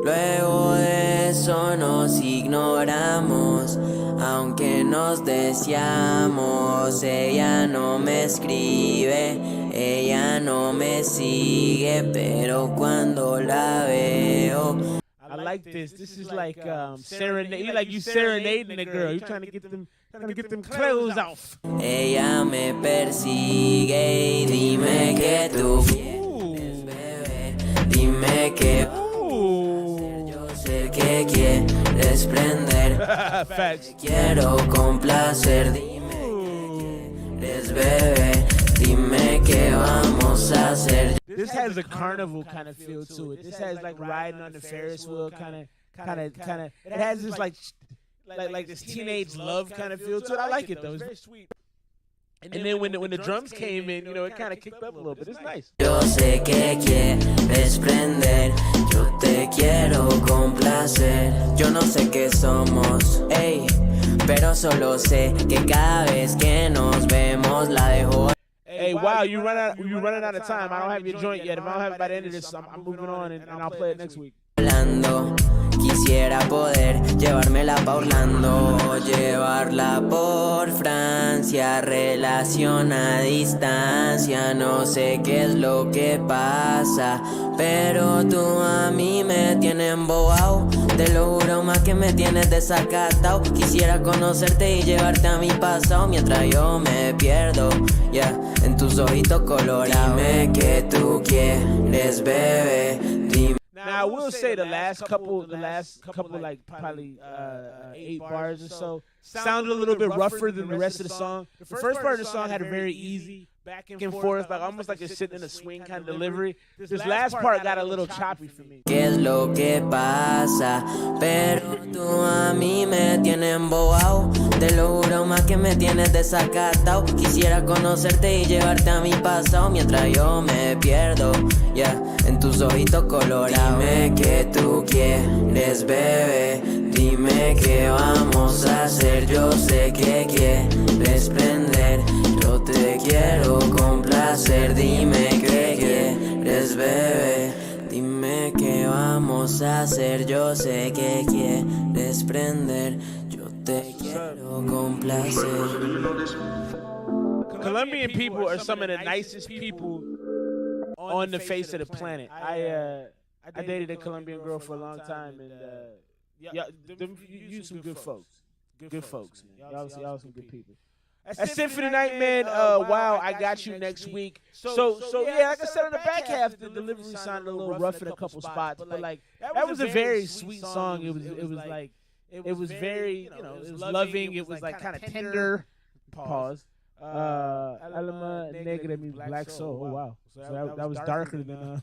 Luego de eso nos ignoramos, aunque nos deseamos. Ella no me escribe, ella no me sigue, pero cuando la veo. I like this. This is like serenade. Like you serenading a girl. You trying to get them clothes off. Ella me persigue y dime que tú quieres, bebé. Dime que yo sé que quieres prender. Facts. Quiero complacer. Dime que quieres, bebé. Dime que vamos a hacer. This has a carnival kind of feel to it. This has like riding on the Ferris wheel kind of. It has this like this teenage love kind of feel to it. I like it though. It's very sweet. And then when the drums came in, you know, it kind of kicked up a little bit. It's nice. Yo sé que quieres prender, yo te quiero complacer. Yo no sé qué somos, ey, pero solo sé que cada vez que nos vemos la dejo. Hey, wow, you running out of time. I don't have your joint yet. If I don't have it by the end of this, I'm moving on and I'll play it next week. Quisiera poder llevármela pa' Orlando, llevarla por Francia, relación a distancia, no sé qué es lo que pasa, pero tú a mí me tienes embobado, te lo juro más que me tienes desacatado, quisiera conocerte y llevarte a mi pasado, mientras yo me pierdo, en tus ojitos colorados, dime que tú quieres, bebé, dime. Now I will say the last couple like probably 8 bars or so sounded a little bit rougher than the rest of the song. The first part of the song had a very easy back and forth, like almost like it's sitting in a swing kind of delivery. This last part got a little choppy for me. ¿Qué es lo que pasa? Pero tú a mí me tienes embobado, te lo juro más que me tienes desacatado. Quisiera conocerte y llevarte a mi pasado, mientras yo me pierdo, en tus ojitos colorados. Dime que tú quieres, bebé, dime que vamos a hacer. Yo sé que quieres prender, yo te quiero complacer. Dime que quieres, bebé, dime que vamos a hacer. Yo sé que quieres prender, yo te quiero complacer. Colombian people are some of the nicest people on the face of the planet. I dated a Colombian girl for a long time, and you some good folks. Good folks, man. Y'all some good people. That's it for tonight, man. Wow, I got you next week. So yeah, like I said on the back half, the delivery sounded a little rough in a couple spots, but like that was a very sweet song. It was very, you know, it was loving. It was like kind of tender. Pause. Alma negra, that means black soul. Oh wow, so that was darker than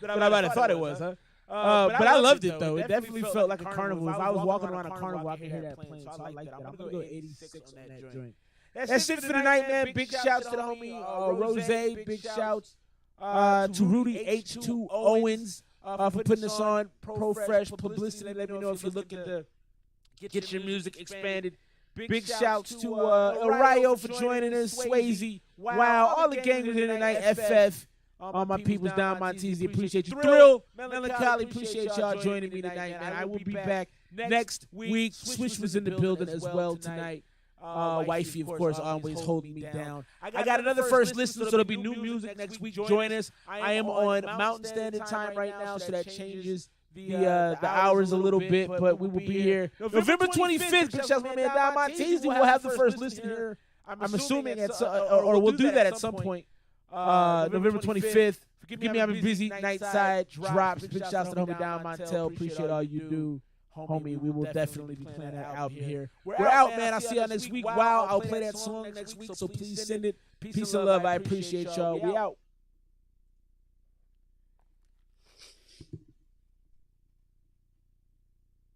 I might have thought it was, huh? But I loved it though. It definitely felt like a carnival. If I was walking around a carnival, I could hear that playing. So I like that. I'm gonna go 86 on that joint. That's it for the night, man. Big shouts to the homie Rose. Big shouts to Rudy H2 Owens for putting us on. ProFresh Publicity. Let me know if you're looking to get your music expanded. Big shouts to El Rayo for joining us. Swayze. Wow. All the gangers in tonight. FF. All my peoples down Montese, appreciate you. Thrill, Melancholy, appreciate y'all joining me tonight, man. I will be back next week. Swish was in the building as well tonight. Wifey, of course, always holding me down. I got another first listen, so there'll be new music next week. Join us. I am on Mountain Standard Time right now, so that changes the hours a little bit, but we will be here November 25th. Big shouts to my man Don Montese. We'll have the first listen here. I'm assuming or we'll do that at some point. November 25th. Forgive me, I've been busy. Nightside drops. Big shouts to the homie Don Montel. Appreciate all you do, homie. We will definitely be playing that album here. We're out, man. I'll see y'all next week. Wow, I'll play that song next week, so please send it. Peace and love. I appreciate y'all. We out.